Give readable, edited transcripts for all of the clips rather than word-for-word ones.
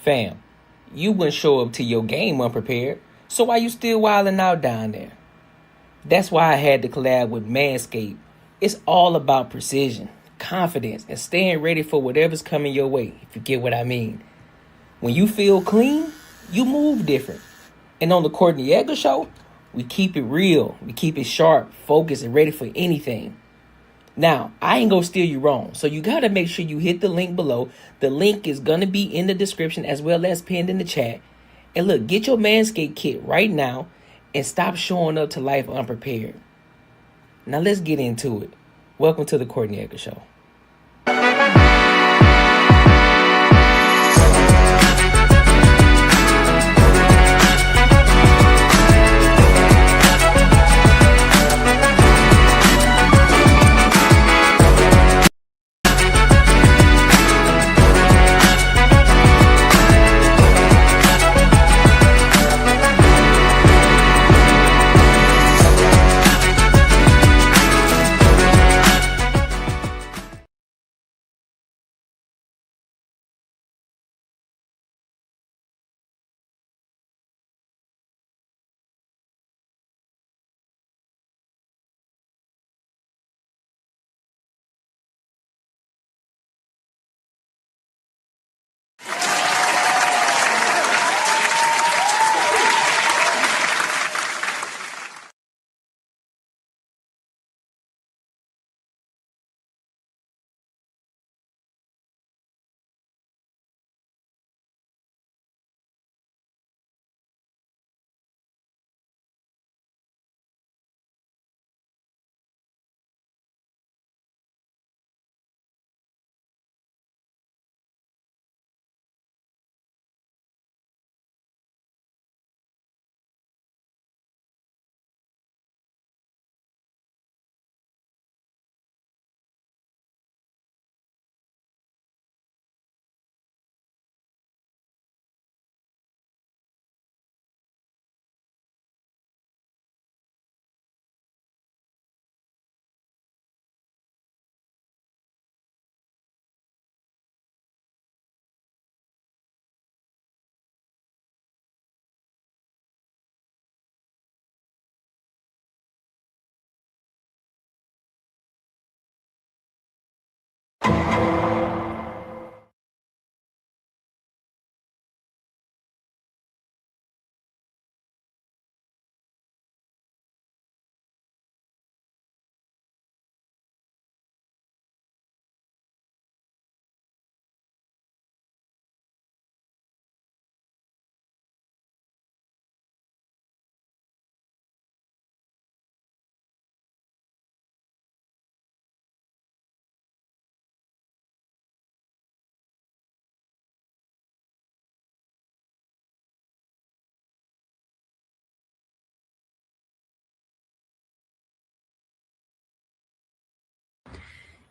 Fam, you wouldn't show up to your game unprepared, so why you still wilding out down there? That's why I had to collab with Manscaped. It's all about precision, confidence, and staying ready for whatever's coming your way, if you get what I mean. When you feel clean, you move different. And on the Courtnee Edgar show, we keep it real, we keep it sharp, focused, and ready for anything. Now, I ain't gonna steer you wrong, so you gotta make sure you hit the link below. The link is gonna be in the description as well as pinned in the chat. And look, get your Manscaped kit right now and stop showing up to life unprepared. Now let's get into it. Welcome to the Courtnee Edgar Show.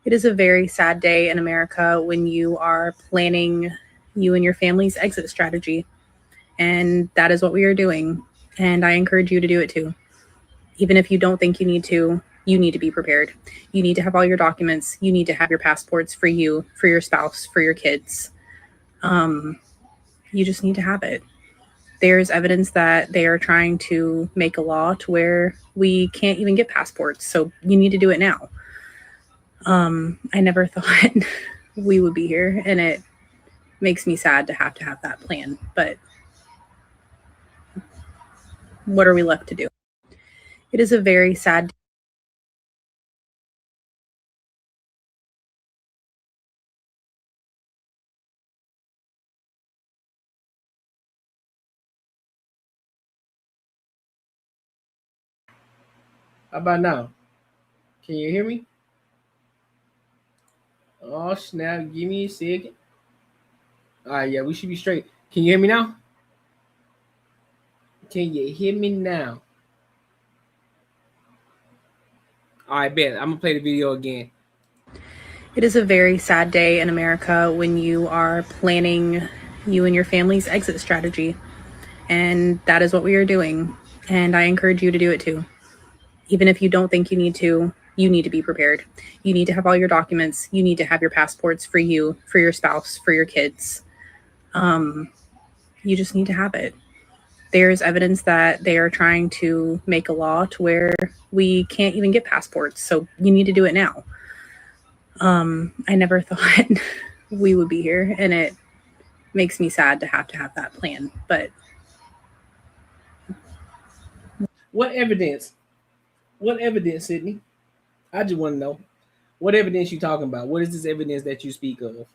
It is a very sad day in America when you are planning you and your family's exit strategy. And that is what we are doing. And I encourage you to do it too. Even if you don't think you need to be prepared. You need to have all your documents. You need to have your passports for you, for your spouse, for your kids. You just need to have it. There's evidence that they are trying to make a law to where we can't even get passports. So you need to do it now. I never thought we would be here, and it makes me sad to have that plan, but what are we left to do? It is a very sad day. How about now? Can you hear me? Oh snap, give me a second. Alright, yeah, we should be straight. Can you hear me now? Can you hear me now? Alright, bet. I'm gonna play the video again. It is a very sad day in America when you are planning you and your family's exit strategy. And that is what we are doing. And I encourage you to do it too. Even if you don't think you need to be prepared. You need to have all your documents. You need to have your passports for you, for your spouse, for your kids. You just need to have it. There's evidence that they are trying to make a law to where we can't even get passports. So you need to do it now. I never thought we would be here, and it makes me sad to have that plan. But What evidence? What evidence, Sydney? I just want to know. What evidence you talking about? What is this evidence that you speak of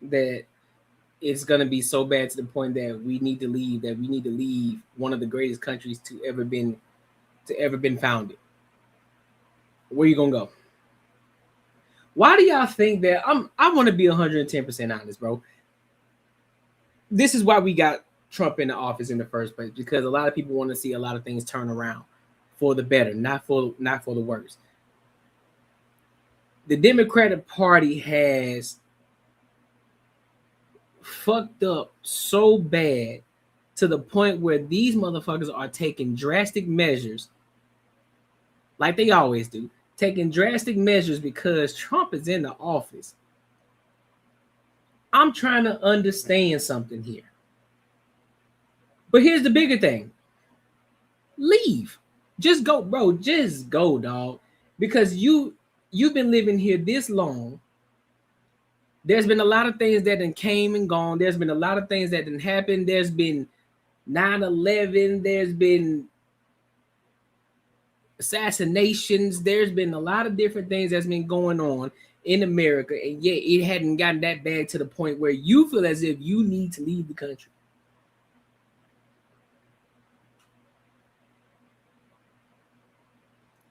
that it's gonna be so bad to the point that we need to leave? That we need to leave one of the greatest countries to ever been founded. Where you gonna go? Why do y'all think that? I want to be 110% honest, bro. This is why we got Trump in the office in the first place, because a lot of people want to see a lot of things turn around for the better, not for the worse. The Democratic Party has fucked up so bad to the point where these motherfuckers are taking drastic measures, like they always do, taking drastic measures because Trump is in the office. I'm trying to understand something here. But here's the bigger thing. Leave. Just go, bro. Just go, dog. Because you've been living here this long. There's been a lot of things that done came and gone. There's been a lot of things that done happened. There's been 9/11. There's been assassinations. There's been a lot of different things that's been going on in America. And yet it hadn't gotten that bad to the point where you feel as if you need to leave the country.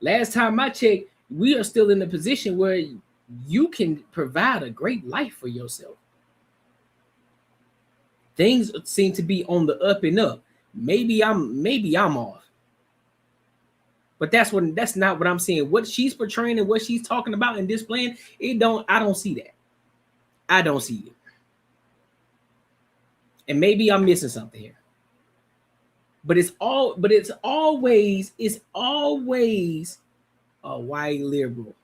Last time I checked, we are still in a position where you can provide a great life for yourself. Things seem to be on the up and up. Maybe I'm off. But that's not what I'm saying. What she's portraying and what she's talking about and displaying, I don't see that. I don't see it. And maybe I'm missing something here. But it's always a white liberal.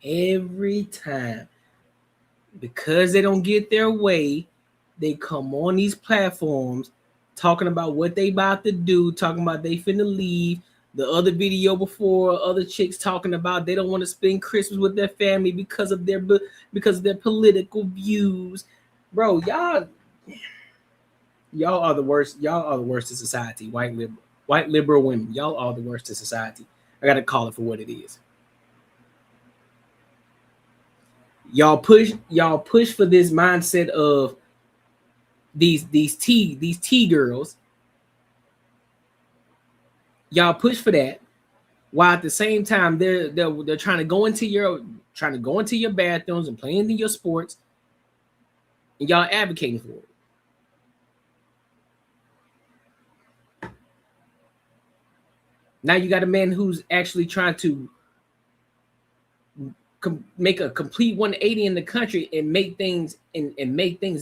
Every time. Because they don't get their way, they come on these platforms talking about what they about to do, talking about they finna leave. The other video before, other chicks talking about they don't want to spend Christmas with their family because of their political views. Bro, y'all are the worst. Y'all are the worst in society. White liberal women. Y'all are the worst in society. I gotta call it for what it is. Y'all push for this mindset of these T girls. Y'all push for that, while at the same time they're trying to go into your bathrooms and play into your sports, and y'all advocating for it. Now you got a man who's actually trying to make a complete 180 in the country and make things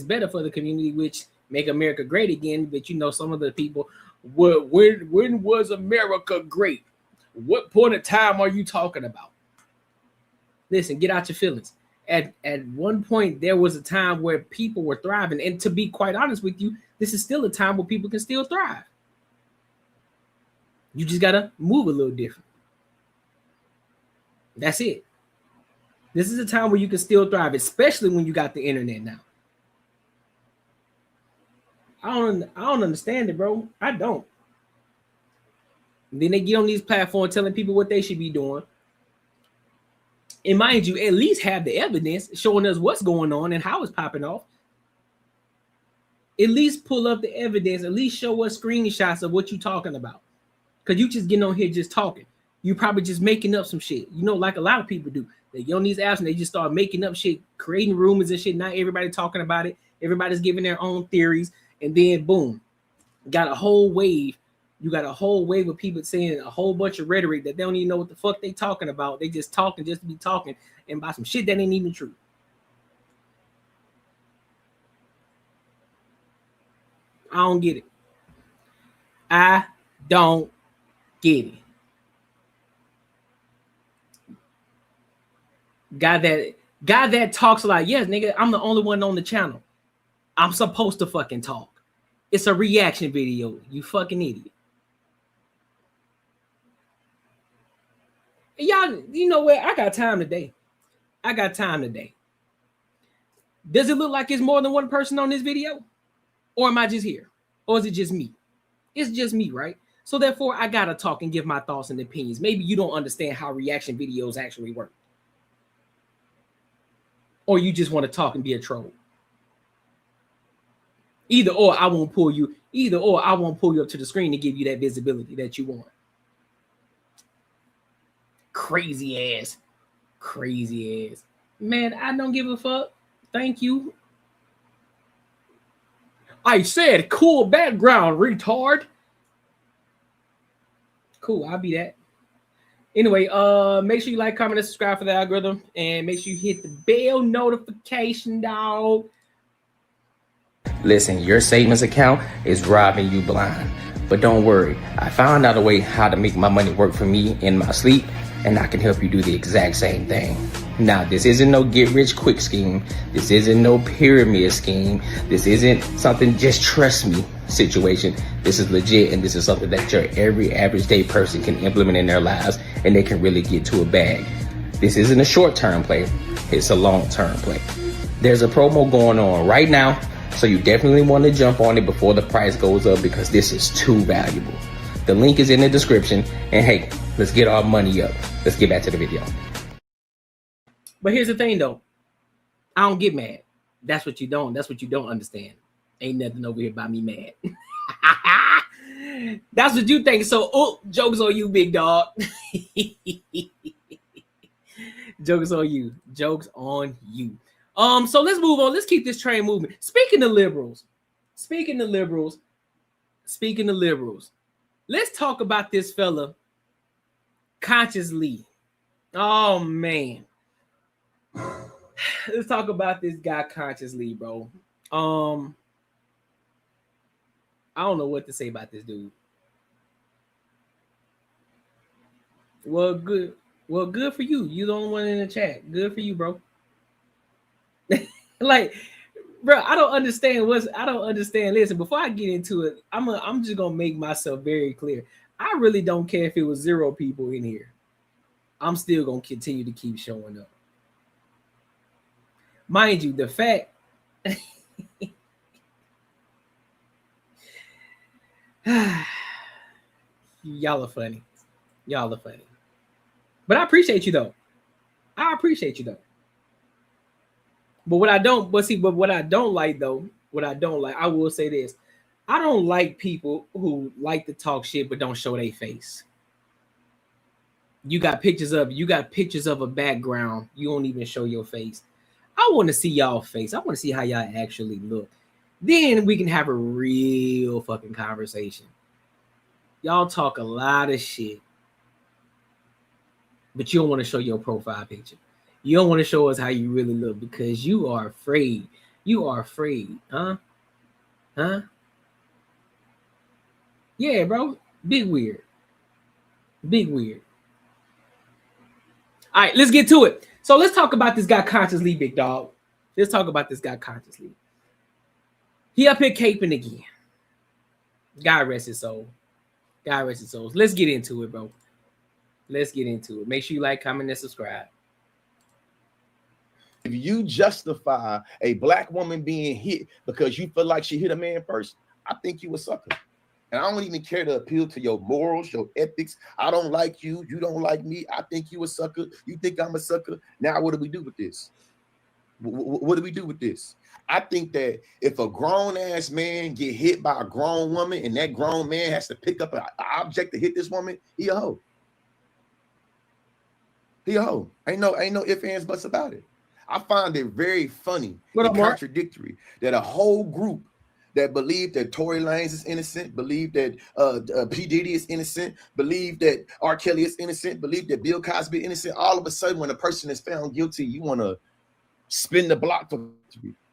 better for the community, which make America great again. But you know, some of the people, when was America great? What point of time are you talking about? Listen, get out your feelings. At one point, there was a time where people were thriving, and to be quite honest with you, this is still a time where people can still thrive. You just gotta move a little different. That's it. This is a time where you can still thrive, especially when you got the internet now. I don't understand it, bro. I don't. And then they get on these platforms telling people what they should be doing. And mind you, at least have the evidence showing us what's going on and how it's popping off. At least pull up the evidence. At least show us screenshots of what you're talking about. Because you just getting on here just talking. You probably just making up some shit. You know, like a lot of people do. They get on these apps and they just start making up shit, creating rumors and shit. Not everybody talking about it. Everybody's giving their own theories. And then boom, got a whole wave. You got a whole wave of people saying a whole bunch of rhetoric that they don't even know what the fuck they talking about. They just talking just to be talking and about some shit that ain't even true. I don't get it. I don't get it. Guy that talks a lot. Yes, nigga, I'm the only one on the channel. I'm supposed to fucking talk. It's a reaction video, you fucking idiot. Y'all, you know what? I got time today. I got time today. Does it look like it's more than one person on this video? Or am I just here? Or is it just me? It's just me, right? So therefore, I gotta talk and give my thoughts and opinions. Maybe you don't understand how reaction videos actually work. Or you just want to talk and be a troll. Either or, I won't pull you. Either or, I won't pull you up to the screen to give you that visibility that you want. Crazy ass. Crazy ass. Man, I don't give a fuck. Thank you. I said cool background, retard. Cool, I'll be that. Anyway, make sure you like, comment, and subscribe for the algorithm. And make sure you hit the bell notification, dog. Listen, your savings account is robbing you blind. But don't worry, I found out a way how to make my money work for me in my sleep, and I can help you do the exact same thing. Now, this isn't no get rich quick scheme. This isn't no pyramid scheme. This isn't something just trust me situation. This is legit, and this is something that your every average day person can implement in their lives, and they can really get to a bag. This isn't a short-term play. It's a long-term play. There's a promo going on right now, so you definitely want to jump on it before the price goes up because this is too valuable. The link is in the description, and hey, let's get our money up. Let's get back to the video. But here's the thing though, I don't get mad. That's what you don't understand. Ain't nothing over here about me mad. That's what you think. So, jokes on you, big dog. Jokes on you. Jokes on you. So let's move on. Let's keep this train moving. Speaking of liberals, let's talk about this fella, Conscious Lee. Oh man. Let's talk about this guy, Conscious Lee, bro. I don't know what to say about this dude. Well, good for you. You the only one in the chat. Good for you, bro. Like, bro, I don't understand. Listen, before I get into it, I'm just gonna make myself very clear. I really don't care if it was 0 people in here. I'm still gonna continue to keep showing up. Mind you, the fact y'all are funny. But I appreciate you though. But what I don't like, I will say this. I don't like people who like to talk shit but don't show their face. You got pictures of a background. You don't even show your face. I want to see y'all face. I want to see how y'all actually look. Then we can have a real fucking conversation. Y'all talk a lot of shit, but you don't want to show your profile picture. You don't want to show us how you really look because you are afraid. Huh? Yeah, bro. Big weird. All right, let's get to it. So let's talk about this guy, Conscious Lee, big dog. Let's talk about this guy, Conscious Lee. He up here caping again. God rest his soul. Let's get into it, bro. Make sure you like, comment, and subscribe. If you justify a black woman being hit because you feel like she hit a man first, I think you a sucker. And I don't even care to appeal to your morals, your ethics. I don't like you. You don't like me. I think you a sucker. You think I'm a sucker. Now, what do we do with this? What do we do with this? I think that if a grown-ass man get hit by a grown woman and that grown man has to pick up an object to hit this woman, he a hoe. Ain't no ifs, ands, buts about it. I find it very funny and contradictory that a whole group that believe that Tory Lanez is innocent, believe that P. Diddy is innocent, believe that R. Kelly is innocent, believe that Bill Cosby is innocent. All of a sudden, when a person is found guilty, you want to spin the block for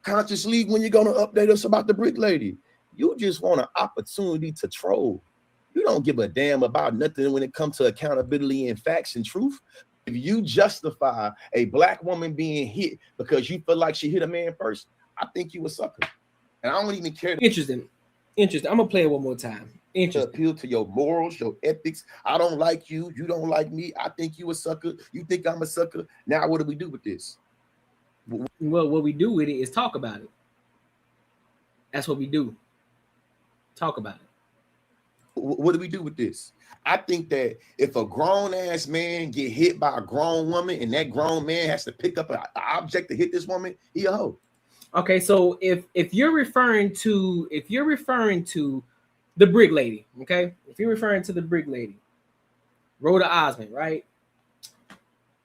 Conscious Lee. When you're going to update us about the brick lady, you just want an opportunity to troll. You don't give a damn about nothing when it comes to accountability and facts and truth. If you justify a black woman being hit because you feel like she hit a man first, I think you a sucker. And I don't even care. Interesting. Interesting. I'm gonna play it one more time. Interesting. Appeal to your morals, your ethics. I don't like you. You don't like me. I think you a sucker. You think I'm a sucker. Now, what do we do with this? Well, what we do with it is talk about it. That's what we do. Talk about it. What do we do with this? I think that if a grown-ass man get hit by a grown woman and that grown man has to pick up an object to hit this woman, he a hoe. Okay, so if you're referring to the brick lady, okay? If you're referring to the brick lady, Rhoda Osmond, right?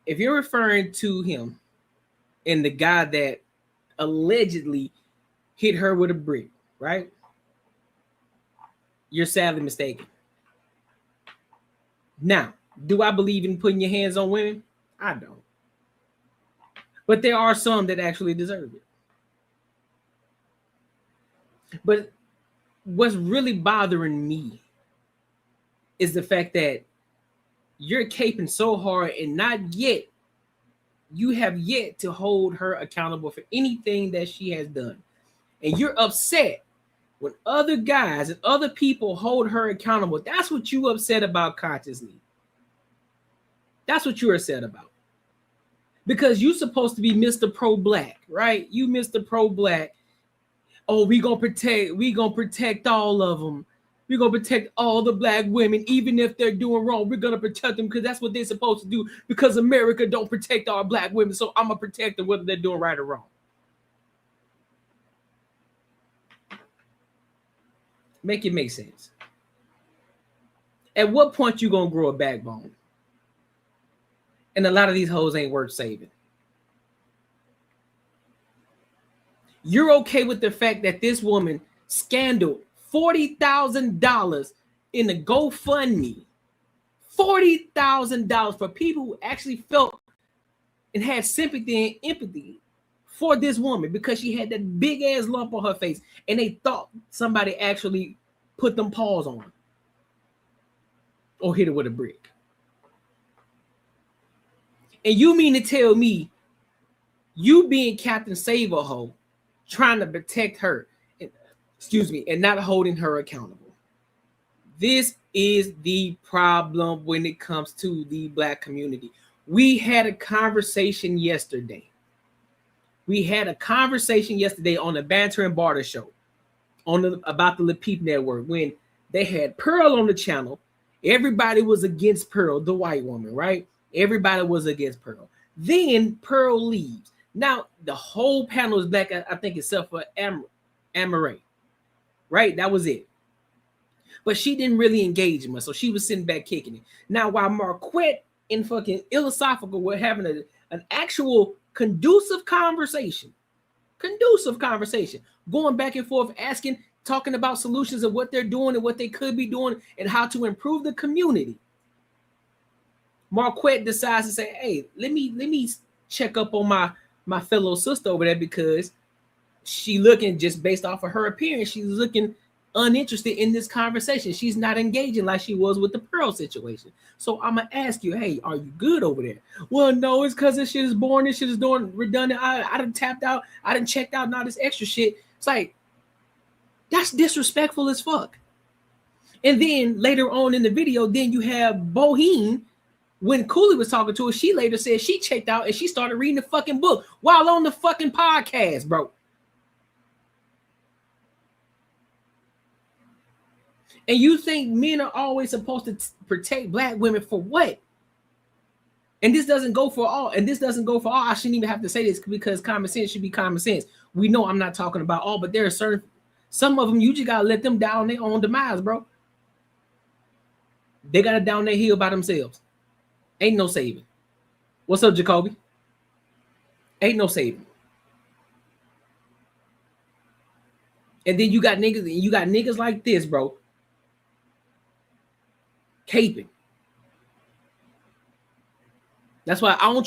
If you're referring to him and the guy that allegedly hit her with a brick, right? You're sadly mistaken. Now, do I believe in putting your hands on women? I don't. But there are some that actually deserve it. But what's really bothering me is the fact that you're caping so hard and you have yet to hold her accountable for anything that she has done. And you're upset when other guys and other people hold her accountable. That's what you upset about consciously. That's what you're upset about. Because you're supposed to be Mr. Pro-Black, right? You Mr. Pro-Black. Oh, we gonna protect all of them. We're gonna protect all the black women, even if they're doing wrong. We're gonna protect them because that's what they're supposed to do. Because America don't protect our black women, so I'm gonna protect them whether they're doing right or wrong. Make it make sense. At what point you gonna grow a backbone? And a lot of these hoes ain't worth saving. You're okay with the fact that this woman scandaled $40,000 in the GoFundMe. $40,000 for people who actually felt and had sympathy and empathy for this woman because she had that big ass lump on her face and they thought somebody actually put them paws on her or hit her with a brick. And you mean to tell me you being Captain Save-A-Hoe trying to protect her, and not holding her accountable? This is the problem when it comes to the black community. We had a conversation yesterday. On the Banter and Barter show about the Le Peep Network when they had Pearl on the channel. Everybody was against Pearl, the white woman, right? Everybody was against Pearl. Then Pearl leaves. Now the whole panel is black, I think, except for Amaray, right? That was it. But she didn't really engage much, so she was sitting back kicking it. Now while Marquette and fucking Philosophical were having an actual conducive conversation, going back and forth, talking about solutions of what they're doing and what they could be doing and how to improve the community. Marquette decides to say, hey, let me check up on my fellow sister over there because she looking, just based off of her appearance, she's looking uninterested in this conversation. She's not engaging like she was with the Pearl situation. So I'm gonna ask you, hey, are you good over there? Well, no, it's because this shit is boring. This shit is doing redundant. I done tapped out. I done checked out and all this extra shit. It's like, that's disrespectful as fuck. And then later on in the video, then you have Boheen. When Cooley was talking to her, she later said she checked out and she started reading the fucking book while on the fucking podcast, bro. And you think men are always supposed to protect black women for what? And this doesn't go for all. I shouldn't even have to say this because common sense should be common sense. We know I'm not talking about all, but there are some of them you just gotta let them down their own demise, bro. They gotta down their hill by themselves. Ain't no saving. What's up, Jacoby? Ain't no saving. And then you got niggas like this, bro. Caping. That's why I don't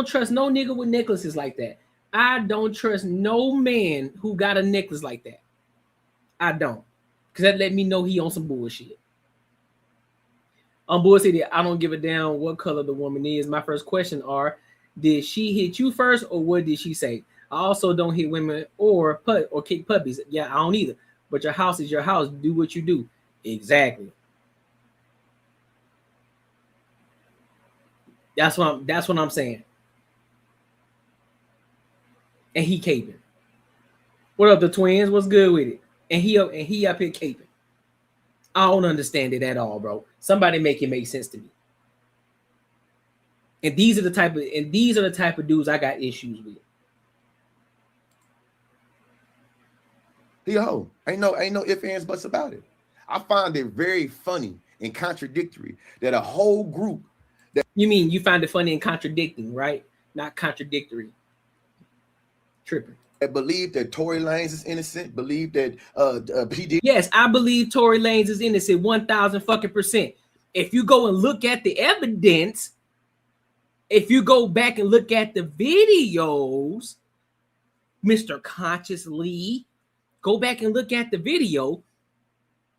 trust no nigga with necklaces like that. I don't trust no man who got a necklace like that. I don't. Because that let me know he on some bullshit. On bullshit, I don't give a damn what color the woman is. My first question are, did she hit you first or what did she say? I also don't hit women or kick puppies. Yeah, I don't either. But your house is your house. Do what you do. Exactly. That's what I'm saying. And he caping. What up, the twins? What's good with it? And he up here caping. I don't understand it at all, bro. Somebody make it make sense to me. And these are the type of dudes I got issues with. Yo, ain't no ifs, ands, buts about it. I find it very funny and contradictory that a whole group that you mean you find it funny and contradicting, right? Not contradictory. Tripping. That believe that Tory Lanez is innocent, believe that PD. Yes, I believe Tory Lanez is innocent 1,000%. If you go and look at the evidence, if you go back and look at the videos, Mr. Conscious Lee, go back and look at the video.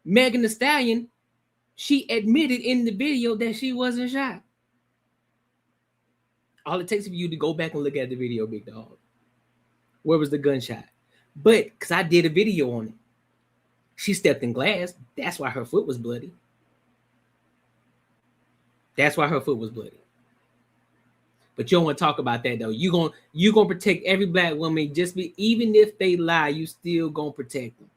Megan Thee Stallion, she admitted in the video that she wasn't shot. All it takes for you to go back and look at the video, big dog. Where was the gunshot? But because I did a video on it. She stepped in glass. That's why her foot was bloody. That's why her foot was bloody. But you don't want to talk about that though. You gonna protect every black woman. Even if they lie, you still gonna protect them.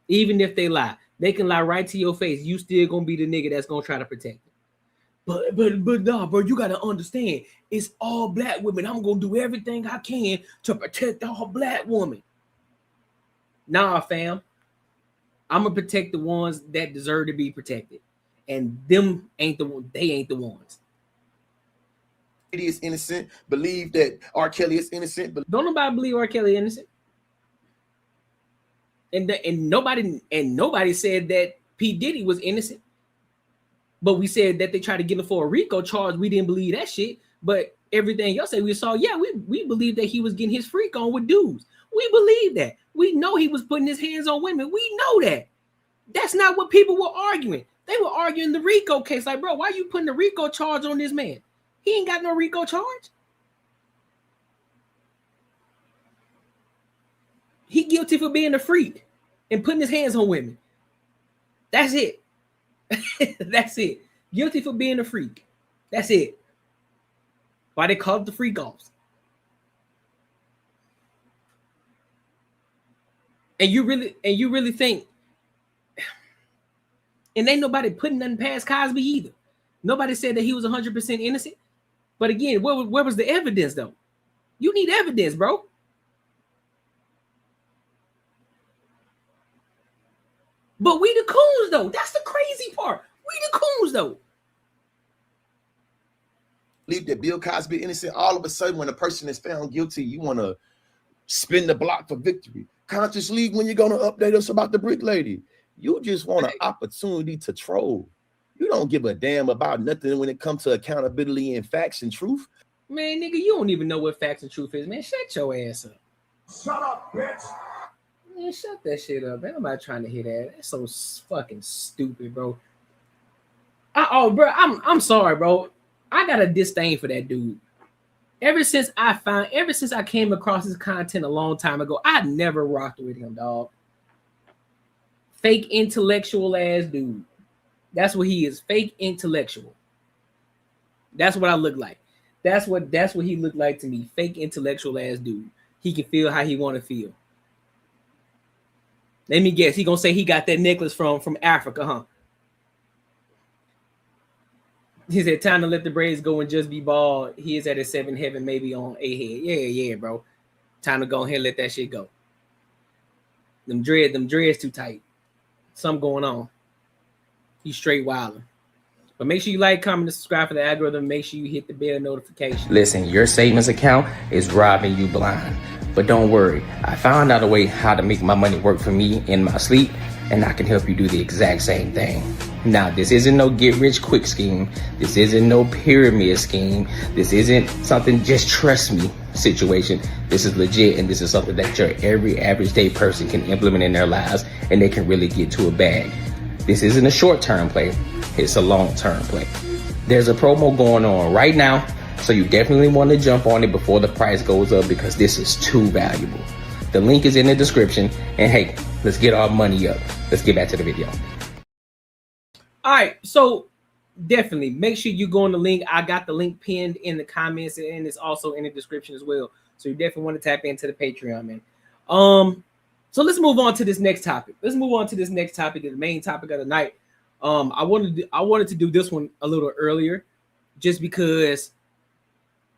Even if they lie, they can lie right to your face. You still gonna be the nigga that's gonna try to protect them. But nah, bro, you gotta understand. It's all black women. I'm gonna do everything I can to protect all black women. Nah, fam. I'm gonna protect the ones that deserve to be protected, and them ain't the ones. They ain't the ones. Is innocent, believe that R. Kelly is innocent. But don't nobody believe R. Kelly innocent. And nobody said that P. Diddy was innocent. But we said that they tried to get him for a RICO charge. We didn't believe that shit. But everything else that we saw, yeah, we believe that he was getting his freak on with dudes. We believe that. We know he was putting his hands on women. We know that. That's not what people were arguing. They were arguing the RICO case. Like, bro, why are you putting the RICO charge on this man? He ain't got no RICO charge. He guilty for being a freak and putting his hands on women. That's it. That's it. Guilty for being a freak. That's it. Why they call it the freak offs. And you really think, and ain't nobody putting nothing past Cosby either. Nobody said that he was 100% innocent. But again, where was the evidence though? You need evidence, bro. But we the coons though. That's the crazy part. We the coons though. Believe that Bill Cosby innocent. All of a sudden, when a person is found guilty, you want to spin the block for victory. Conscious League, when you're gonna update us about the brick lady, you just want an opportunity to troll. You don't give a damn about nothing when it comes to accountability and facts and truth. Man, nigga, you don't even know what facts and truth is, man. Shut your ass up. Shut up, bitch. Man, shut that shit up, man. I'm not trying to hear that. That's so fucking stupid, bro. Bro, I'm sorry, bro. I got a disdain for that dude. Ever since I came across his content a long time ago, I never rocked with him, dog. Fake intellectual ass dude. That's what he is. Fake intellectual. That's what I look like. That's what he looked like to me. Fake intellectual ass dude. He can feel how he want to feel. Let me guess. He gonna say he got that necklace from Africa, huh? He said, time to let the braids go and just be bald. He is at his seventh heaven, maybe on a head. Yeah, bro. Time to go ahead and let that shit go. Them dreads too tight. Something going on. He's straight wilding. But make sure you like, comment, and subscribe for the algorithm. Make sure you hit the bell notification. Listen, your savings account is robbing you blind. But don't worry, I found out a way how to make my money work for me in my sleep, and I can help you do the exact same thing. Now, this isn't no get rich quick scheme. This isn't no pyramid scheme. This isn't something just trust me situation. This is legit, and this is something that your every average day person can implement in their lives, and they can really get to a bag. This isn't a short-term play. It's a long-term play. There's a promo going on right now, so you definitely want to jump on it before the price goes up because this is too valuable. The link is in the description. And hey, let's get our money up. Let's get back to the video. All right, so definitely make sure you go on the link. I got the link pinned in the comments, and it's also in the description as well. So you definitely want to tap into the Patreon, man. So let's move on to this next topic. The main topic of the night. I wanted to do this one a little earlier, just because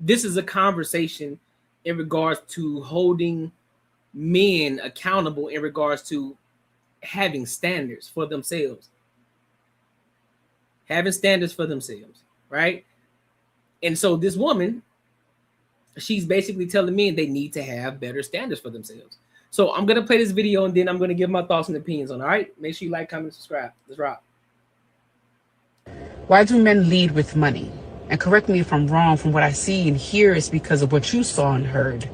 this is a conversation in regards to holding men accountable in regards to having standards for themselves. Right? And so this woman, she's basically telling men they need to have better standards for themselves. So I'm going to play this video, and then I'm going to give my thoughts and opinions on it. All right? Make sure you like, comment, subscribe. Let's rock. Why do men lead with money? And correct me if I'm wrong, from what I see and hear, it's because of what you saw and heard.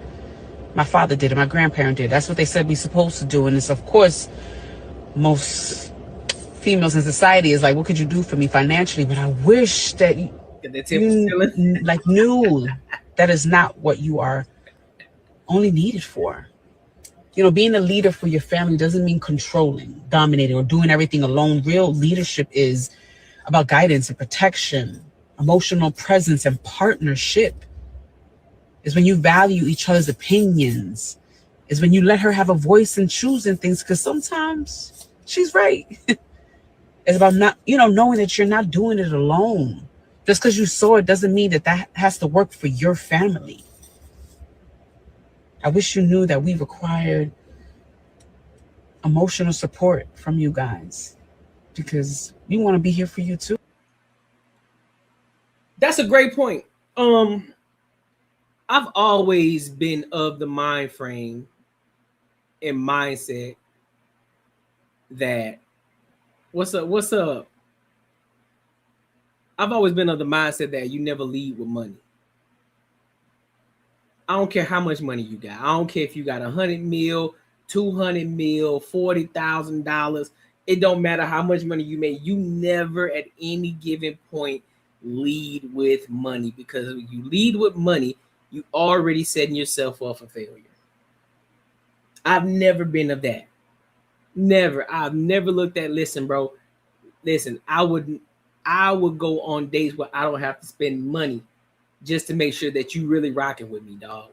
My father did it, my grandparent did. That's what they said we're supposed to do. And it's, of course, most females in society is like, what could you do for me financially? But I wish that you knew that is not what you are only needed for. You know, being a leader for your family doesn't mean controlling, dominating, or doing everything alone. Real leadership is about guidance and protection, emotional presence, and partnership. Is when you value each other's opinions. Is when you let her have a voice in choosing things, because sometimes she's right. It's about not, knowing that you're not doing it alone. Just because you saw it doesn't mean that has to work for your family. I wish you knew that we required emotional support from you guys, because we want to be here for you too. That's a great point. I've always been of the mind frame and mindset that what's up? I've always been of the mindset that you never lead with money. I don't care how much money you got. I don't care if you got 100 mil, 200 mil, $40,000. It don't matter how much money you make. You never at any given point lead with money, because if you lead with money, you already setting yourself up for failure. I've never been of that. Never. I've never looked at, listen, bro. Listen, I would go on days where I don't have to spend money just to make sure that you really rocking with me, dog.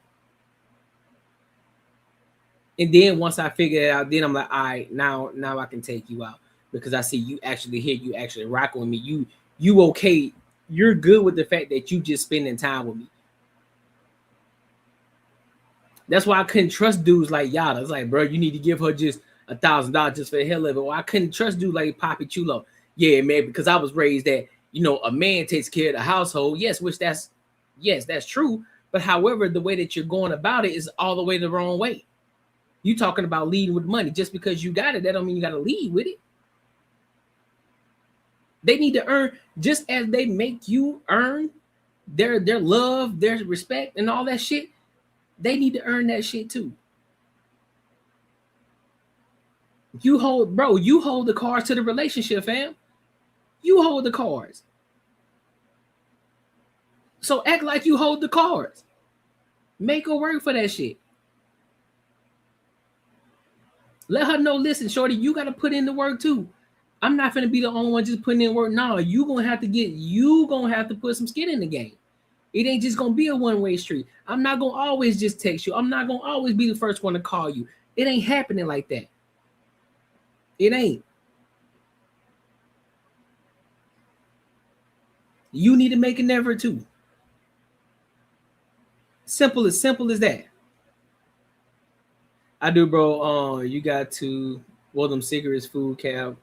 And then once I figure it out, then I'm like, all right, now I can take you out, because I see you actually here, you actually rocking with me. You okay. You're good with the fact that you just spending time with me. That's why I couldn't trust dudes like Yada. It's like, bro, you need to give her just $1,000 just for the hell of it. Well, I couldn't trust dudes like Poppy Chulo. Yeah, man, because I was raised that, a man takes care of the household. Yes, that's true. But however, the way that you're going about it is all the way the wrong way. You talking about leading with money. Just because you got it, that don't mean you got to lead with it. They need to earn, just as they make you earn their love, their respect, and all that shit. They need to earn that shit too. You hold the cards to the relationship, fam. You hold the cards. So act like you hold the cards. Make her work for that shit. Let her know, listen, shorty, you got to put in the work too. I'm not going to be the only one just putting in work. No, you going to have to put some skin in the game. It ain't just going to be a one-way street. I'm not going to always just text you. I'm not going to always be the first one to call you. It ain't happening like that. It ain't. You need to make an effort too. Simple as that. I do, bro. You got to, them cigarettes, food,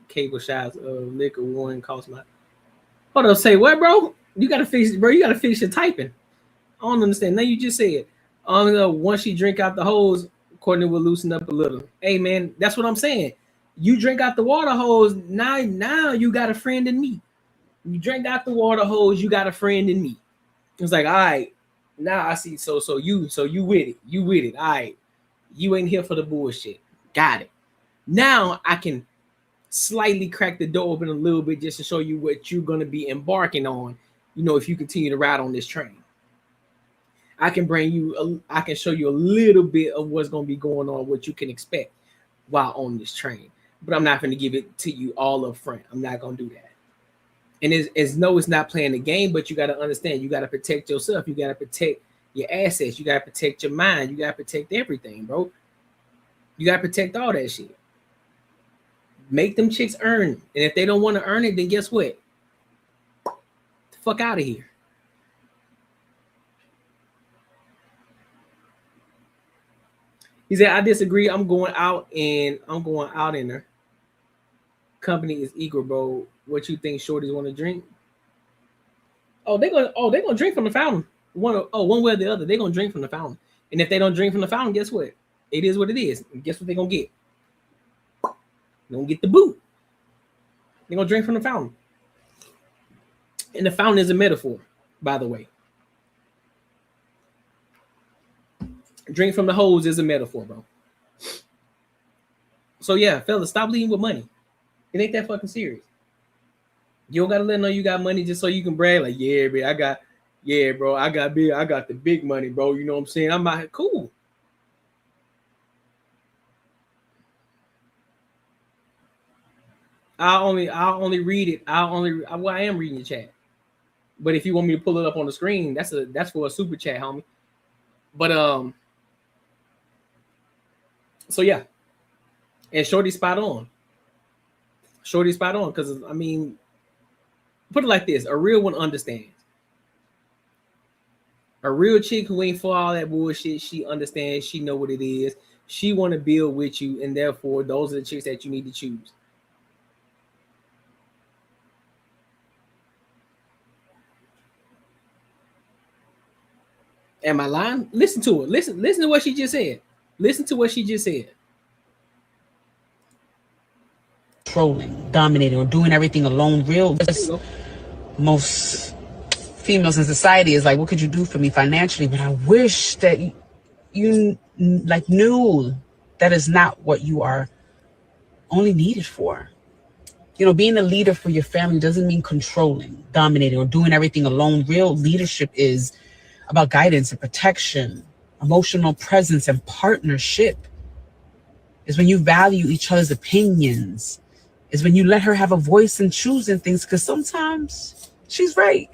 cable shots, liquor, one cost my. Hold up, say what, bro? You gotta fix it, bro. You gotta fix your typing. I don't understand. Now you just said, once she drink out the hose, Courtney will loosen up a little. Hey, man, that's what I'm saying. You drink out the water hose, now you got a friend in me. You drink out the water hose, you got a friend in me. It's like, all right, now I see. So you with it. You with it. All right. You ain't here for the bullshit. Got it. Now I can slightly crack the door open a little bit just to show you what you're going to be embarking on, if you continue to ride on this train. I can bring you, I can show you a little bit of what's going to be going on, what you can expect while on this train. But I'm not going to give it to you all up front. I'm not going to do that. And it's no, it's not playing the game, but you got to understand, you got to protect yourself. You got to protect your assets. You got to protect your mind. You got to protect everything, bro. You got to protect all that shit. Make them chicks earn. And if they don't want to earn it, then guess what? The fuck out of here. He said, I disagree. I'm going out in there. Company is equal, bro. What you think shorties want to drink? They're gonna drink from the fountain. One way or the other. They're gonna drink from the fountain. And if they don't drink from the fountain, guess what? It is what it is. And guess what they're gonna get? They're gonna get the boot. They're gonna drink from the fountain. And the fountain is a metaphor, by the way. Drink from the hose is a metaphor, bro. So yeah, fellas, stop leading with money. It ain't that fucking serious. You don't gotta let them know you got money just so you can brag. Like, yeah, bro, I got the big money, bro. You know what I'm saying? I'm out here, cool. I'll only read it. I am reading the chat. But if you want me to pull it up on the screen, that's for a super chat, homie. But so yeah. And Shorty spot on. Because I mean, put it like this: a real one understands. A real chick who ain't for all that bullshit, she understands. She know what it is. She want to build with you, and therefore, those are the chicks that you need to choose. Am I lying? Listen to it. Listen to what she just said. Controlling, dominating, or doing everything alone. Most females in society is like, what could you do for me financially? But I wish that you like knew that is not what you are only needed for. You know, being a leader for your family doesn't mean controlling, dominating, or doing everything alone. Real leadership is about guidance and protection, emotional presence, and partnership. Is when you value each other's opinions. Is when you let her have a voice in choosing things, because sometimes she's right.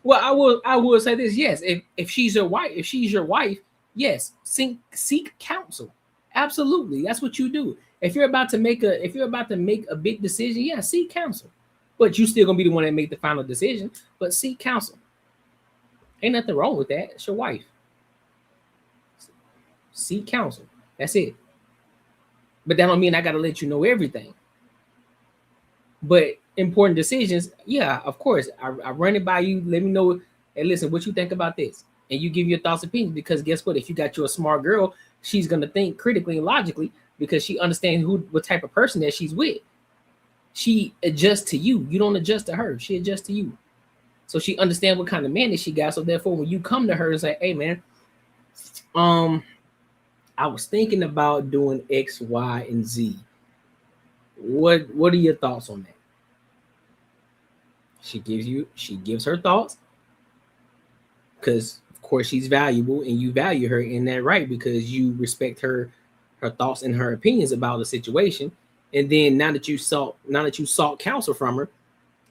Well, I will say this: yes, if she's your wife, yes, seek counsel. Absolutely, that's what you do. If you're about to make a big decision, yeah, seek counsel. But you still gonna be the one that make the final decision. But seek counsel. Ain't nothing wrong with that. It's your wife. Seek counsel. That's it. But that don't mean I gotta let you know everything. But important decisions, yeah, of course. I run it by you. Let me know. Hey, listen, what you think about this? And you give your thoughts, opinions. Because guess what? If you got you a smart girl, she's gonna think critically and logically because she understands what type of person that she's with. She adjusts to you. You don't adjust to her. She adjusts to you. So she understands what kind of man that she got. So therefore, when you come to her and say, "Hey, man, I was thinking about doing X, Y, and Z. What are your thoughts on that?" She gives her thoughts because of course she's valuable and you value her in that right because you respect her thoughts and her opinions about the situation. And then now that you sought counsel from her,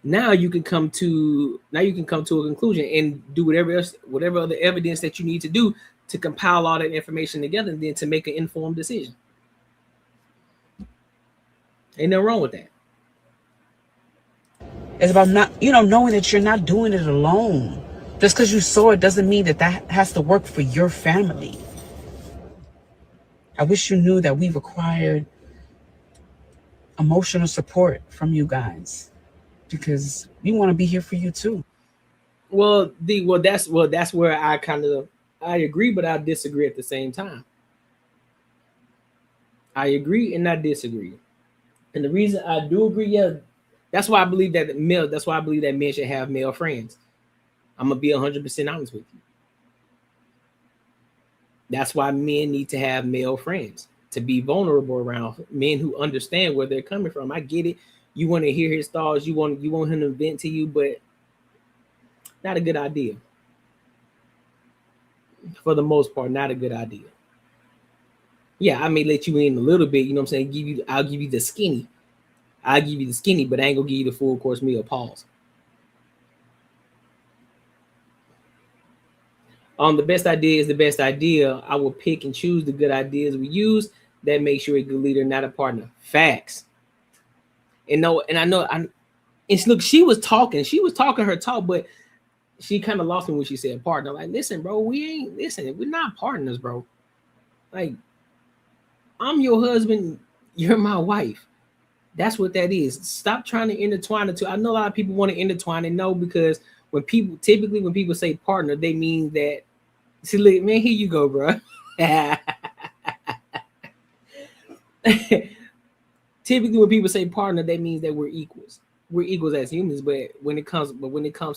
now you can come to a conclusion and do whatever other evidence that you need to do to compile all that information together and then to make an informed decision. Ain't nothing wrong with that. It's about not, knowing that you're not doing it alone. Just because you saw it doesn't mean that has to work for your family. I wish you knew that we required emotional support from you guys because we want to be here for you too. That's where I agree, but I disagree at the same time. I agree and I disagree. And the reason I do agree, yeah, that's why I believe that men should have male friends. I'm gonna be 100% honest with you. That's why men need to have male friends, to be vulnerable around men who understand where they're coming from. I get it. You want to hear his thoughts. You want him to vent to you, but not a good idea. for the most part, not a good idea. Yeah, I may let you in a little bit, you know what I'm saying? I'll give you the skinny. I'll give you the skinny, but I ain't gonna give you the full course meal. Pause. The best idea is the best idea. I will pick and choose the good ideas we use. That makes you a good leader, not a partner. Facts. And I know, and look, she was talking her talk, but she kind of lost me when she said partner. Like, listen, bro, we're not partners, bro. Like, I'm your husband, you're my wife. That's what that is. Stop trying to intertwine the two. I know a lot of people want to intertwine it. No, because when people say partner, they mean that. See, look, man, here you go, bro. Typically, when people say partner, that means that we're equals. We're equals as humans, but when it comes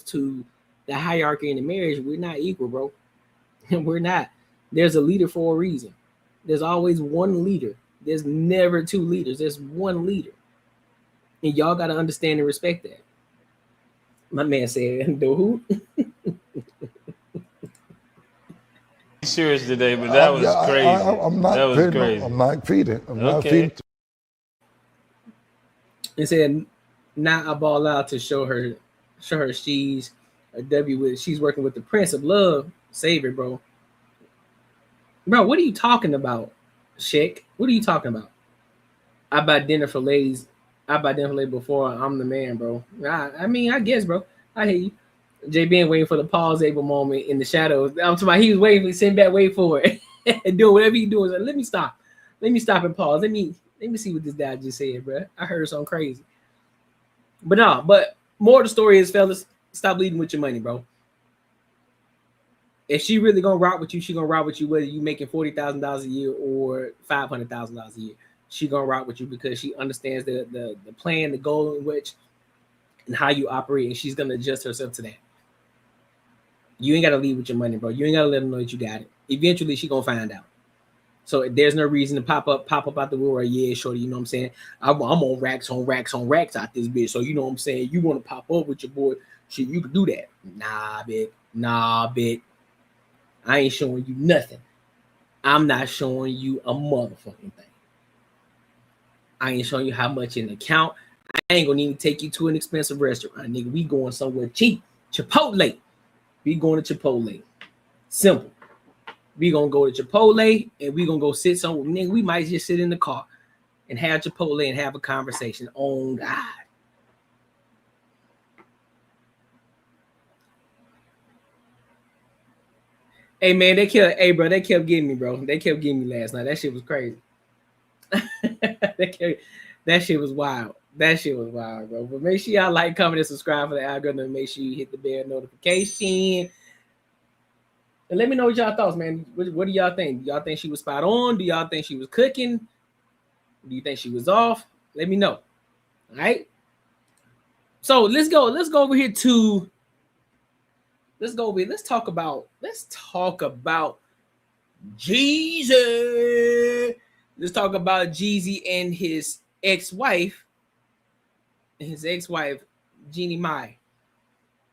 to the hierarchy in the marriage, we're not equal, bro. We're not. There's a leader for a reason. There's always one leader. There's never two leaders. There's one leader. And y'all got to understand and respect that. My man said, the who? Serious today, but that was crazy. I'm not that was feeding. crazy. I'm not feeding. I'm not feeding. And said, now I ball out to show her she's a W. She's working with the Prince of Love. Save it, bro. Bro, what are you talking about, Sheik? What are you talking about? I buy dinner for ladies. I buy dinner for ladies before I'm the man, bro. I mean, I guess, bro. I hear you. JB waiting for the pause-able moment in the shadows. I'm talking about he was waiting to send back, wait for it. And doing whatever he doing. Like, let me stop and pause. Let me see what this guy just said, bro. I heard something crazy. But more of the story is, fellas, stop leading with your money, bro. If she really gonna rock with you, she gonna rock with you whether you making $40,000 a year or $500,000 a year. She gonna rock with you because she understands the plan, the goal in which, and how you operate, and she's gonna adjust herself to that. You ain't gotta lead with your money, bro. You ain't gotta let them know that you got it. Eventually, she gonna find out. So there's no reason to pop up out the wheel. Yeah, shorty, you know what I'm saying? I'm on racks out this bitch. So you know what I'm saying? You want to pop up with your boy? Shit, you can do that. Nah, bitch. I ain't showing you nothing. I'm not showing you a motherfucking thing. I ain't showing you how much in the account. I ain't gonna even take you to an expensive restaurant, nigga. We going somewhere cheap. Chipotle. We going to Chipotle. Simple. We gonna go to Chipotle and we gonna go sit somewhere. Nigga, we might just sit in the car and have Chipotle and have a conversation. Oh God. Hey man, they kept getting me, bro. They kept getting me last night. That shit was crazy. That shit was wild. That shit was wild, bro. But make sure y'all like, comment, and subscribe for the algorithm. Make sure you hit the bell notification. And let me know what y'all thoughts, man. What do y'all think? Do y'all think she was spot on? Do y'all think she was cooking? Do you think she was off? Let me know. All right. So let's go over here to. Let's talk about Jeezy. Let's talk about Jeezy and his ex-wife, Jeannie Mai.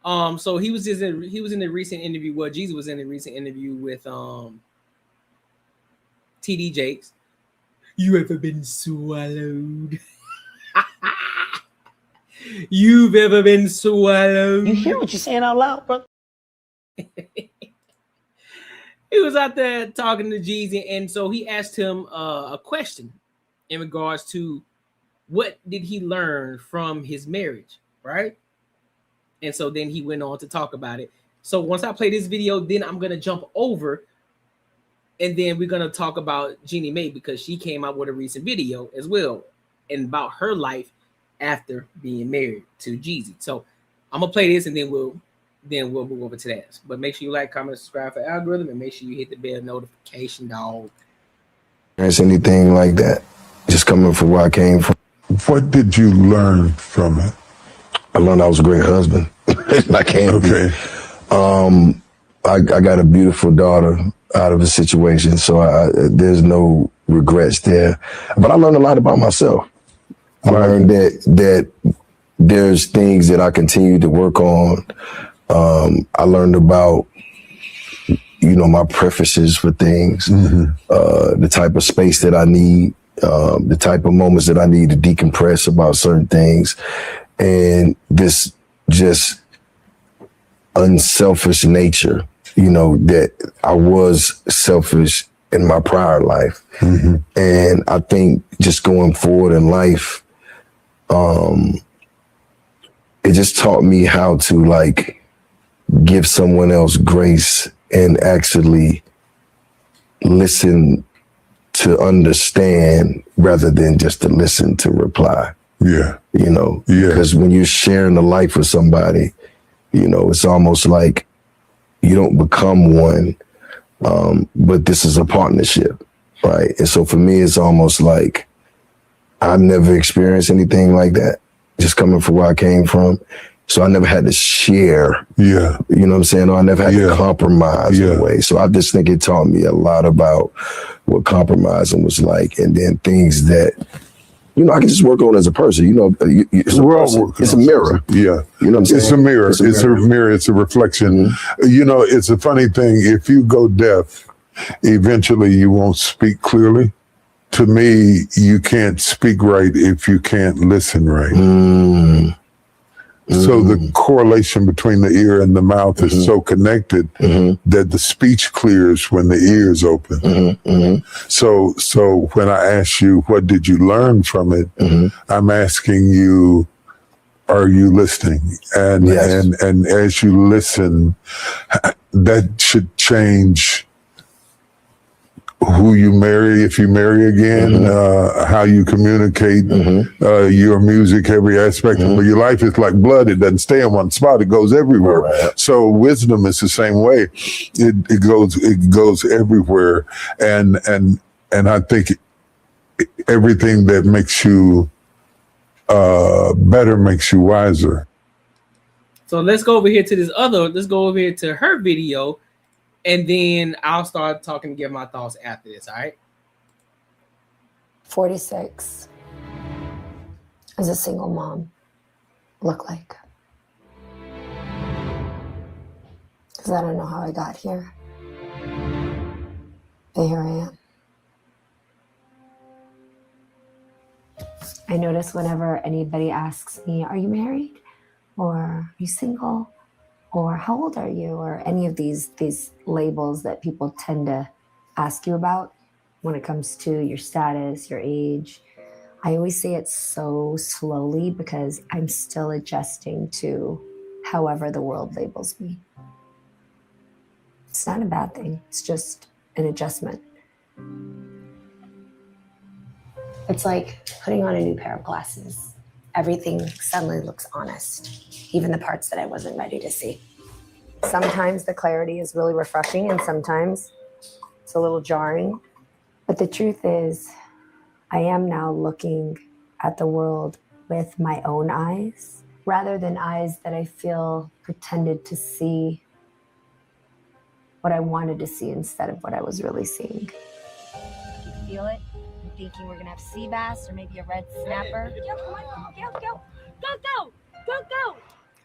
So he was in a recent interview. Well, Jeezy was in a recent interview with TD Jakes. You ever been swallowed? You've ever been swallowed? You hear what you're saying out loud, brother? He was out there talking to Jeezy, and so he asked him a question in regards to what did he learn from his marriage, right? And so then he went on to talk about it. So once I play this video, then I'm gonna jump over, and then we're gonna talk about Jeannie Mai because she came out with a recent video as well, and about her life after being married to Jeezy. So I'm gonna play this, and then we'll move over to that. But make sure you like, comment, subscribe for the algorithm, and make sure you hit the bell notification, dog. There's anything like that, just coming from where I came from. What did you learn from it? I learned I was a great husband. I can't Okay. I got a beautiful daughter out of the situation, so there's no regrets there. But I learned a lot about myself. I learned that there's things that I continue to work on. I learned about my preferences for things, the type of space that I need, the type of moments that I need to decompress about certain things, and this just unselfish nature, that I was selfish in my prior life. And I think just going forward in life, it just taught me how to like give someone else grace and actually listen to understand rather than just to listen to reply. Because when you're sharing a life with somebody, it's almost like you don't become one, but this is a partnership, right? And so for me, it's almost like I've never experienced anything like that, just coming from where I came from. So I never had to share, you know what I'm saying? Or I never had to compromise in a way. So I just think it taught me a lot about what compromising was like, and then things that, I can just work on as a person. It's a mirror. Yeah. You know what I'm saying? It's a mirror. It's a mirror. It's a reflection. It's a funny thing. If you go deaf, eventually you won't speak clearly. To me, you can't speak right if you can't listen right. So the correlation between the ear and the mouth is so connected that the speech clears when the ear is open. So when I ask you, what did you learn from it? I'm asking you, are you listening? And as you listen, that should change who you marry, if you marry again, how you communicate, your music, every aspect of your life is like blood. It doesn't stay in one spot. It goes everywhere. So wisdom is the same way. It goes everywhere. And I think everything that makes you better makes you wiser. So let's go over here to her video. And then I'll start talking and give my thoughts after this, all right? 46 as a single mom look like? Because I don't know how I got here. But here I am. I notice whenever anybody asks me, are you married? Or are you single? Or how old are you? Or any of these labels that people tend to ask you about when it comes to your status, your age. I always say it so slowly because I'm still adjusting to however the world labels me. It's not a bad thing. It's just an adjustment. It's like putting on a new pair of glasses. Everything suddenly looks honest, even the parts that I wasn't ready to see. Sometimes the clarity is really refreshing and sometimes it's a little jarring. But the truth is, I am now looking at the world with my own eyes rather than eyes that I feel pretended to see what I wanted to see instead of what I was really seeing. You feel it? I'm thinking we're gonna have sea bass or maybe a red snapper. Go.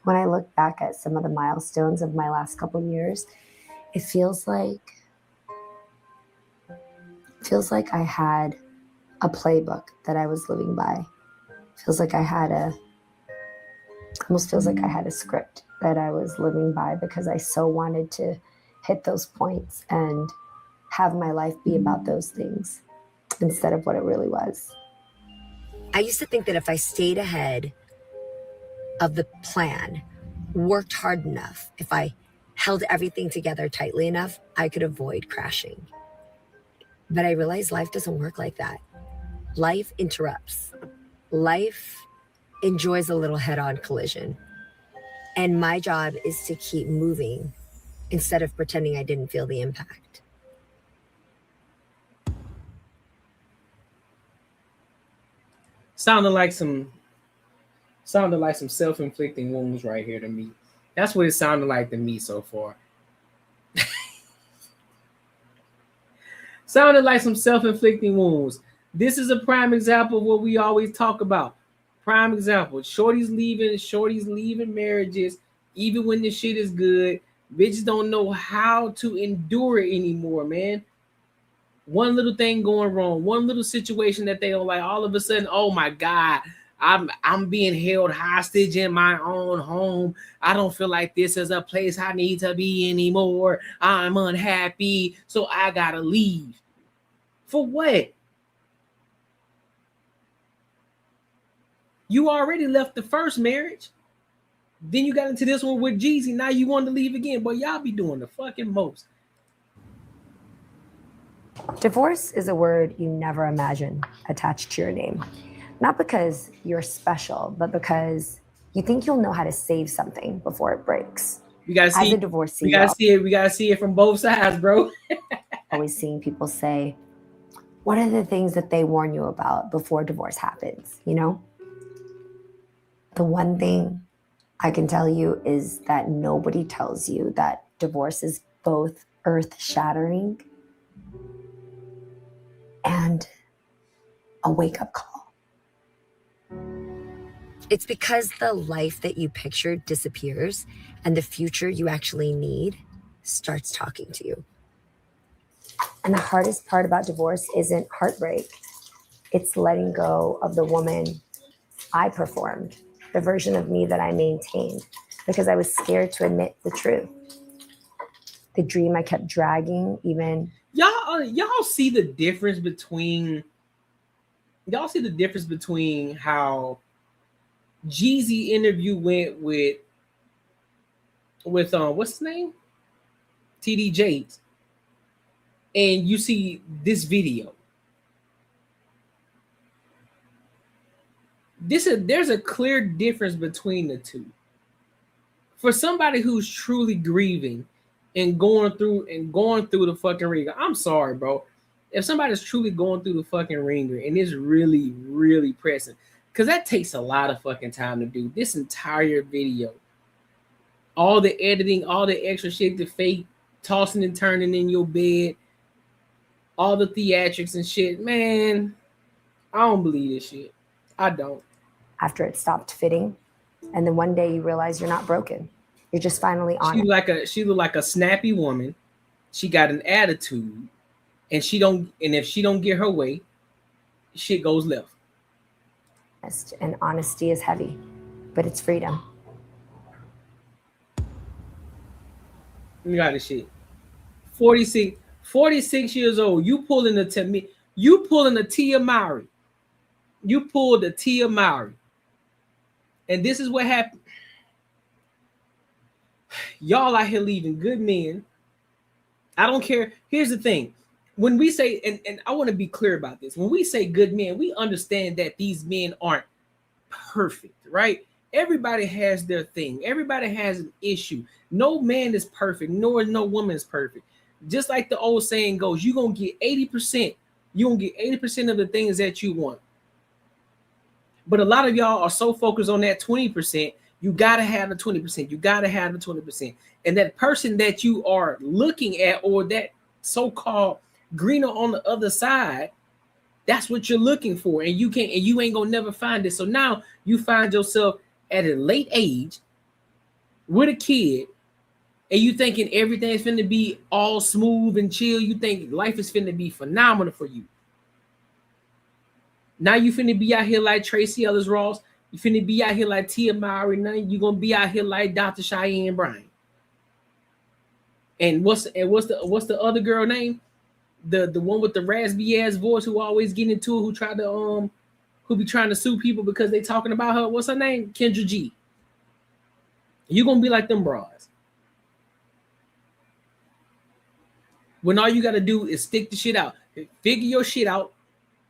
When I look back at some of the milestones of my last couple of years, it feels like I had a playbook that I was living by. Feels like I had almost feels like I had a script that I was living by because I so wanted to hit those points and have my life be about those things instead of what it really was. I used to think that if I stayed ahead of the plan, worked hard enough, if I held everything together tightly enough, I could avoid crashing. But I realized life doesn't work like that. Life interrupts. Life enjoys a little head-on collision. And my job is to keep moving instead of pretending I didn't feel the impact. Sounded like some self-inflicting wounds right here to me. That's what it sounded like to me so far. Sounded like some self-inflicting wounds. This is a prime example of what we always talk about. Prime example. Shorty's leaving marriages, even when the shit is good. Bitches don't know how to endure it anymore, man. One little thing going wrong, one little situation that they don't like, all of a sudden, oh my God, I'm being held hostage in my own home. I don't feel like this is a place I need to be anymore. I'm unhappy, so I gotta leave. For what? You already left the first marriage. Then you got into this one with Jeezy. Now you want to leave again. But y'all be doing the fucking most. Divorce is a word you never imagine attached to your name. Not because you're special, but because you think you'll know how to save something before it breaks. We gotta see. As a divorcee, we gotta see it from both sides, bro. Always seeing people say, what are the things that they warn you about before divorce happens, you know? The one thing I can tell you is that nobody tells you that divorce is both earth-shattering and a wake-up call. It's because the life that you pictured disappears and the future you actually need starts talking to you. And the hardest part about divorce isn't heartbreak. It's letting go of the woman I performed, the version of me that I maintained, because I was scared to admit the truth. The dream I kept dragging, even. Y'all see the difference between how Jeezy interview went with what's his name? TD Jakes. And you see this video. There's a clear difference between the two. For somebody who's truly grieving and going through the fucking ringer, I'm sorry, bro. If somebody's truly going through the fucking ringer and it's really, really pressing, because that takes a lot of fucking time to do. This entire video, all the editing, all the extra shit, the fake tossing and turning in your bed, all the theatrics and shit, man, I don't believe this shit. I don't. After it stopped fitting, and then one day you realize you're not broken. You're just finally on it. She looked like a snappy woman. She got an attitude, and if she don't get her way, shit goes left. And honesty is heavy, but it's freedom. You got this shit. 46 years old. You pulling the Tia Mowry. You pulled the Tia Mowry. And this is what happened. Y'all out here leaving good men. I don't care. Here's the thing. When we say, and I want to be clear about this, when we say good men, we understand that these men aren't perfect, right? Everybody has their thing. Everybody has an issue. No man is perfect, nor no woman is perfect. Just like the old saying goes, you're going to get 80%. You're going to get 80% of the things that you want. But a lot of y'all are so focused on that 20%, you got to have the 20%. You got to have the 20%. And that person that you are looking at, or that so-called greener on the other side, that's what you're looking for. And you ain't going to never find it. So now you find yourself at a late age with a kid, and you thinking everything's finna be all smooth and chill. You think life is finna be phenomenal for you. Now you finna be out here like Tracy Ellis Ross. You finna be out here like Tia Mowry. Now you gonna be out here like Dr. Cheyenne Bryan. And what's the other girl name? The one with the raspy ass voice who always get into it, who be trying to sue people because they talking about her. What's her name? Kendra G. You gonna be like them bras. When all you gotta do is stick the shit out, figure your shit out.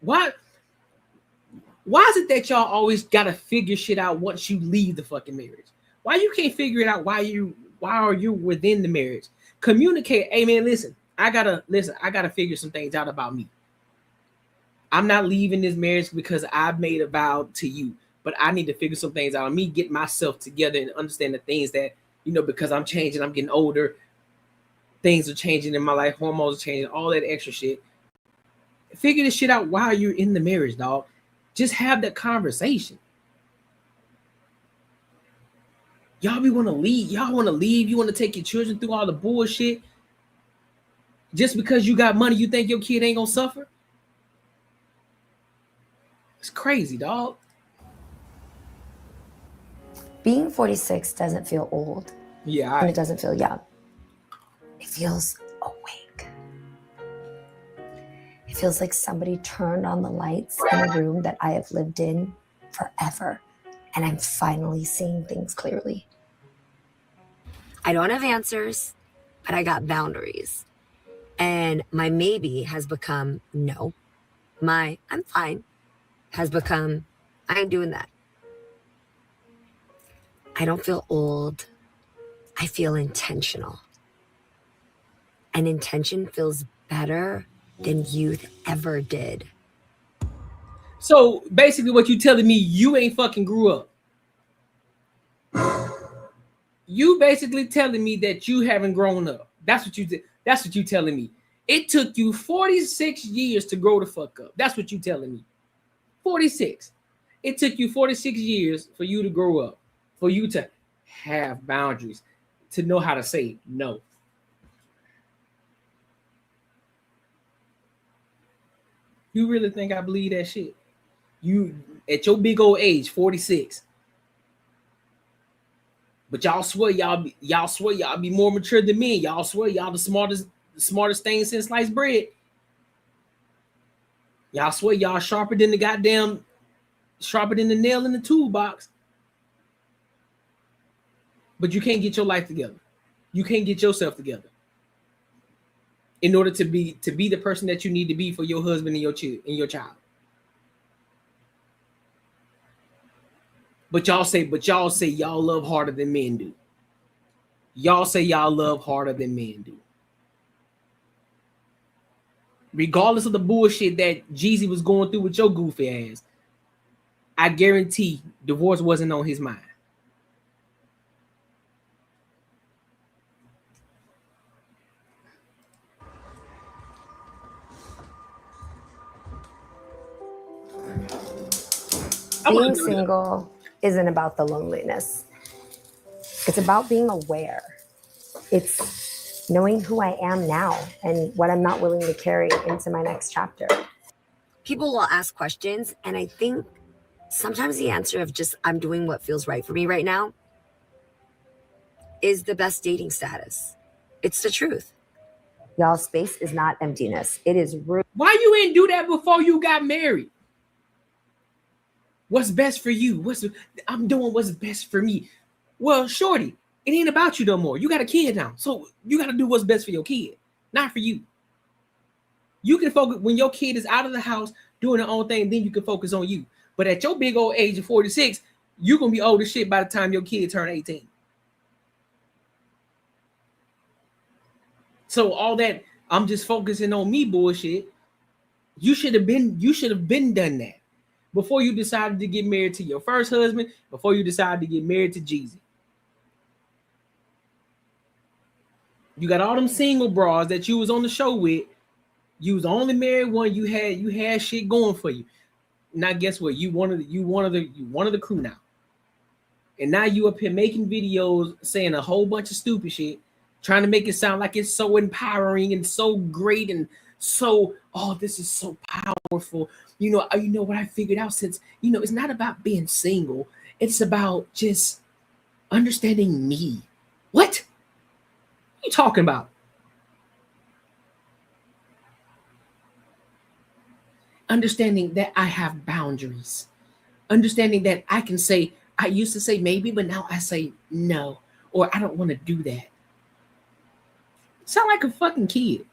Why is it that y'all always gotta figure shit out once you leave the fucking marriage? Why you can't figure it out? Why are you within the marriage? Communicate. Hey man, listen. I gotta figure some things out about me. I'm not leaving this marriage because I've made a vow to you, but I need to figure some things out on me, get myself together, and understand the things that, because I'm changing, I'm getting older, things are changing in my life, hormones are changing, all that extra shit. Figure this shit out while you're in the marriage, dog. Just have that conversation. Y'all want to leave. Y'all want to leave. You want to take your children through all the bullshit. Just because you got money, you think your kid ain't gonna suffer? It's crazy, dog. Being 46 doesn't feel old. Yeah, and it doesn't feel young. It feels awake. It feels like somebody turned on the lights in a room that I have lived in forever, and I'm finally seeing things clearly. I don't have answers, but I got boundaries. And my maybe has become no. My I'm fine has become I ain't doing that. I don't feel old. I feel intentional. And intention feels better than youth ever did. So basically what you telling me, you ain't fucking grew up. You basically telling me that you haven't grown up. That's what you telling me. It took you 46 years to grow the fuck up. That's what you telling me. 46. It took you 46 years for you to grow up, for you to have boundaries, to know how to say no. You really think I believe that shit? You at your big old age, 46. But y'all swear y'all be more mature than me. Y'all swear y'all the smartest thing since sliced bread. Y'all swear y'all sharper than the nail in the toolbox. But you can't get your life together. You can't get yourself together in order to be the person that you need to be for your husband and your child. But y'all say y'all love harder than men do. Y'all say y'all love harder than men do. Regardless of the bullshit that Jeezy was going through with your goofy ass, I guarantee divorce wasn't on his mind. Being single isn't about the loneliness. It's about being aware. It's knowing who I am now and what I'm not willing to carry into my next chapter. People will ask questions, and I think sometimes the answer of just I'm doing what feels right for me right now is the best dating status. It's the truth. Y'all, space is not emptiness. It is room. Why you ain't do that before you got married? What's best for you? I'm doing what's best for me. Well, shorty, it ain't about you no more. You got a kid now. So you got to do what's best for your kid, not for you. You can focus when your kid is out of the house doing their own thing, then you can focus on you. But at your big old age of 46, you're going to be old as shit by the time your kid turn 18. So all that I'm just focusing on me bullshit, you should have been done that before you decided to get married to your first husband, before you decided to get married to Jeezy. You got all them single bras that you was on the show with. You was the only married one. You had shit going for you. Now guess what? You one of the crew now. And now you up here making videos saying a whole bunch of stupid shit, trying to make it sound like it's so empowering and so great and so, oh, this is so powerful. You know what I figured out since, it's not about being single. It's about just understanding me. What are you talking about? Understanding that I have boundaries. Understanding that I can say, I used to say maybe, but now I say no, or I don't want to do that. Sound like a fucking kid.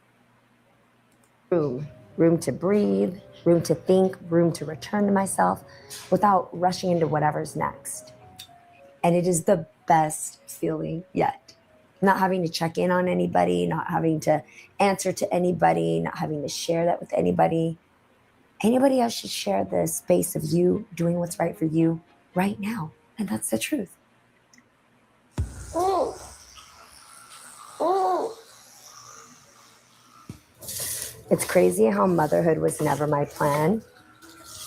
Room to breathe, room to think, room to return to myself without rushing into whatever's next. And it is the best feeling yet. Not having to check in on anybody, not having to answer to anybody, not having to share that with anybody. Anybody else should share the space of you doing what's right for you right now. And that's the truth. Oh. It's crazy how motherhood was never my plan,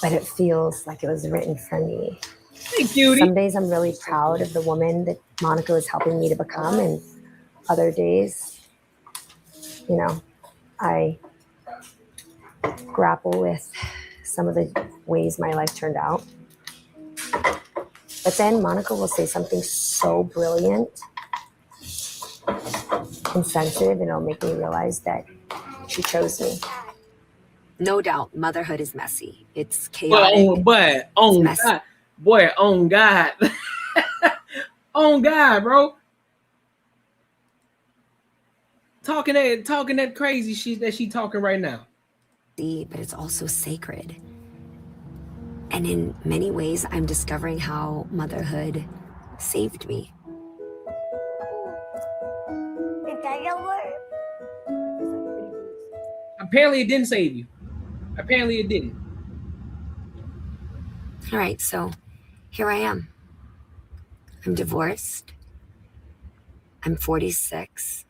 but it feels like it was written for me. Hey, cutie. Some days I'm really proud of the woman that Monica is helping me to become, and other days, you know, I grapple with some of the ways my life turned out. But then Monica will say something so brilliant and sensitive, and it'll make me realize that she chose me. No doubt, motherhood is messy. It's chaotic. But on God, boy, on God, on God, bro. Talking that crazy shit that she talking right now. But it's also sacred. And in many ways, I'm discovering how motherhood saved me. Apparently it didn't save you. Apparently it didn't. All right, so here I am. I'm divorced. I'm 46.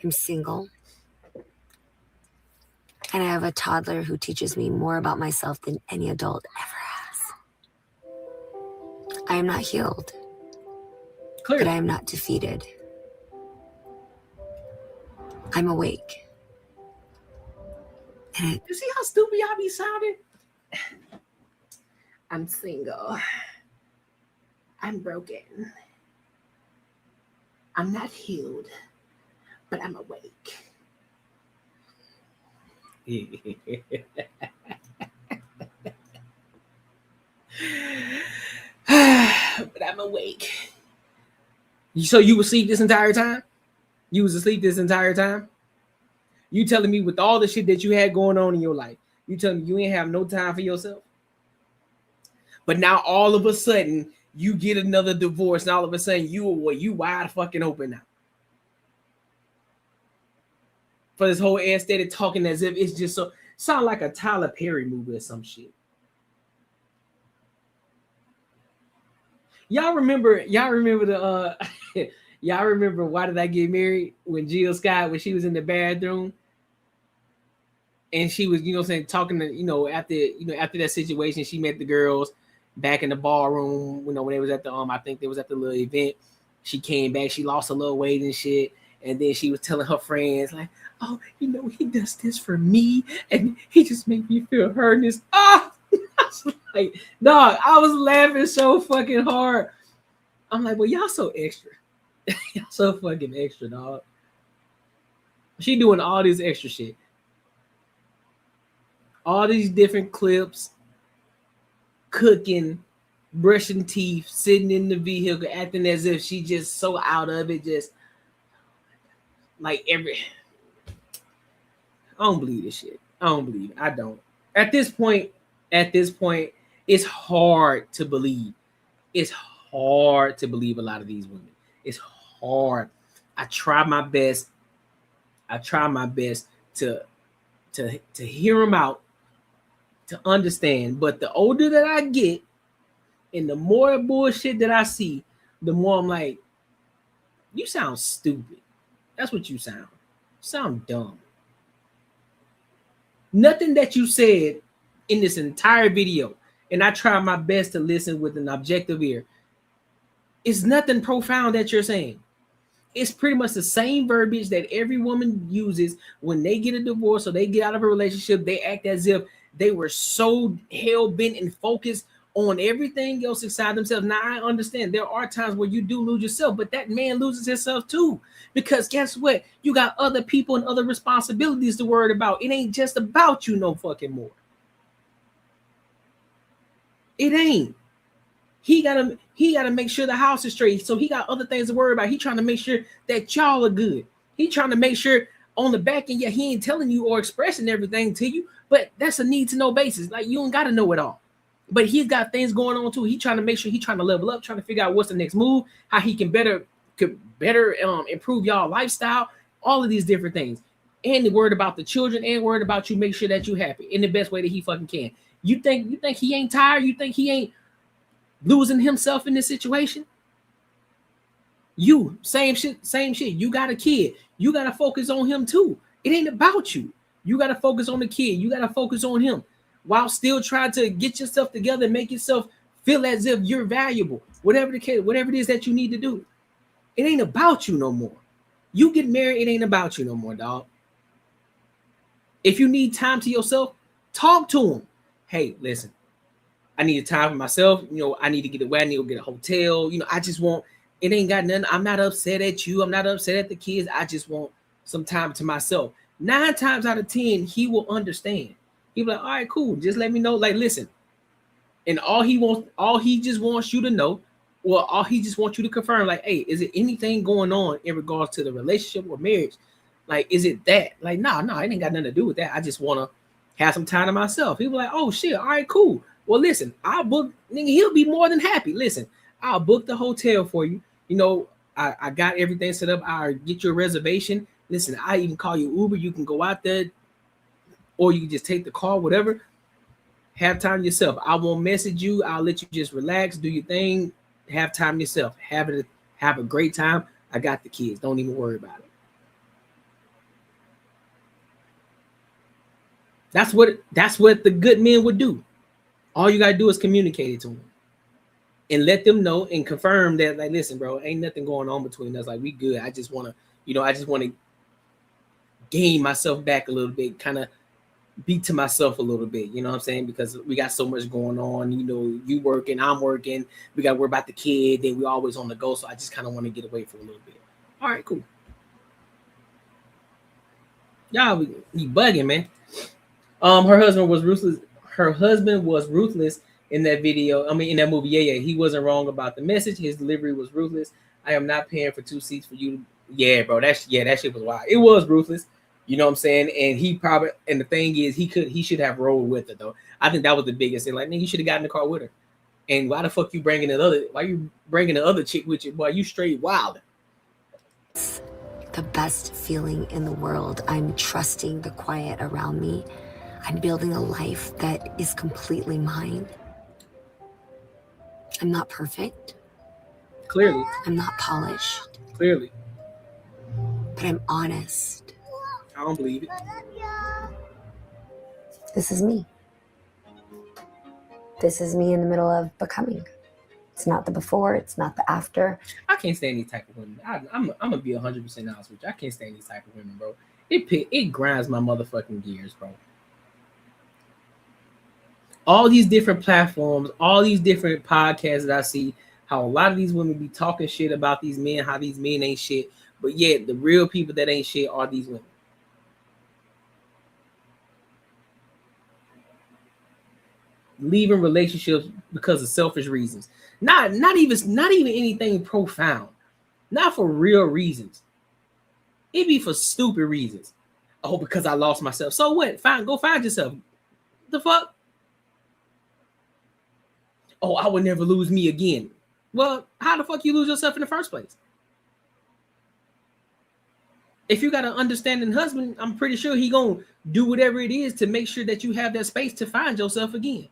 I'm single. And I have a toddler who teaches me more about myself than any adult ever has. I am not healed. Clearly. But I am not defeated. I'm awake. And you see how stupid y'all be sounding? I'm single. I'm broken. I'm not healed, but I'm awake. But I'm awake. So you were asleep this entire time? You was asleep this entire time? You telling me with all the shit that you had going on in your life, you telling me you ain't have no time for yourself? But now all of a sudden you get another divorce, and all of a sudden you wide fucking open now. For this whole aesthetic talking as if it's just so sound like a Tyler Perry movie or some shit. Y'all remember the y'all remember Why Did I Get Married when Jill Scott, when she was in the bathroom and she was, talking to, after that situation, she met the girls back in the ballroom, when they was at the I think they was at the little event. She came back, she lost a little weight and shit, and then she was telling her friends like, oh, he does this for me and he just made me feel hurt and this. I was like, dog, I was laughing so fucking hard. I'm like, well, y'all so extra. Y'all so fucking extra, dog. She doing all this extra shit. All these different clips, cooking, brushing teeth, sitting in the vehicle, acting as if she just so out of it, just like I don't believe this shit. I don't believe it. I don't. At this point, it's hard to believe. It's hard to believe a lot of these women. It's hard. I try my best to hear them out, to understand. But the older that I get and the more bullshit that I see, the more I'm like, you sound stupid. That's what you sound. You sound dumb. Nothing that you said in this entire video, and I try my best to listen with an objective ear, it's nothing profound that you're saying. It's pretty much the same verbiage that every woman uses when they get a divorce or they get out of a relationship. They act as if they were so hell-bent and focused on everything else inside themselves. Now, I understand there are times where you do lose yourself, but that man loses himself too. Because guess what? You got other people and other responsibilities to worry about. It ain't just about you no fucking more. It ain't. He gotta make sure the house is straight. So he got other things to worry about. He trying to make sure that y'all are good. He trying to make sure on the back end, yeah, he ain't telling you or expressing everything to you, but that's a need to know basis. Like, you don't gotta know it all. But he's got things going on too. He trying to make sure, he trying to level up, trying to figure out what's the next move, how he can better improve y'all lifestyle, all of these different things. And worried about the children and worried about you, make sure that you happy in the best way that he fucking can. You think he ain't tired? You think he ain't losing himself in this situation? You, same shit. You got a kid. You got to focus on him too. It ain't about you. You got to focus on the kid. You got to focus on him while still trying to get yourself together and make yourself Feel as if you're valuable. Whatever the case, whatever it is that you need to do. It ain't about you no more. You get married, it ain't about you no more, dog. If you need time to yourself, talk to him. Hey, listen, I need time for myself. You know, I need to get away. I need to get a hotel. You know, I just want, it ain't got nothing. I'm not upset at you. I'm not upset at the kids. I just want some time to myself. 9 times out of 10, he will understand. He'll be like, all right, cool. Just let me know. Like, listen. And all he just wants you to know, or all he just wants you to confirm, like, hey, is it anything going on in regards to the relationship or marriage? Like, is it that? Like, no, it ain't got nothing to do with that. I just want to have some time to myself. He'll be like, oh, shit, all right, cool. Well, listen, I'll book, nigga, he'll be more than happy. Listen, I'll book the hotel for you. You know, I got everything set up. I'll get you a reservation. Listen, I even call you Uber. You can go out there, or you can just take the car, whatever. Have time yourself. I won't message you. I'll let you just relax, do your thing, have time yourself. Have a great time. I got the kids. Don't even worry about it. That's what the good men would do. All you gotta do is communicate it to them and let them know and confirm that, like, listen, bro, ain't nothing going on between us. Like, we good. I just want to gain myself back a little bit, kind of be to myself a little bit, you know what I'm saying? Because we got so much going on, you know, you working, I'm working, we got to worry about the kid, then we always on the go, so I just kind of want to get away for a little bit. All right, cool. Y'all be bugging, man. Her husband was ruthless in that video. I mean, in that movie. Yeah, he wasn't wrong about the message. His delivery was ruthless. I am not paying for 2 seats for you. Yeah, bro, that shit was wild. It was ruthless. You know what I'm saying? And the thing is, he should have rolled with it though. I think that was the biggest thing. Like, nigga, you should have gotten in the car with her. And why the fuck you bringing the other chick with you? Boy, you straight wild. The best feeling in the world. I'm trusting the quiet around me. I'm building a life that is completely mine. I'm not perfect. Clearly. I'm not polished. Clearly. But I'm honest. I don't believe it. This is me. This is me in the middle of becoming. It's not the before. It's not the after. I can't stand these type of women. I'm gonna be 100% honest with you. I can't stand these type of women, bro. It grinds my motherfucking gears, bro. All these different platforms, all these different podcasts that I see, how a lot of these women be talking shit about these men, how these men ain't shit, but yet the real people that ain't shit are these women. Leaving relationships because of selfish reasons. Not even anything profound. Not for real reasons. It be for stupid reasons. Oh, because I lost myself. So what? Fine, go find yourself. The fuck? Oh, I would never lose me again. Well, how the fuck you lose yourself in the first place? If you got an understanding husband, I'm pretty sure he gonna do whatever it is to make sure that you have that space to find yourself again.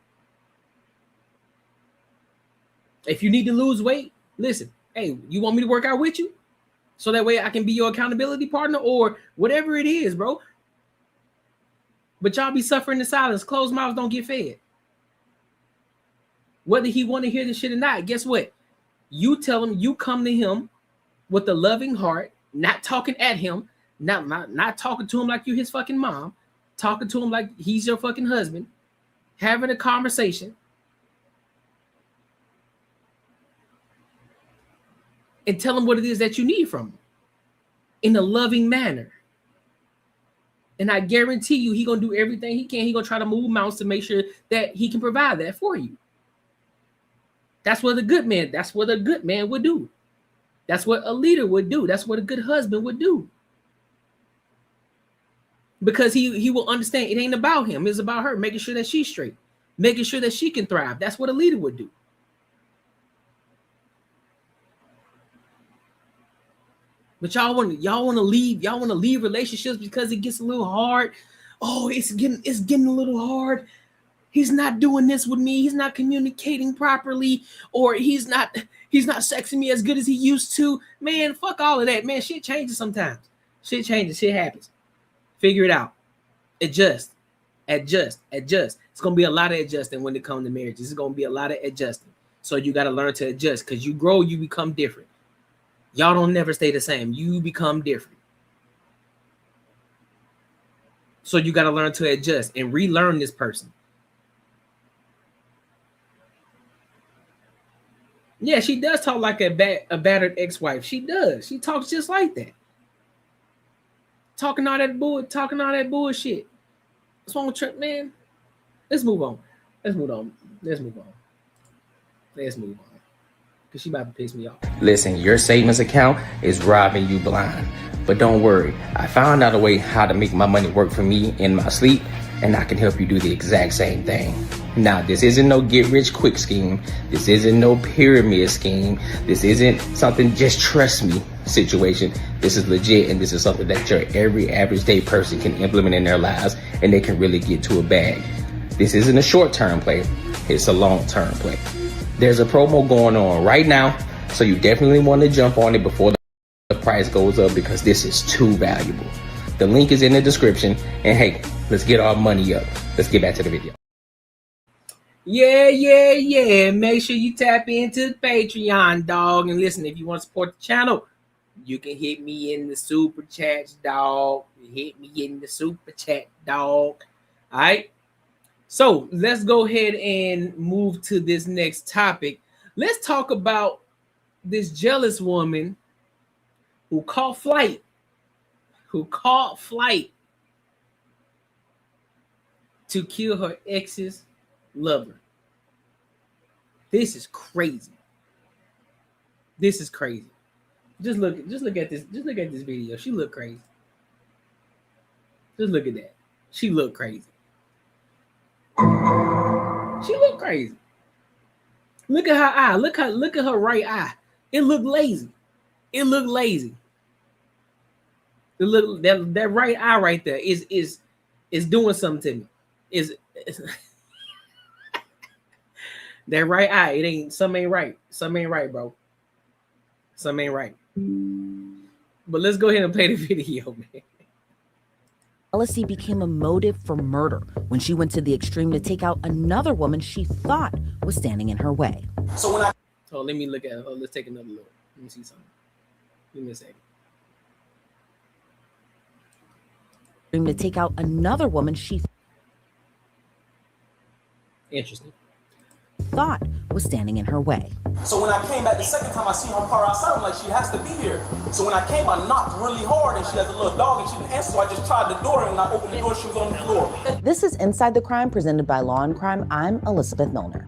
If you need to lose weight, listen, hey, you want me to work out with you? So that way I can be your accountability partner or whatever it is, bro. But y'all be suffering in silence. Closed mouths don't get fed. Whether he want to hear this shit or not, guess what? You tell him, you come to him with a loving heart, not talking at him, not talking to him like you his fucking mom, talking to him like he's your fucking husband, having a conversation. And tell him what it is that you need from him in a loving manner. And I guarantee you, he gonna do everything he can. He gonna try to move mountains to make sure that he can provide that for you. That's what a good man would do. That's what a leader would do. That's what a good husband would do. Because he will understand it ain't about him. It's about her, making sure that she's straight, making sure that she can thrive. That's what a leader would do. But y'all want to leave relationships because it gets a little hard. Oh, it's getting a little hard. He's not doing this with me. He's not communicating properly, or he's not sexing me as good as he used to. Man, fuck all of that, man. Shit changes sometimes. Shit changes. Shit happens. Figure it out. Adjust. It's gonna be a lot of adjusting when it comes to marriage. It's gonna be a lot of adjusting. So you got to learn to adjust, because you grow, you become different. Y'all don't never stay the same. You become different. So you got to learn to adjust and relearn this person. Yeah, she does talk like a battered ex-wife. She does. She talks just like that. Talking all that bullshit. What's wrong with Trent, man? Let's move on. Because she about to piss me off. Listen, your savings account is robbing you blind. But don't worry, I found out a way how to make my money work for me in my sleep, and I can help you do the exact same thing. Now, this isn't no get-rich-quick scheme. This isn't no pyramid scheme. This isn't something just trust me situation. This is legit, and this is something that your every average day person can implement in their lives, and they can really get to a bag. This isn't a short-term play. It's a long-term play. There's a promo going on right now, so you definitely want to jump on it before the price goes up, because this is too valuable. The link is in the description, and hey, let's get our money up. Let's get back to the video. Yeah. Make sure you tap into the Patreon, dog. And listen, if you want to support the channel, you can hit me in the super chats, dog. All right. So let's go ahead and move to this next topic. Let's talk about this jealous woman who caught flight to kill her ex's lover. This is crazy. Just look at this. Just look at this video. She looked crazy. Just look at that. She looked crazy. Look at her eye. Look at her right eye. It looked lazy. That right eye right there is doing something to me. Is that right eye? Something ain't right. Bro. Something ain't right. But let's go ahead and play the video, man. Jealousy became a motive for murder when she went to the extreme to take out another woman she thought was standing in her way. Let me look at her. Let's take another look. Let me see something. Give me a second. To take out another woman she thought was standing in her way. So when I came back the second time, I seen her car outside. I'm like, she has to be here. So when I came, I knocked really hard, and she has a little dog, and she didn't answer. So I just tried the door, and when I opened the door, she was on the floor. This is Inside the Crime, presented by Law and Crime. I'm Elizabeth Milner.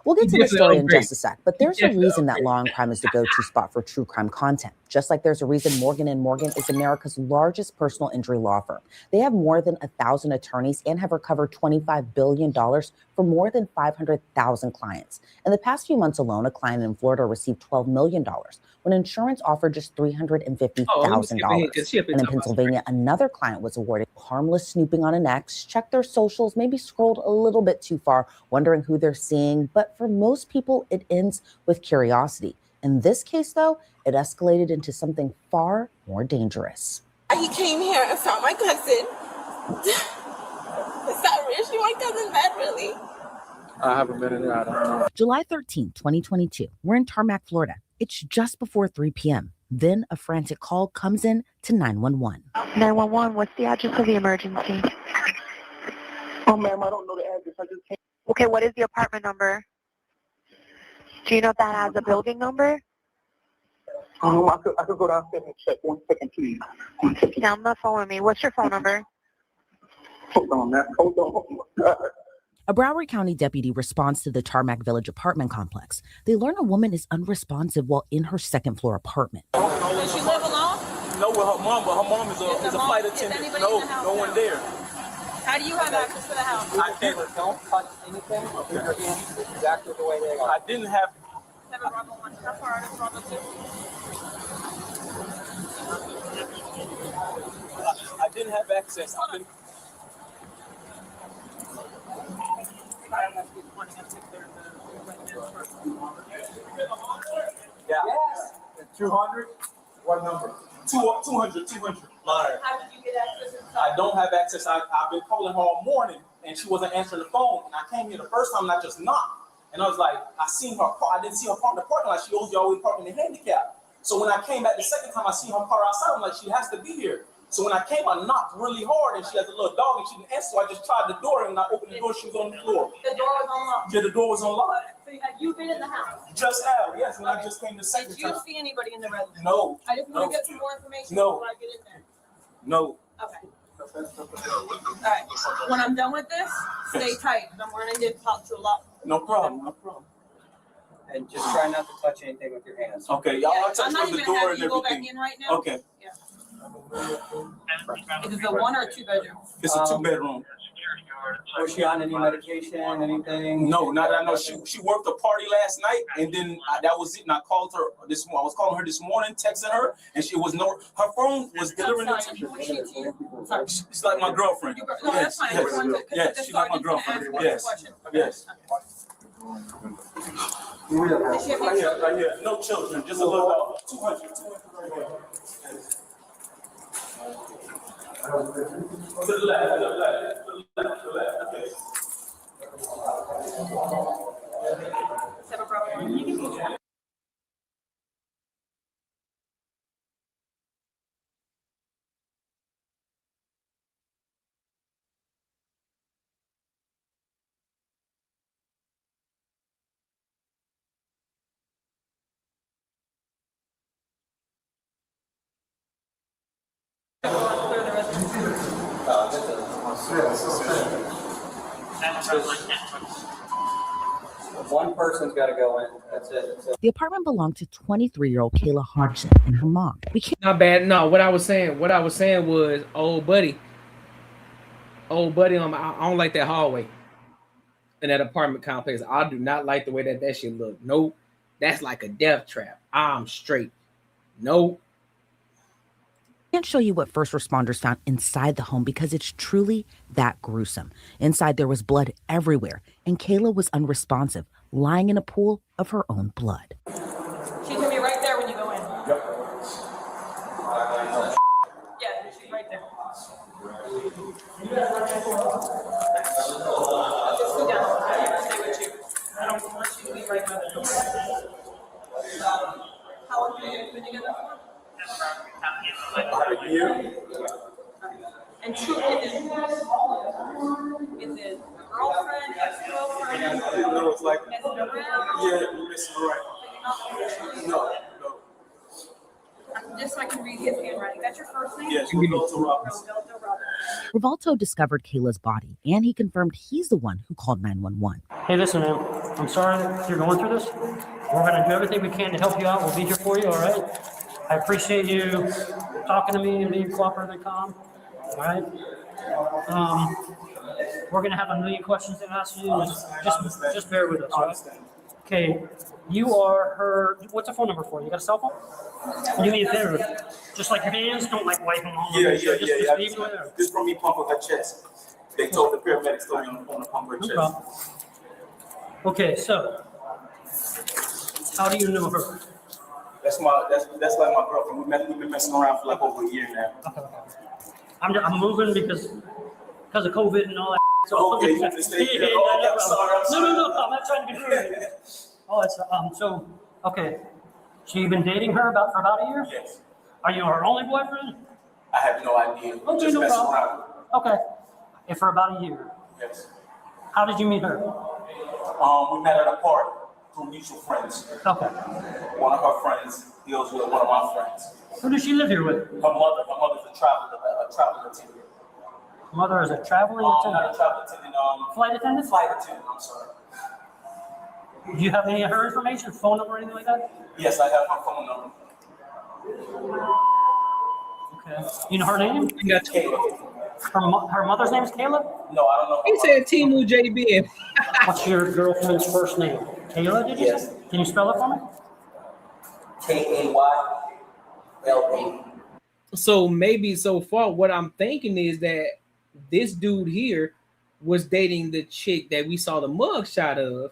We'll get to the story in just a sec, but there's a reason that Law and Crime is the go-to spot for true crime content. Just like there's a reason Morgan & Morgan is America's largest personal injury law firm. They have more than 1,000 attorneys and have recovered $25 billion for more than 500,000 clients. In the past few months alone, a client in Florida received $12 million when insurance offered just $350,000. And in Pennsylvania, another client was awarded harmless snooping on an ex, checked their socials, maybe scrolled a little bit too far, wondering who they're seeing. But for most people, it ends with curiosity. In this case, though, it escalated into something far more dangerous. He came here and found my cousin. Is that really my cousin bad, really? I haven't been in there. I don't know. July 13, 2022. We're in Tarmac, Florida. It's just before 3 p.m. Then a frantic call comes in to 911. 911, what's the address of the emergency? Oh, ma'am, I don't know the address. I just came. Okay, what is the apartment number? Do you know if that has a building number? I could go downstairs and check. 1 second, please. Stay on the phone with me. What's your phone number? Hold on, man. Hold on. A Broward County deputy responds to the Tarmac Village apartment complex. They learn a woman is unresponsive while in her second floor apartment. Does she live alone? No, with her mom, but her mom is a flight attendant. No one there. How do you have access to the house? I can't. Don't touch anything. Your hands exactly the way they are. I didn't have. How far is Bravo 2? I didn't have access. I've been. Yeah. Yes. 200. What number? 200. Liar. How did you get access inside? I don't have access. I've been calling her all morning, and she wasn't answering the phone. And I came here the first time, and I just knocked. And I was like, I seen her car. I didn't see her car in the parking lot. She always parking in the handicap. So when I came back the second time, I see her car outside. I'm like, she has to be here. So when I came, I knocked really hard, and she has a little dog, and she didn't answer. So I just tried the door, and when I opened the door, she was on the floor. The door was unlocked. Yeah, the door was unlocked. So have you been in the house? Just now, yes, when I just came the second Did you time. see anybody in the residence? No. I just want to get some more information No. before I get in there. No. Okay. All right. When I'm done with this, stay tight. I'm running to talk to a lot. No problem. No problem. And just try not to touch anything with your hands. Okay, y'all Yeah, touch I'm not the even door having and you go back everything. in right now. Okay. Yeah. Is it a 1 or a 2 bedroom? It's a 2-bedroom. Was she on any medication, anything? No, not that I know. She worked a party last night, and then that was it. And I called her this morning. I was calling her this morning, texting her, and she was her phone was delivering it to Who is she to you? Sorry. She's like my girlfriend. No, that's fine. I just wanted to- Yes, just she's so like I my didn't ask girlfriend. one Yes, question. yes. Does she have any children? Right here. No children, just a little dog. 200. To the left, to the left, to the left, to the left. Okay. Have a problem? One person's got to go in. That's it. So The apartment belonged to 23-year-old Kayla Hodgson and her mom. We can't. Not bad. No, what I was saying was, old buddy, I don't like that hallway in that apartment complex. I do not like the way that shit look. Nope. That's like a death trap. I'm straight. Nope. Can't show you what first responders found inside the home because it's truly that gruesome. Inside there was blood everywhere, and Kayla was unresponsive, lying in a pool of her own blood. She's gonna be right there when you go in. Yep. Yeah, she's right there. Just go down. I need to stay with you. I don't want you to be right by the door. How long have you guys been together for? About a year. And is it girlfriend, ex-girlfriend? No, it's like, Messing around? yeah, you're missing around. No. Just so I can read his handwriting. That's your first name? Yes, Roberto Roberts. Roberto Roberts. Rivalto discovered Kayla's body, and he confirmed he's the one who called 911. Hey, listen, man. I'm sorry that you're going through this. We're going to do everything we can to help you out. We'll be here for you, all right? I appreciate you talking to me and being cooperative and calm, all right? We're going to have a million questions to ask you. Just bear with us, all right? Okay, you are her, what's the phone number for you? You got a cell phone? Do me a favor. Just like your hands, don't like wipe them all over. Yeah. Just leave it there. This from me pumping her chest. They told the paramedics to me on the pump her No chest. problem. Okay, so how do you know her? That's like my girlfriend. We've been messing around for like over a year now. I'm moving because of COVID and all that. So Okay, you can stay here. Oh, I'm sorry. No, I'm not trying to be rude. Oh, it's so okay. So you've been dating her for about a year? Yes. Are you her only boyfriend? I have no idea. Okay, Just no messing problem. around. Okay. And for about a year. Yes. How did you meet her? We met at a party through mutual friends. Okay. One of her friends deals with one of my friends. Who does she live here with? Her mother's a travel attendant. Mother is a traveling Not attendant. a travel attendant. Flight attendant? Flight attendant. I'm sorry. Do you have any of her information, phone number, or anything like that? Yes, I have her phone number. Okay. You know her name? Kayla. Her mother's name is Kayla? No, I don't know. He said Timu JB. What's your girlfriend's first name? Kayla, did you Yes. say? Can you spell it for me? Kayla. So maybe so far, what I'm thinking is that this dude here was dating the chick that we saw the mugshot of,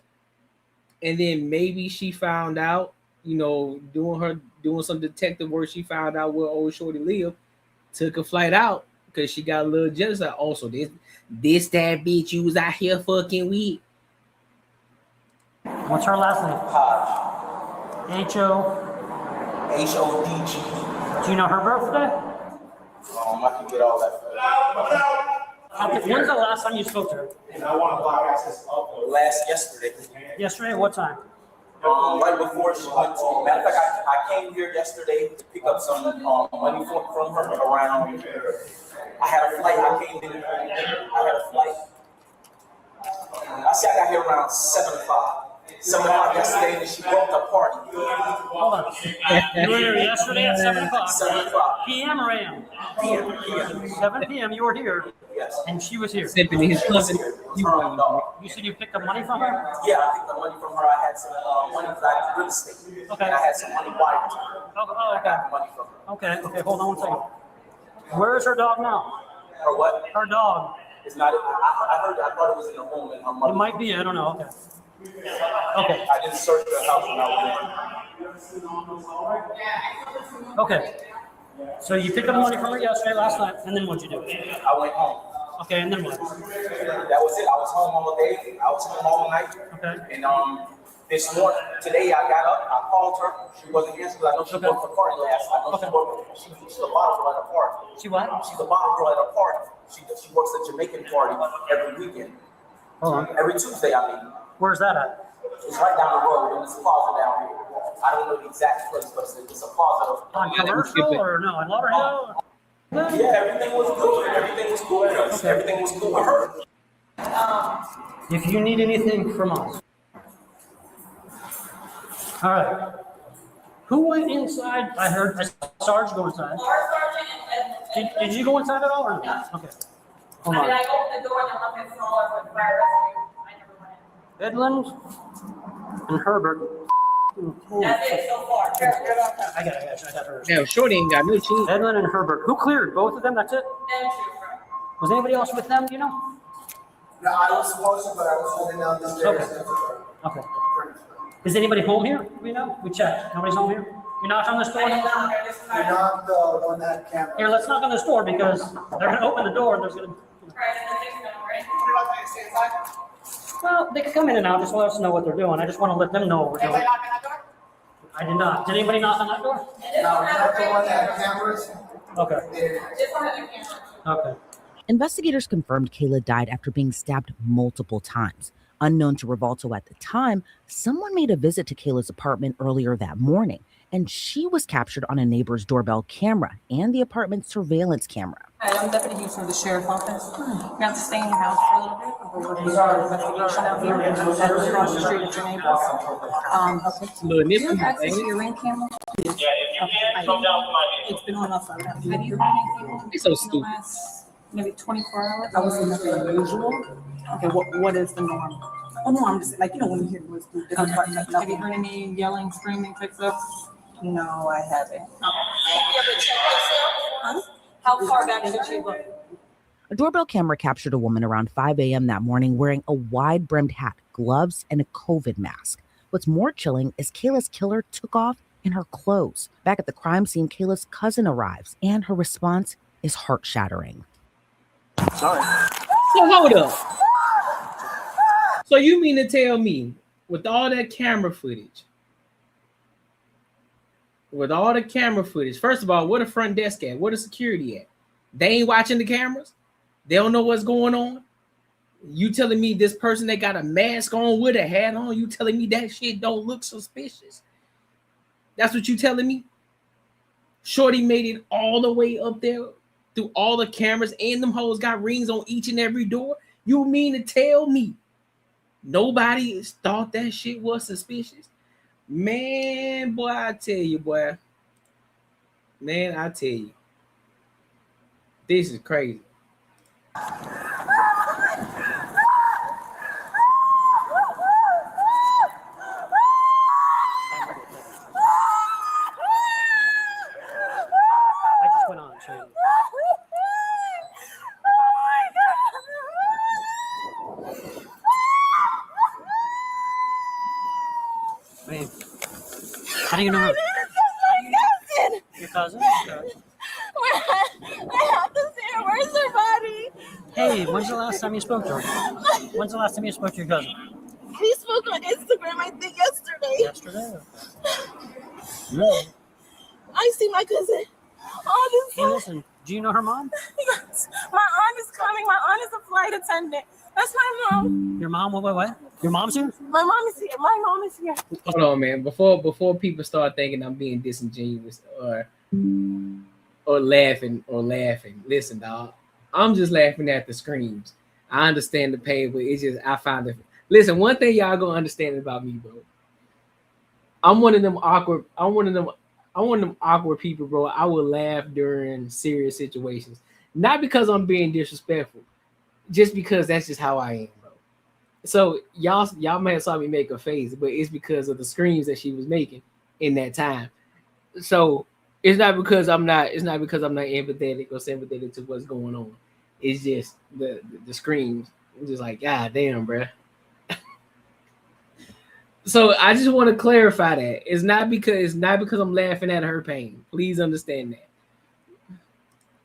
and then maybe she found out doing some detective work. She found out where old shorty lived, took a flight out because she got a little jealous. Like, also, this that bitch you was out here fucking with. What's her last name? H-O? H-O-D-G. Do you know her birthday? I can get all that. When's the last time you spoke to her? Yesterday. Yesterday? What time? Right before she went to. Matter of fact, I came here yesterday to pick up some money from her around. I had a flight. I came in. I had a flight. I see I got here around 7 o'clock. 7 o'clock yesterday, and she broke the party. Hold on. You were here yesterday at 7 o'clock. 7 o'clock. PM or AM? PM. 7 PM, you were here. Yes. And she was here. Sipping his cousin. You said you picked up money from her? Yeah, I picked up money from her. I had some money because I had real estate. Okay. And I had some money wired to her. Oh, okay. I got money from her. Okay, hold on 1 second. Where is her dog now? Her what? Her dog. It's not. I thought it was in the room in her mother. It might be, I don't know, okay. Okay. I didn't search the house when I was Okay. So you picked up money from her yesterday, last night, and then what'd you do? I went home. Okay, and then what? That was it. I was home all day. I was home all night. Okay. And this morning, today I got up. I called her. She wasn't answering. I know she worked for Courtnee last night. I know she's a bottle girl at a party. She what? She's a bottle girl at a party. She works at Jamaican party every weekend. Hold on. Every Tuesday, I mean. Where's that at? It's right down the road in this plaza down here. I don't know the exact place, but it's a plaza. On Commercial or no? On Lauderhill? Yeah, everything was good. Everything was cool. Everything was cool with her. If you need anything from us. All right. Who went inside? I heard Sarge go inside. Did you go inside at all or no? Okay. Hold on. I opened the door and the room is smaller for the fire rescue. I never went in. Edmund and Herbert. That's it so far. I got her. Damn, Shorty ain't got no cheese. Edmund and Herbert. Who cleared? Both of them? That's it? Was anybody else with them? Do you know? No, I was supposed to, but I was holding down the stairs. Okay. Is anybody home here? We know. We checked. Nobody's home here. We knocked on this door. You're not the one that camera. Here, let's knock on this door because they're going to open the door and there's going to. Well, they can come in and out. Just let us know what they're doing. I just want to let them know what we're doing. I did not. Did anybody knock on that door? No, you're not the one that cameras. Okay. Okay. Investigators confirmed Kayla died after being stabbed multiple times. Unknown to Rivalto at the time, someone made a visit to Kayla's apartment earlier that morning, and she was captured on a neighbor's doorbell camera and the apartment's surveillance camera. Hi, I'm Deputy Houston of the Sheriff's Office. We have to stay in your house for a little bit. We're working on an investigation out here and across the street at your neighbors. Do you have access to your ring camera? It's been on off. Have you been on It's so stupid. Maybe 24 hours? I was nothing unusual. Okay, what is the norm? Oh no, I'm just like, when you hear words through different parts. Have you heard any yelling, screaming type stuff? No, I haven't. Okay. You ever check yourself? Huh? How far back should you look? A doorbell camera captured a woman around 5 a.m. that morning wearing a wide-brimmed hat, gloves, and a COVID mask. What's more chilling is Kayla's killer took off in her clothes. Back at the crime scene, Kayla's cousin arrives, and her response is heart-shattering. Sorry. So hold up. So you mean to tell me, with all that camera footage, first of all, where the front desk at? Where the security at? They ain't watching the cameras? They don't know what's going on? You telling me this person that got a mask on with a hat on, you telling me that shit don't look suspicious? That's what you telling me? Shorty made it all the way up there through all the cameras, and them hoes got rings on each and every door? You mean to tell me nobody thought that shit was suspicious? Man, boy, I tell you, boy. Man, I tell you. This is crazy. How do you know her? Your cousin? Okay. I have to see her. Where's her body? Hey, when's the last time you spoke to her? When's the last time you spoke to your cousin? We spoke on Instagram, I think, yesterday. Yesterday? Okay. I see my cousin all this Hey, listen, do you know her mom? Yes. My aunt is coming. My aunt is a flight attendant. That's my mom. Your mom? What? Your mom's here? My mom is here. My mom is here. Hold on, man. Before people start thinking I'm being disingenuous or laughing. Listen, dog. I'm just laughing at the screams. I understand the pain, but it's just I find it. Listen, one thing y'all gonna understand about me, bro. I'm one of them awkward people, bro. I will laugh during serious situations. Not because I'm being disrespectful, just because that's just how I am, bro. So y'all may have saw me make a face, but it's because of the screams that she was making in that time. So it's not because I'm not empathetic or sympathetic to what's going on. It's just the screams. I'm just like, God damn, bro. So I just want to clarify that it's not because I'm laughing at her pain. Please understand that.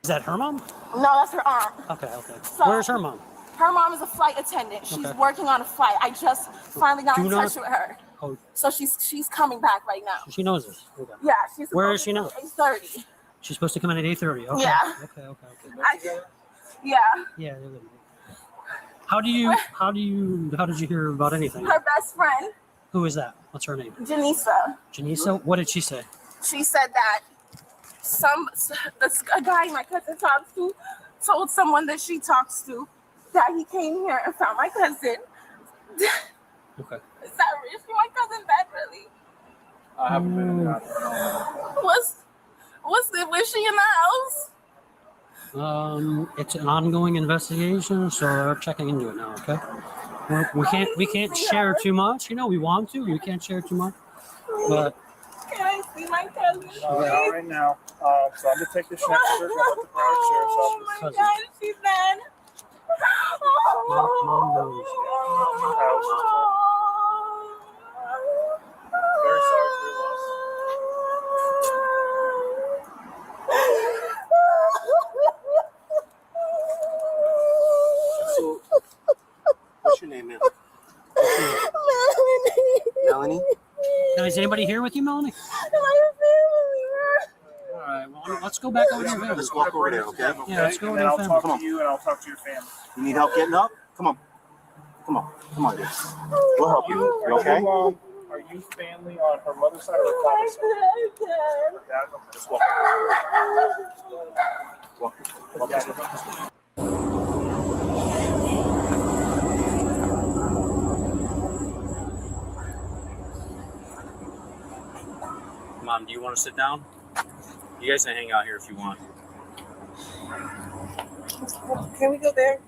Is that her mom? No, that's her aunt. Okay. So, where's her mom? Her mom is a flight attendant. She's working on a flight. I just finally got in touch with her. Oh. So she's coming back right now. She knows this. Okay. Yeah, she's. Where is she now? 8:30. She's supposed to come in at 8:30. Okay. Yeah. Okay. Yeah. Yeah. How did you hear about anything? Her best friend. Who is that? What's her name? Janisa. What did she say? She said that a guy my cousin talks to told someone that she talks to that he came here and found my cousin. Okay. Is my cousin dead really? I haven't been in the house. Was she in the house? It's an ongoing investigation, so they're checking into it now. Okay. We can't share too much. You know, we want to. We can't share too much. But can I see my cousin? Not right now. So I'm gonna take this next trip to the sheriff's office. Oh my God, she's dead. Mom knows. Very sorry for your loss. So, what's your name, man? Melanie. Now, is anybody here with you, Melanie? All right. Well, let's go back over to your family. Let's walk over there, okay? Yeah, let's go over and to I'll your family. talk to you, and I'll talk to your family. You need help getting up? Come on, dude. We'll help you. You okay? Are you family on her mother's side or her father's side? Her dad? Okay, just walk over. Walk. Mom, do you want to sit down? You guys can hang out here if you want. Can we go there?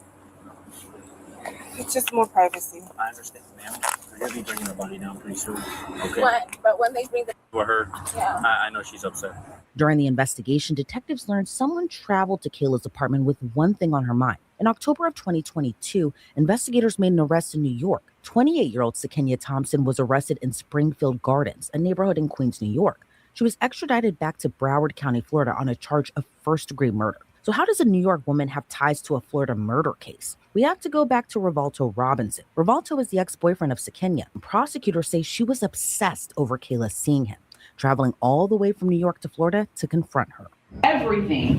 It's just more privacy. I understand, ma'am. They're going to be bringing the body down pretty soon. Okay. But when they bring the For her, yeah. I know she's upset. During the investigation, detectives learned someone traveled to Kayla's apartment with one thing on her mind. In October of 2022, investigators made an arrest in New York. 28-year-old Sakenya Thompson was arrested in Springfield Gardens, a neighborhood in Queens, New York. She was extradited back to Broward County, Florida on a charge of first-degree murder. So how does a New York woman have ties to a Florida murder case? We have to go back to Rivalto Robinson. Rivalto is the ex-boyfriend of Sakenya. Prosecutors say she was obsessed over Kayla seeing him, traveling all the way from New York to Florida to confront her. Everything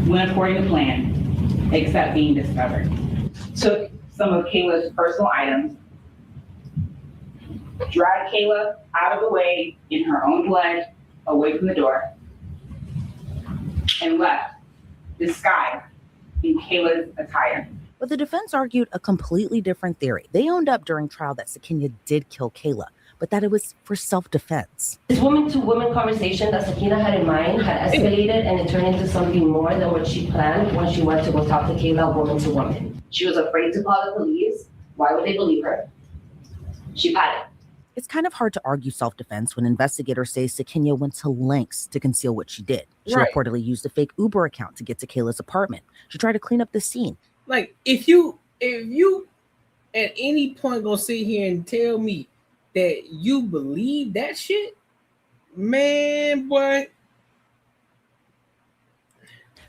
went according to plan, except being discovered. Took some of Kayla's personal items, dragged Kayla out of the way in her own blood, away from the door, and left disguised in Kayla's attire. But the defense argued a completely different theory. They owned up during trial that Sakenya did kill Kayla, but that it was for self-defense. This woman-to-woman conversation that Sakina had in mind had escalated and it turned into something more than what she planned when she went to go talk to Kayla woman-to-woman. She was afraid to call the police. Why would they believe her? She panicked. It's kind of hard to argue self-defense when investigators say Sakenya went to lengths to conceal what she did. She reportedly used a fake Uber account to get to Kayla's apartment. She tried to clean up the scene. Like, if you at any point gonna sit here and tell me that you believe that shit, Man, boy.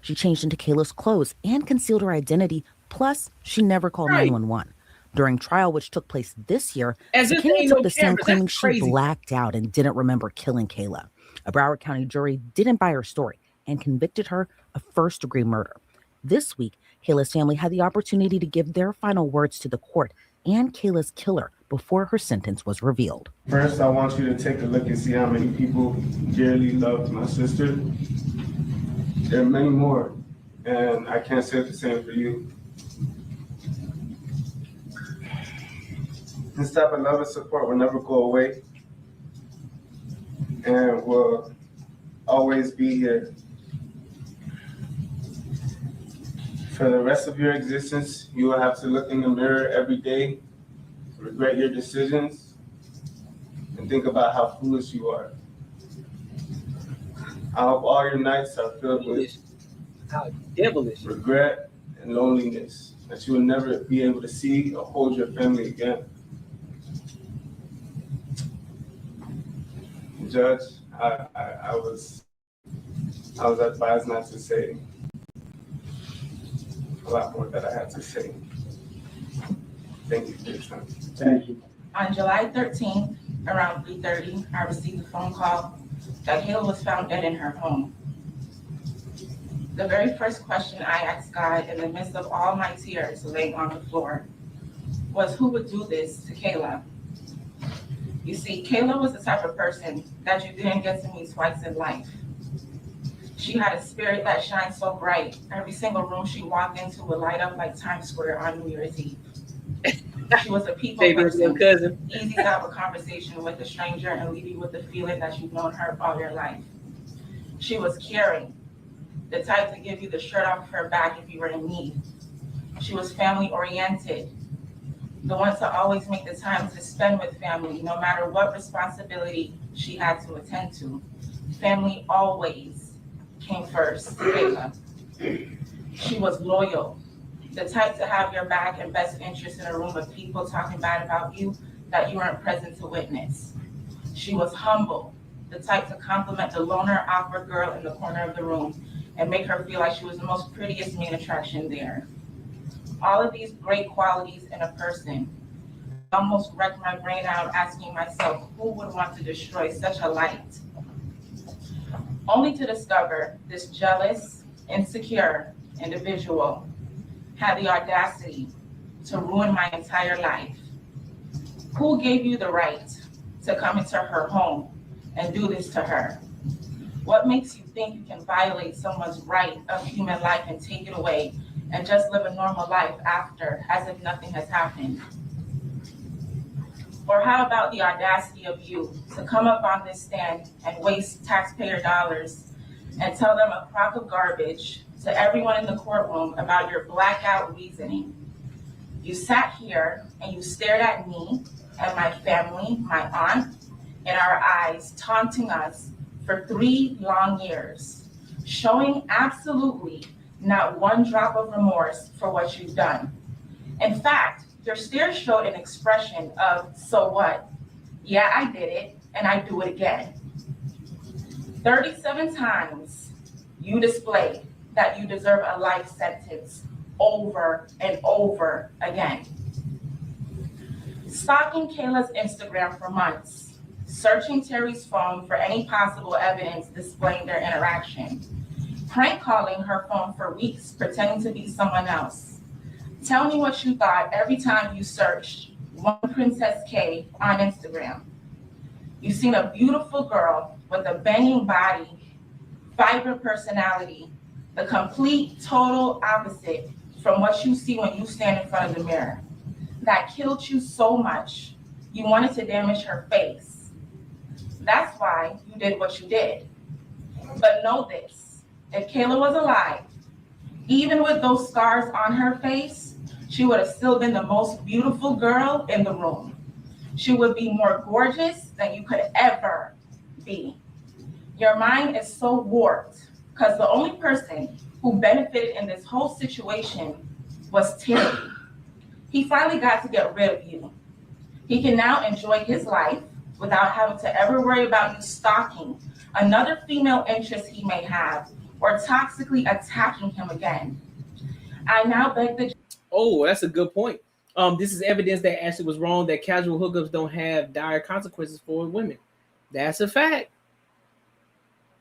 She changed into Kayla's clothes and concealed her identity. Plus, she never called 911. During trial, which took place this year, As if Kenya ain't took no the stand cameras. claiming That's she crazy. blacked out and didn't remember killing Kayla. A Broward County jury didn't buy her story and convicted her of first-degree murder. This week, Kayla's family had the opportunity to give their final words to the court and Kayla's killer before her sentence was revealed. First, I want you to take a look and see how many people dearly loved my sister. There are many more, and I can't say the same for you. This type of love and support will never go away, and will always be here. For the rest of your existence, you will have to look in the mirror every day, regret your decisions, and think about how foolish you are. I hope all your nights are filled with regret and loneliness, that you will never be able to see or hold your family again. Judge, I was advised not to say a lot more that I had to say. Thank you for your time. Thank you. On July 13th, around 3:30, I received a phone call that Kayla was found dead in her home. The very first question I asked God in the midst of all my tears laying on the floor was, who would do this to Kayla? You see, Kayla was the type of person that you didn't get to meet twice in life. She had a spirit that shined so bright. Every single room she walked into would light up like Times Square on New Year's Eve. She was a people person, easy to have a conversation with a stranger and leave you with the feeling that you've known her all your life. She was caring, the type to give you the shirt off her back if you were in need. She was family oriented, the one to always make the time to spend with family, no matter what responsibility she had to attend to. Family always came first, Kayla. She was loyal, the type to have your back and best interest in a room of people talking bad about you that you weren't present to witness. She was humble, the type to compliment the loner, awkward girl in the corner of the room and make her feel like she was the most prettiest main attraction there. All of these great qualities in a person. I almost wrecked my brain out asking myself, who would want to destroy such a light? Only to discover this jealous, insecure individual had the audacity to ruin my entire life. Who gave you the right to come into her home and do this to her? What makes you think you can violate someone's right of human life and take it away and just live a normal life after, as if nothing has happened? Or how about the audacity of you to come up on this stand and waste taxpayer dollars and tell them a crock of garbage to everyone in the courtroom about your blackout reasoning? You sat here and you stared at me and my family, my aunt, in our eyes, taunting us for 3 long years, showing absolutely not one drop of remorse for what you've done. In fact, your stare showed an expression of, so what? Yeah, I did it, and I do it again. 37 times you displayed that you deserve a life sentence over and over again. Stalking Kayla's Instagram for months, searching Terry's phone for any possible evidence displaying their interaction, prank calling her phone for weeks, pretending to be someone else. Tell me what you thought every time you searched One Princess K on Instagram. You've seen a beautiful girl with a banging body, vibrant personality, the complete, total opposite from what you see when you stand in front of the mirror. That killed you so much, you wanted to damage her face. That's why you did what you did. But know this, if Kayla was alive, even with those scars on her face, she would have still been the most beautiful girl in the room. She would be more gorgeous than you could ever be. Your mind is so warped because the only person who benefited in this whole situation was Terry. He finally got to get rid of you. He can now enjoy his life, without having to ever worry about you stalking another female interest he may have or toxically attacking him again. I now beg the Oh, that's a good point. This is evidence that Ashley was wrong, that casual hookups don't have dire consequences for women. That's a fact.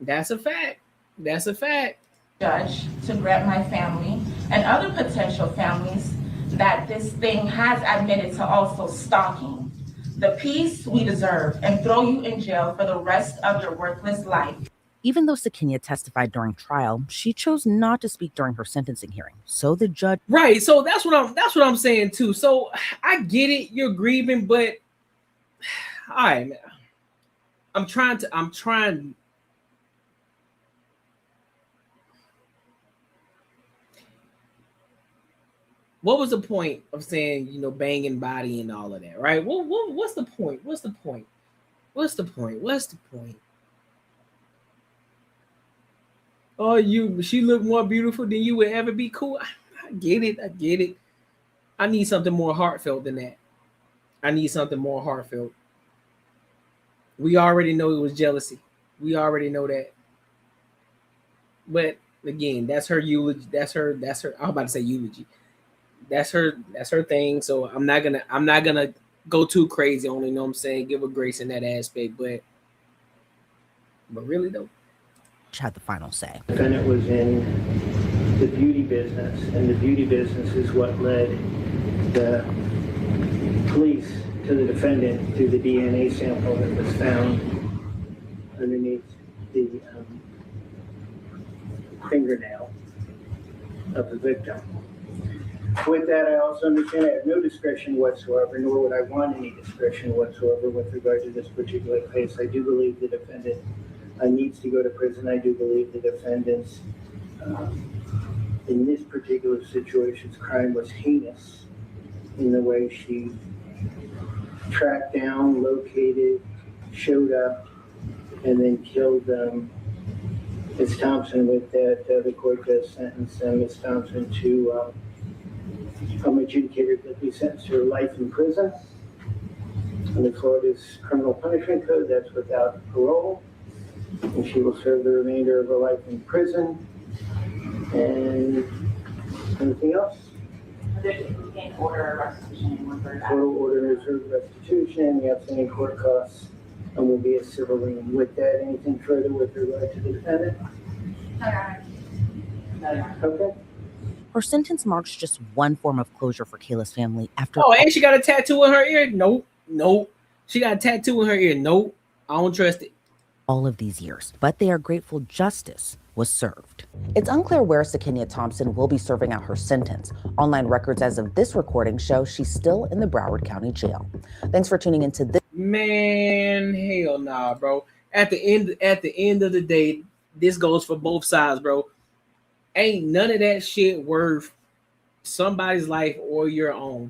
That's a fact. That's a fact. judge to grant my family and other potential families that this thing has admitted to also stalking the peace we deserve and throw you in jail for the rest of your worthless life. Even though Sakinia testified during trial, she chose not to speak during her sentencing hearing. So the judge, right? So that's what I'm saying too. So I get it, you're grieving, but all right, man. I'm trying. What was the point of saying, you know, banging body and all of that, right? What's the point? What's the point? What's the point? What's the point? Oh, she looked more beautiful than you would ever be. Cool. I get it. I get it. I need something more heartfelt than that. I need something more heartfelt. We already know it was jealousy. We already know that. But again, that's her eulogy. That's her. I'm about to say eulogy. That's her thing. So I'm not gonna go too crazy on it, you know what I'm saying? Give her grace in that aspect. But really though, had the final say. The defendant was in the beauty business, and the beauty business is what led the police to the defendant through the DNA sample that was found underneath the fingernail of the victim. With that, I also understand I have no discretion whatsoever, nor would I want any discretion whatsoever with regard to this particular case. I do believe the defendant needs to go to prison. I do believe the defendant's, in this particular situation's crime was heinous in the way she tracked down, located, showed up, and then killed Ms. Thompson. With that, the court does sentence Ms. Thompson to adjudicated that we sentenced her life in prison. Under Florida's criminal punishment code, that's without parole. And she will serve the remainder of her life in prison. And anything else? Order reserve restitution, the outstanding court costs will be a civil lien. With that, anything further with regard to the defendant? Okay. Her sentence marks just one form of closure for Kayla's family after. Oh, and she got a tattoo in her ear? Nope. She got a tattoo in her ear? Nope. I don't trust it. All of these years, but they are grateful justice was served. It's unclear where Sakinia Thompson will be serving out her sentence. Online records as of this recording show she's still in the Broward County Jail. Thanks for tuning into this. Man, hell nah, bro. At the end of the day, this goes for both sides, bro. Ain't none of that shit worth somebody's life or your own.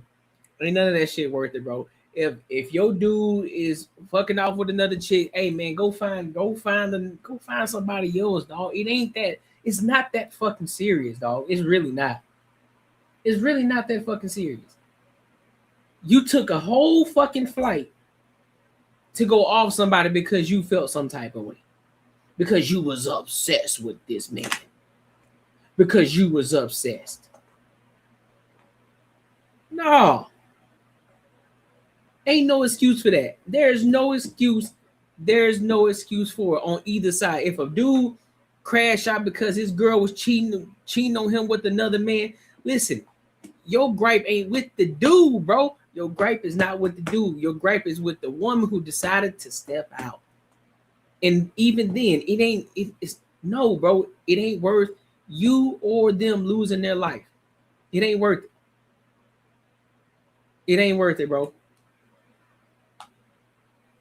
Ain't none of that shit worth it, bro. If your dude is fucking off with another chick, hey man, go find somebody else, dog. It ain't that. It's not that fucking serious, dog. It's really not. It's really not that fucking serious. You took a whole fucking flight to go off somebody because you felt some type of way, because you was obsessed with this man. Because you was obsessed. No. Ain't no excuse for that. There's no excuse. There's no excuse for it on either side. If a dude crashed out because his girl was cheating on him with another man, listen, your gripe ain't with the dude, bro. Your gripe is not with the dude. Your gripe is with the woman who decided to step out. And even then, it's no, bro. It ain't worth you or them losing their life. It ain't worth it. It ain't worth it, bro.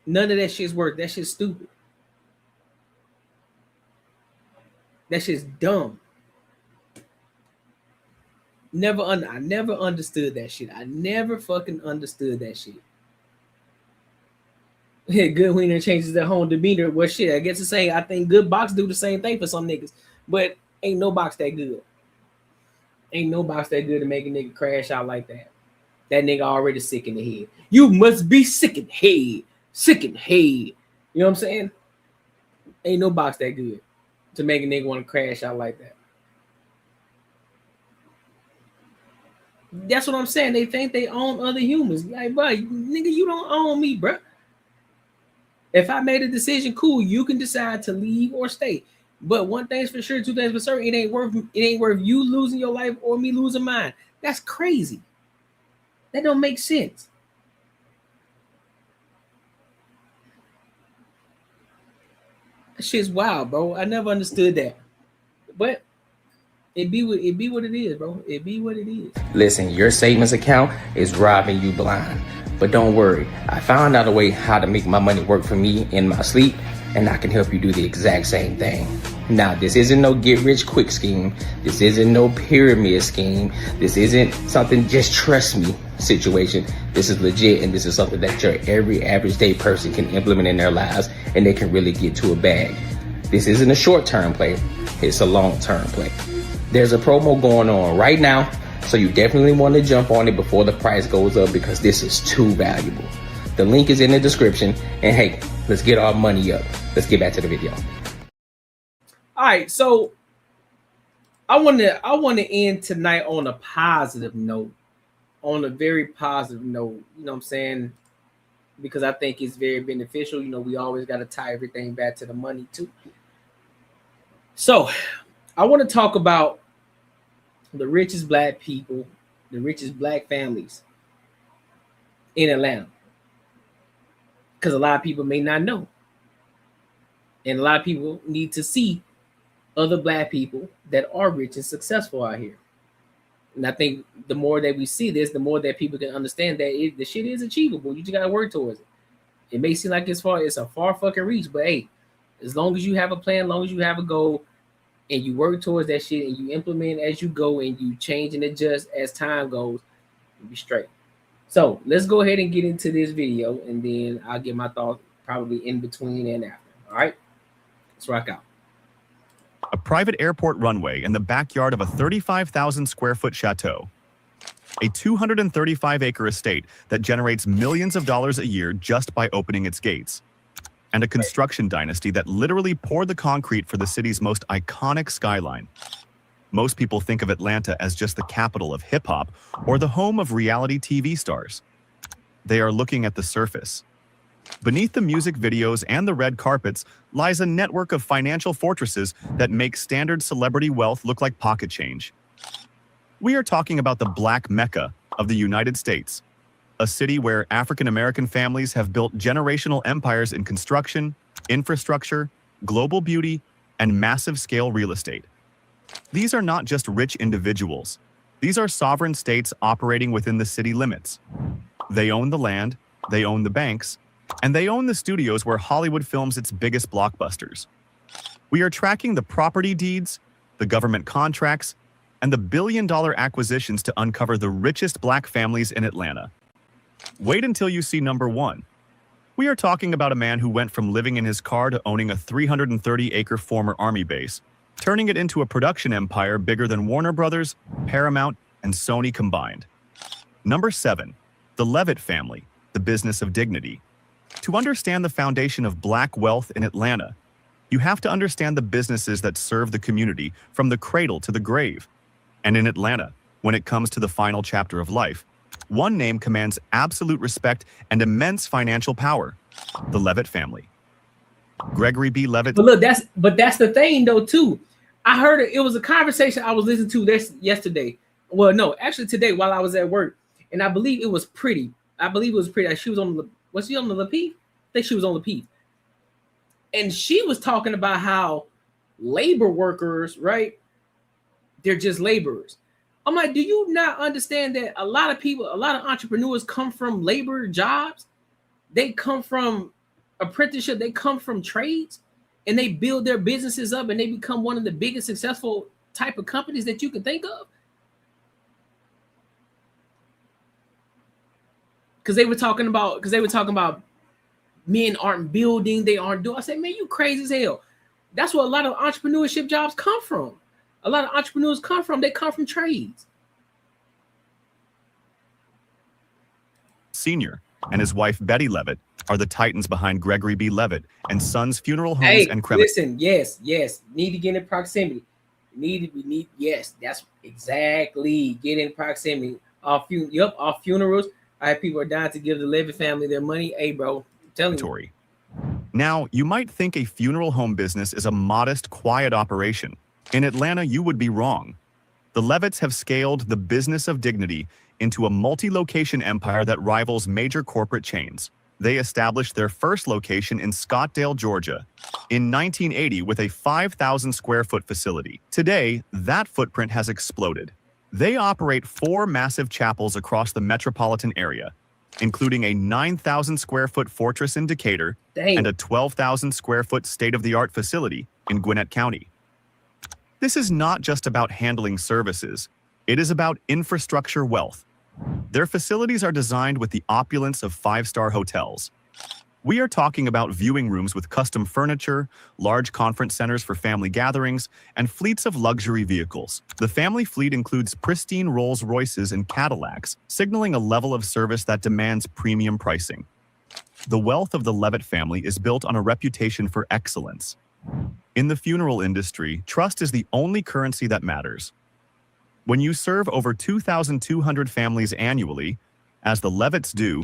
None of that shit's worth. That shit's stupid. That shit's dumb. I never understood that shit. I never fucking understood that shit. Yeah, good winner changes their whole demeanor. Well, shit, I guess the same. I think good box do the same thing for some niggas, but ain't no box that good. Ain't no box that good to make a nigga crash out like that. That nigga already sick in the head. You must be sick in the head Sick and head. You know what I'm saying? Ain't no box that good to make a nigga want to crash out like that. That's what I'm saying. They think they own other humans. Like, bro, nigga, you don't own me, bro. If I made a decision, cool, you can decide to leave or stay. But one thing's for sure, two things for certain, it ain't worth you losing your life or me losing mine. That's crazy. That don't make sense. That shit's wild, bro. I never understood that. But it be what it is, bro. It be what it is. Listen, your savings account is robbing you blind. But don't worry, I found out a way how to make my money work for me in my sleep, and I can help you do the exact same thing. Now, this isn't no get rich quick scheme. This isn't no pyramid scheme. This isn't something just trust me situation. This is legit, and this is something that your every average day person can implement in their lives, and they can really get to a bag. This isn't a short-term play. It's a long-term play. There's a promo going on right now, so you definitely want to jump on it before the price goes up because this is too valuable. The link is in the description, and hey, let's get our money up. Let's get back to the video. All right, so I want to end tonight on a positive note, on a very positive note. You know what I'm saying? Because I think it's very beneficial. You know, we always got to tie everything back to the money too. So I want to talk about the richest black people, the richest black families in Atlanta. Because a lot of people may not know. And a lot of people need to see other black people that are rich and successful out here. And I think the more that we see this, the more that people can understand that the shit is achievable. You just got to work towards it. It may seem like it's a far fucking reach, but hey, as long as you have a plan, as long as you have a goal, and you work towards that shit and you implement as you go and you change and adjust as time goes, you'll be straight. So let's go ahead and get into this video, and then I'll get my thoughts probably in between and after. All right, let's rock out. A private airport runway in the backyard of a 35,000 square foot chateau. A 235-acre estate that generates millions of dollars a year just by opening its gates. And a construction dynasty that literally poured the concrete for the city's most iconic skyline. Most people think of Atlanta as just the capital of hip-hop or the home of reality TV stars. They are looking at the surface. Beneath the music videos and the red carpets lies a network of financial fortresses that make standard celebrity wealth look like pocket change. We are talking about the Black Mecca of the United States, a city where African-American families have built generational empires in construction, infrastructure, global beauty, and massive-scale real estate. These are not just rich individuals. These are sovereign states operating within the city limits. They own the land, they own the banks, and they own the studios where Hollywood films its biggest blockbusters. We are tracking the property deeds, the government contracts, and the billion-dollar acquisitions to uncover the richest black families in Atlanta. Wait until you see number one. We are talking about a man who went from living in his car to owning a 330-acre former Army base, turning it into a production empire bigger than Warner Brothers, Paramount, and Sony combined. Number 7, the Levitt family, the business of dignity. To understand the foundation of black wealth in Atlanta, you have to understand the businesses that serve the community from the cradle to the grave. And in Atlanta, when it comes to the final chapter of life, one name commands absolute respect and immense financial power: the Levitt family. Gregory B. Levitt. But look, that's the thing though too. I heard it was a conversation I was listening to this yesterday. Well, no, actually today while I was at work, and I believe it was Pretty. She was on was she on the Lapeef? I think she was on Lapeef. And she was talking about how labor workers, right? They're just laborers. I'm like, do you not understand that a lot of people, a lot of entrepreneurs come from labor jobs? They come from apprenticeship, they come from trades, and they build their businesses up and they become one of the biggest successful type of companies that you can think of. Because they were talking about men aren't building, they aren't doing. I said, man, you crazy as hell. That's where a lot of entrepreneurship jobs come from. A lot of entrepreneurs they come from trades. Sr., and his wife Betty Levitt are the titans behind Gregory B. Levitt and Sons Funeral Homes and Crematories. Listen, yes, need to get in proximity. Yes, that's exactly, get in proximity. Our funerals. I have people are dying to give the Levitt family their money. Hey, bro, I'm telling you. Now, you might think a funeral home business is a modest, quiet operation. In Atlanta, you would be wrong. The Levitts have scaled the business of dignity into a multi-location empire that rivals major corporate chains. They established their first location in Scottsdale, Georgia, in 1980 with a 5,000 square foot facility. Today, that footprint has exploded. They operate 4 massive chapels across the metropolitan area, including a 9,000 square foot fortress in Decatur and a 12,000 square foot state-of-the-art facility in Gwinnett County. This is not just about handling services. It is about infrastructure wealth. Their facilities are designed with the opulence of 5-star hotels. We are talking about viewing rooms with custom furniture, large conference centers for family gatherings, and fleets of luxury vehicles. The family fleet includes pristine Rolls-Royces and Cadillacs, signaling a level of service that demands premium pricing. The wealth of the Levitt family is built on a reputation for excellence. In the funeral industry, trust is the only currency that matters. When you serve over 2,200 families annually, as the Levitts do,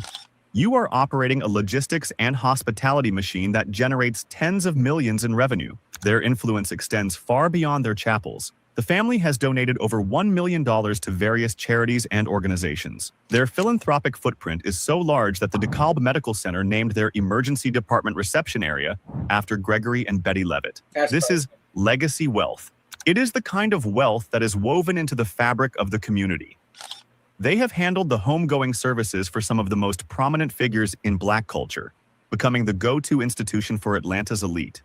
you are operating a logistics and hospitality machine that generates tens of millions in revenue. Their influence extends far beyond their chapels. The family has donated over $1 million to various charities and organizations. Their philanthropic footprint is so large that the DeKalb Medical Center named their emergency department reception area after Gregory and Betty Levitt. This is legacy wealth. It is the kind of wealth that is woven into the fabric of the community. They have handled the homegoing services for some of the most prominent figures in Black culture, becoming the go-to institution for Atlanta's elite.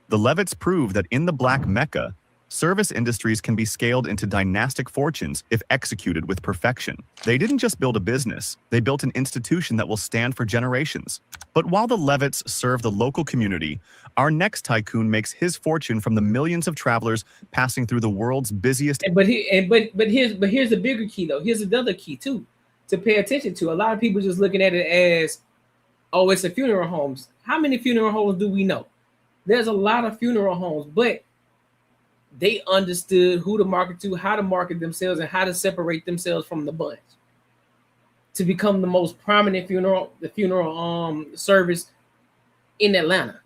The Levitts prove that in the Black Mecca, service industries can be scaled into dynastic fortunes if executed with perfection. They didn't just build a business, they built an institution that will stand for generations. But while the Levitts serve the local community, our next tycoon makes his fortune from the millions of travelers passing through the world's busiest. But here's the bigger key though. Here's another key too to pay attention to. A lot of people just looking at it as, oh, it's a funeral homes. How many funeral homes do we know? There's a lot of funeral homes, but they understood who to market to, how to market themselves, and how to separate themselves from the bunch to become the most prominent funeral service in Atlanta.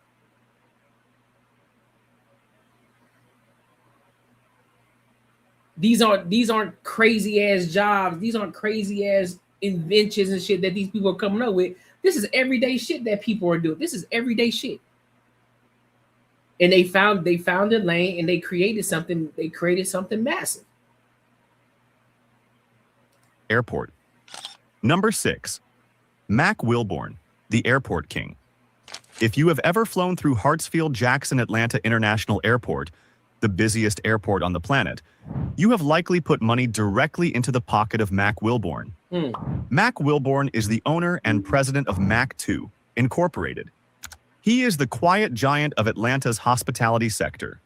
These aren't crazy ass jobs. These aren't crazy ass inventions and shit that these people are coming up with. This is everyday shit that people are doing. This is everyday shit. And they found their lane and they created something. They created something massive. Airport. Number 6. Mac Wilborn, the airport king. If you have ever flown through Hartsfield-Jackson Atlanta International Airport, the busiest airport on the planet, you have likely put money directly into the pocket of Mac Wilborn. Mac Wilborn is the owner and president of Mac 2, Incorporated. He is the quiet giant of Atlanta's hospitality sector.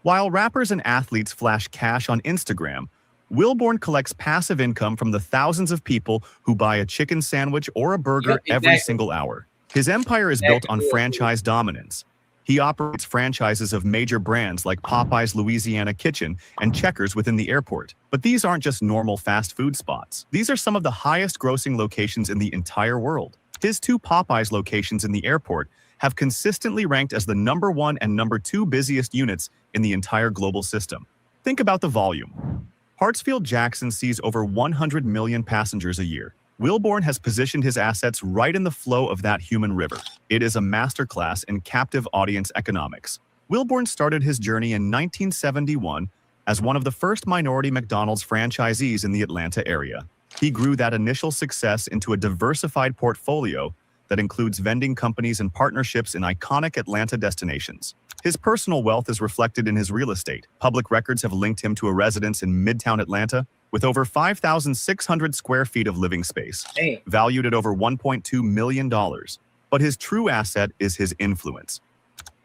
While rappers and athletes flash cash on Instagram, Wilborn collects passive income from the thousands of people who buy a chicken sandwich or a burger every single hour. His empire is built on franchise dominance. He operates franchises of major brands like Popeye's Louisiana Kitchen and Checkers within the airport. But these aren't just normal fast food spots. These are some of the highest grossing locations in the entire world. His 2 Popeye's locations in the airport have consistently ranked as the number 1 and number 2 busiest units in the entire global system. Think about the volume. Hartsfield-Jackson sees over 100 million passengers a year. Wilborn has positioned his assets right in the flow of that human river. It is a masterclass in captive audience economics. Wilborn started his journey in 1971 as one of the first minority McDonald's franchisees in the Atlanta area. He grew that initial success into a diversified portfolio that includes vending companies and partnerships in iconic Atlanta destinations. His personal wealth is reflected in his real estate. Public records have linked him to a residence in Midtown Atlanta with over 5,600 square feet of living space, valued at over $1.2 million. But his true asset is his influence.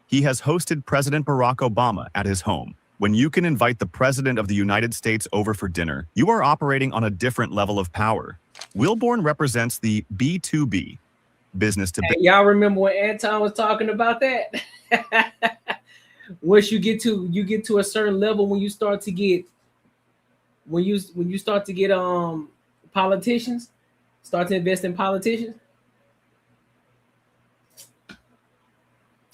He has hosted President Barack Obama at his home. When you can invite the President of the United States over for dinner, you are operating on a different level of power. Wilborn represents the B2B, business to Hey, y'all remember when Anton was talking about that? Once you get to a certain level, when you start to get politicians, start to invest in politicians,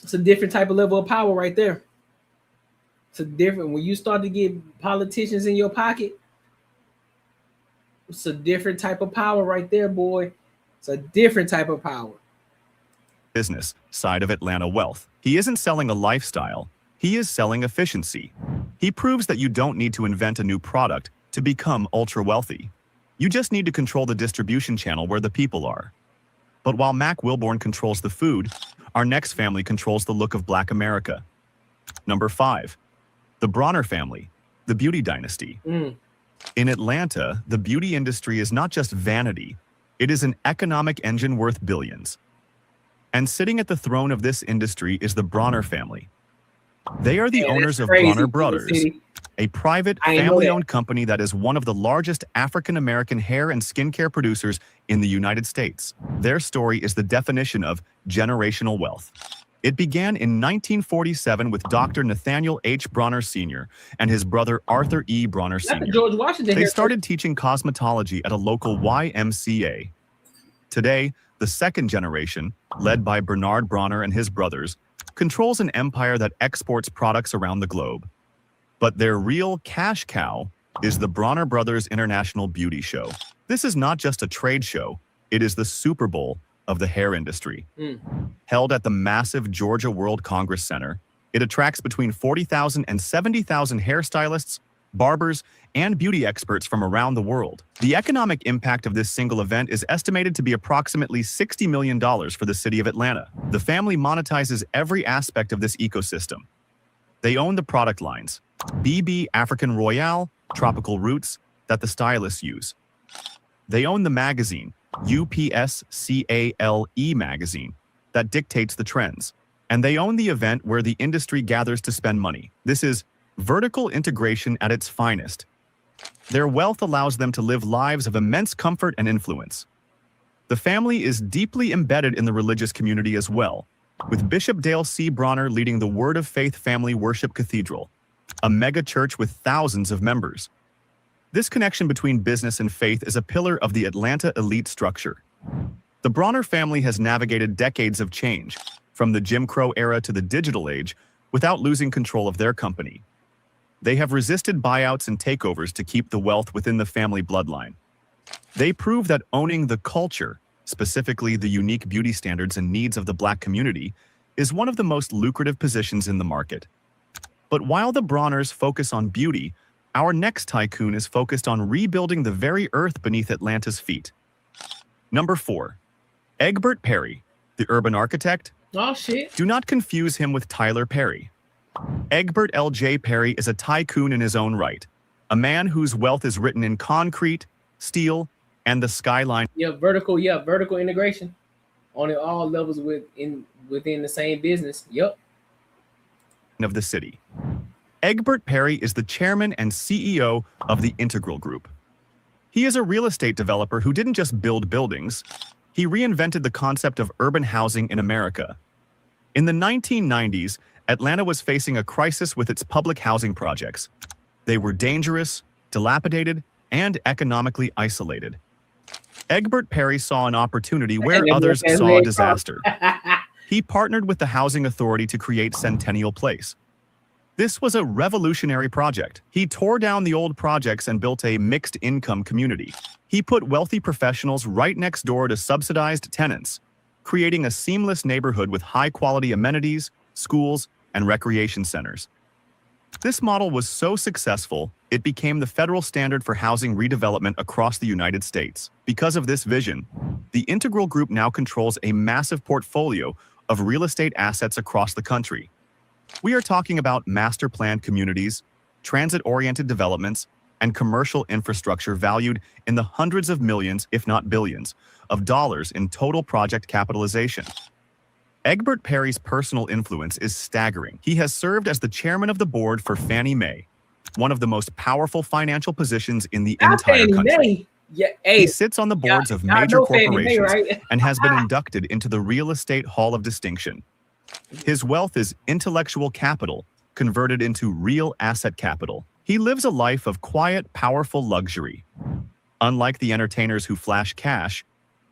it's a different type of level of power right there. It's a different, when you start to get politicians in your pocket, it's a different type of power right there, boy. It's a different type of power. business side of Atlanta Wealth. He isn't selling a lifestyle, he is selling efficiency. He proves that you don't need to invent a new product to become ultra wealthy. You just need to control the distribution channel where the people are. But while Mac Wilborn controls the food, our next family controls the look of Black America. Number 5, the Bronner family, the beauty dynasty. In Atlanta, the beauty industry is not just vanity, it is an economic engine worth billions. And sitting at the throne of this industry is the Bronner family. They are the owners of Bronner Brothers, a private, family-owned company that is one of the largest African-American hair and skincare producers in the United States. Their story is the definition of generational wealth. It began in 1947 with Dr. Nathaniel H. Bronner Sr. and his brother Arthur E. Bronner Sr. George Washington. They started teaching cosmetology at a local YMCA. Today, the second generation, led by Bernard Bronner and his brothers, controls an empire that exports products around the globe. But their real cash cow is the Bronner Brothers International Beauty Show. This is not just a trade show, it is the Super Bowl of the hair industry. Held at the massive Georgia World Congress Center, it attracts between 40,000 and 70,000 hairstylists, barbers, and beauty experts from around the world. The economic impact of this single event is estimated to be approximately $60 million for the city of Atlanta. The family monetizes every aspect of this ecosystem. They own the product lines, BB African Royale, Tropical Roots, that the stylists use. They own the magazine, UPSCALE magazine, that dictates the trends. And they own the event where the industry gathers to spend money. This is vertical integration at its finest. Their wealth allows them to live lives of immense comfort and influence. The family is deeply embedded in the religious community as well, with Bishop Dale C. Bronner leading the Word of Faith Family Worship Cathedral, a mega church with thousands of members. This connection between business and faith is a pillar of the Atlanta elite structure. The Bronner family has navigated decades of change, from the Jim Crow era to the digital age, without losing control of their company. They have resisted buyouts and takeovers to keep the wealth within the family bloodline. They prove that owning the culture, specifically the unique beauty standards and needs of the Black community, is one of the most lucrative positions in the market. But while the Bronners focus on beauty, our next tycoon is focused on rebuilding the very earth beneath Atlanta's feet. Number 4, Egbert Perry, the urban architect. Oh, shit. Do not confuse him with Tyler Perry. Egbert L.J. Perry is a tycoon in his own right, a man whose wealth is written in concrete, steel, and the skyline. Vertical integration on all levels within the same business. Of the city. Egbert Perry is the chairman and CEO of the Integral Group. He is a real estate developer who didn't just build buildings, he reinvented the concept of urban housing in America. In the 1990s, Atlanta was facing a crisis with its public housing projects. They were dangerous, dilapidated, and economically isolated. Egbert Perry saw an opportunity where others saw a disaster. He partnered with the Housing Authority to create Centennial Place. This was a revolutionary project. He tore down the old projects and built a mixed-income community. He put wealthy professionals right next door to subsidized tenants, creating a seamless neighborhood with high-quality amenities, schools, and recreation centers. This model was so successful, it became the federal standard for housing redevelopment across the United States. Because of this vision, the Integral Group now controls a massive portfolio of real estate assets across the country. We are talking about master-planned communities, transit-oriented developments, and commercial infrastructure valued in the hundreds of millions, if not billions, of dollars in total project capitalization. Egbert Perry's personal influence is staggering. He has served as the chairman of the board for Fannie Mae, one of the most powerful financial positions in the entire country. Yeah, hey, He sits on the boards of y'all major know Fannie Mae, corporations right? and has been inducted into the Real Estate Hall of Distinction. His wealth is intellectual capital converted into real asset capital. He lives a life of quiet, powerful luxury. Unlike the entertainers who flash cash,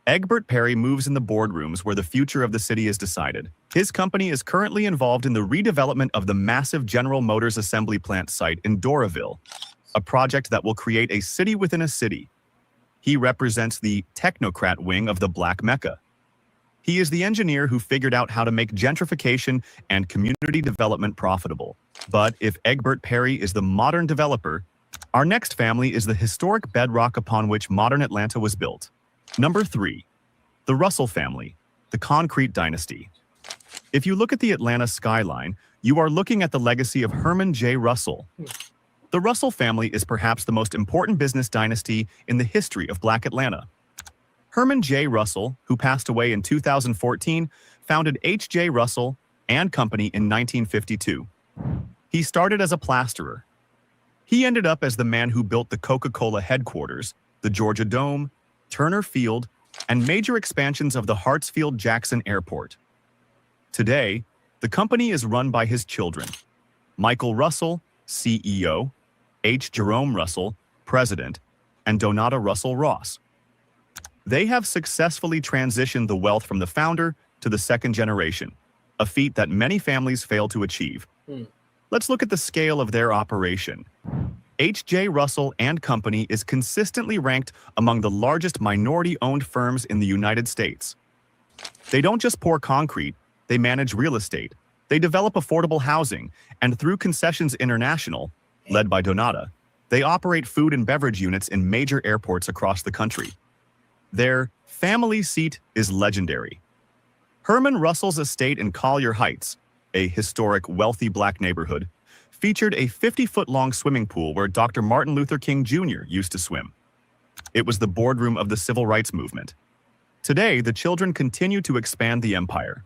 Egbert Perry moves in the boardrooms where the future of the city is decided. His company is currently involved in the redevelopment of the massive General Motors assembly plant site in Doraville, a project that will create a city within a city. He represents the technocrat wing of the Black Mecca. He is the engineer who figured out how to make gentrification and community development profitable. But if Egbert Perry is the modern developer, our next family is the historic bedrock upon which modern Atlanta was built. Number 3, the Russell family, the concrete dynasty. If you look at the Atlanta skyline, you are looking at the legacy of Herman J. Russell. The Russell family is perhaps the most important business dynasty in the history of Black Atlanta. Herman J. Russell, who passed away in 2014, founded H.J. Russell and Company in 1952. He started as a plasterer. He ended up as the man who built the Coca-Cola headquarters, the Georgia Dome, Turner Field, and major expansions of the Hartsfield-Jackson Airport. Today, the company is run by his children, Michael Russell, CEO, H. Jerome Russell, President, and Donata Russell Ross. They have successfully transitioned the wealth from the founder to the second generation, a feat that many families fail to achieve. Let's look at the scale of their operation. H.J. Russell and Company is consistently ranked among the largest minority-owned firms in the United States. They don't just pour concrete, they manage real estate. They develop affordable housing, and through Concessions International, led by Donata, they operate food and beverage units in major airports across the country. Their family seat is legendary. Herman Russell's estate in Collier Heights, a historic, wealthy Black neighborhood, featured a 50-foot-long swimming pool where Dr. Martin Luther King Jr. used to swim. It was the boardroom of the civil rights movement. Today, the children continue to expand the empire.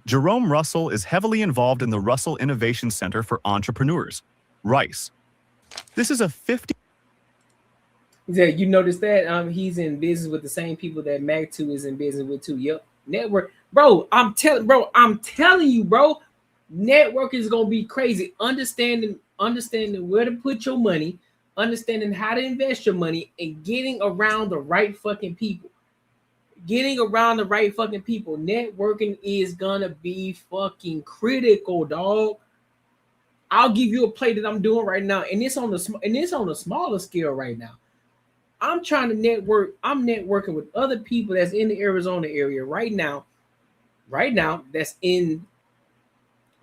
Jerome Russell is heavily involved in the Russell Innovation Center for Entrepreneurs, RICE. This is a 50... You notice that he's in business with the same people that Mac 2 is in business with too. Yep. Network. Bro, I'm telling you, bro. Network is gonna be crazy. Understanding where to put your money, understanding how to invest your money, and getting around the right fucking people. Networking is gonna be fucking critical, dog. I'll give you a play that I'm doing right now, and it's on a smaller scale right now. I'm trying to network. I'm networking with other people that's in the Arizona area right now. That's in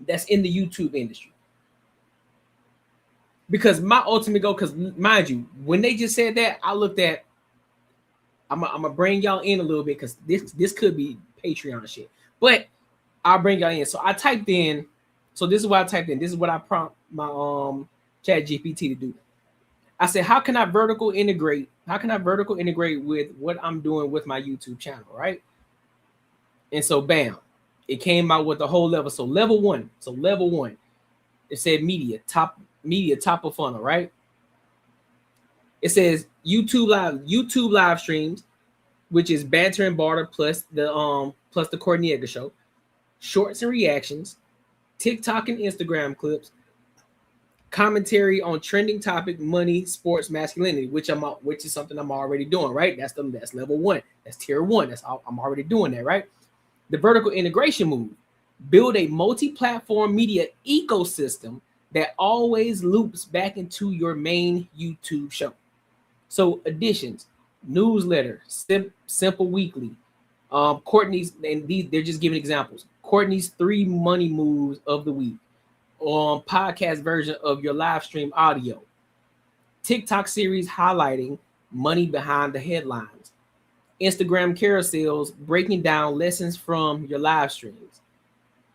the YouTube industry. Because my ultimate goal, because mind you, when they just said that, I looked at, I'm gonna bring y'all in a little bit because this could be Patreon shit, but I'll bring y'all in. So I typed in, so this is what I typed in. This is what I prompt my Chat GPT to do. I said, how can I vertical integrate with what I'm doing with my YouTube channel, right? And so bam, it came out with the whole level. So level one, it said media top of funnel, right? It says YouTube live streams, which is banter and barter plus the Courtnee Edgar show, shorts and reactions, TikTok and Instagram clips, commentary on trending topic, money, sports, masculinity, which is something I'm already doing, right? That's level one. That's tier one. I'm already doing that, right? The vertical integration move: build a multi-platform media ecosystem that always loops back into your main YouTube show. So additions, newsletter, simple weekly, Courtnee's, and they're just giving examples. Courtnee's 3 money moves of the week, podcast version of your live stream audio, TikTok series highlighting money behind the headlines, Instagram carousels breaking down lessons from your live streams,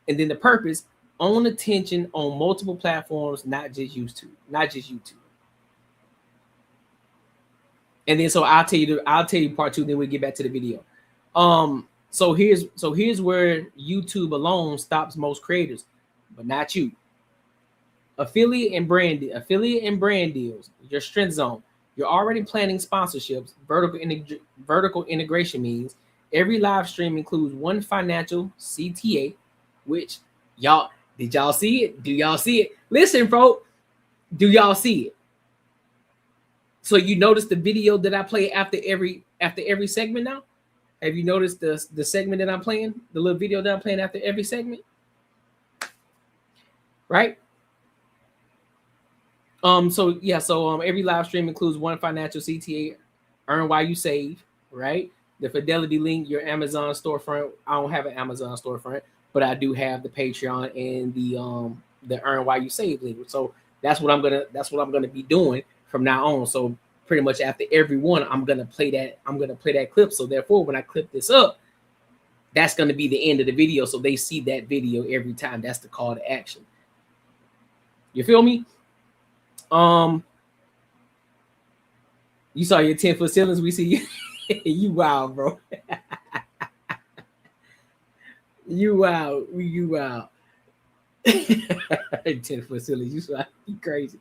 and then the purpose: own attention on multiple platforms, not just YouTube. And then so I'll tell you part 2, then we'll get back to the video. So here's where YouTube alone stops most creators, but not you. Affiliate and brand deals, your strength zone. You're already planning sponsorships. Vertical integration means every live stream includes one financial CTA, which did y'all see it? Do y'all see it? Listen, bro, do y'all see it? So you notice the video that I play after every segment now? Have you noticed the segment that I'm playing? The little video that I'm playing after every segment? Right? So every live stream includes one financial CTA, earn while you save, right? The Fidelity link, your Amazon storefront. I don't have an Amazon storefront, but I do have the Patreon and the earn while you save link. So that's what I'm gonna be doing from now on. So pretty much after every one, I'm gonna play that clip. So therefore, when I clip this up, that's gonna be the end of the video. So they see that video every time. That's the call to action. You feel me? You saw your 10-foot ceilings. We see you. You wild, bro. You wild. You wild. 10-foot ceilings. You crazy.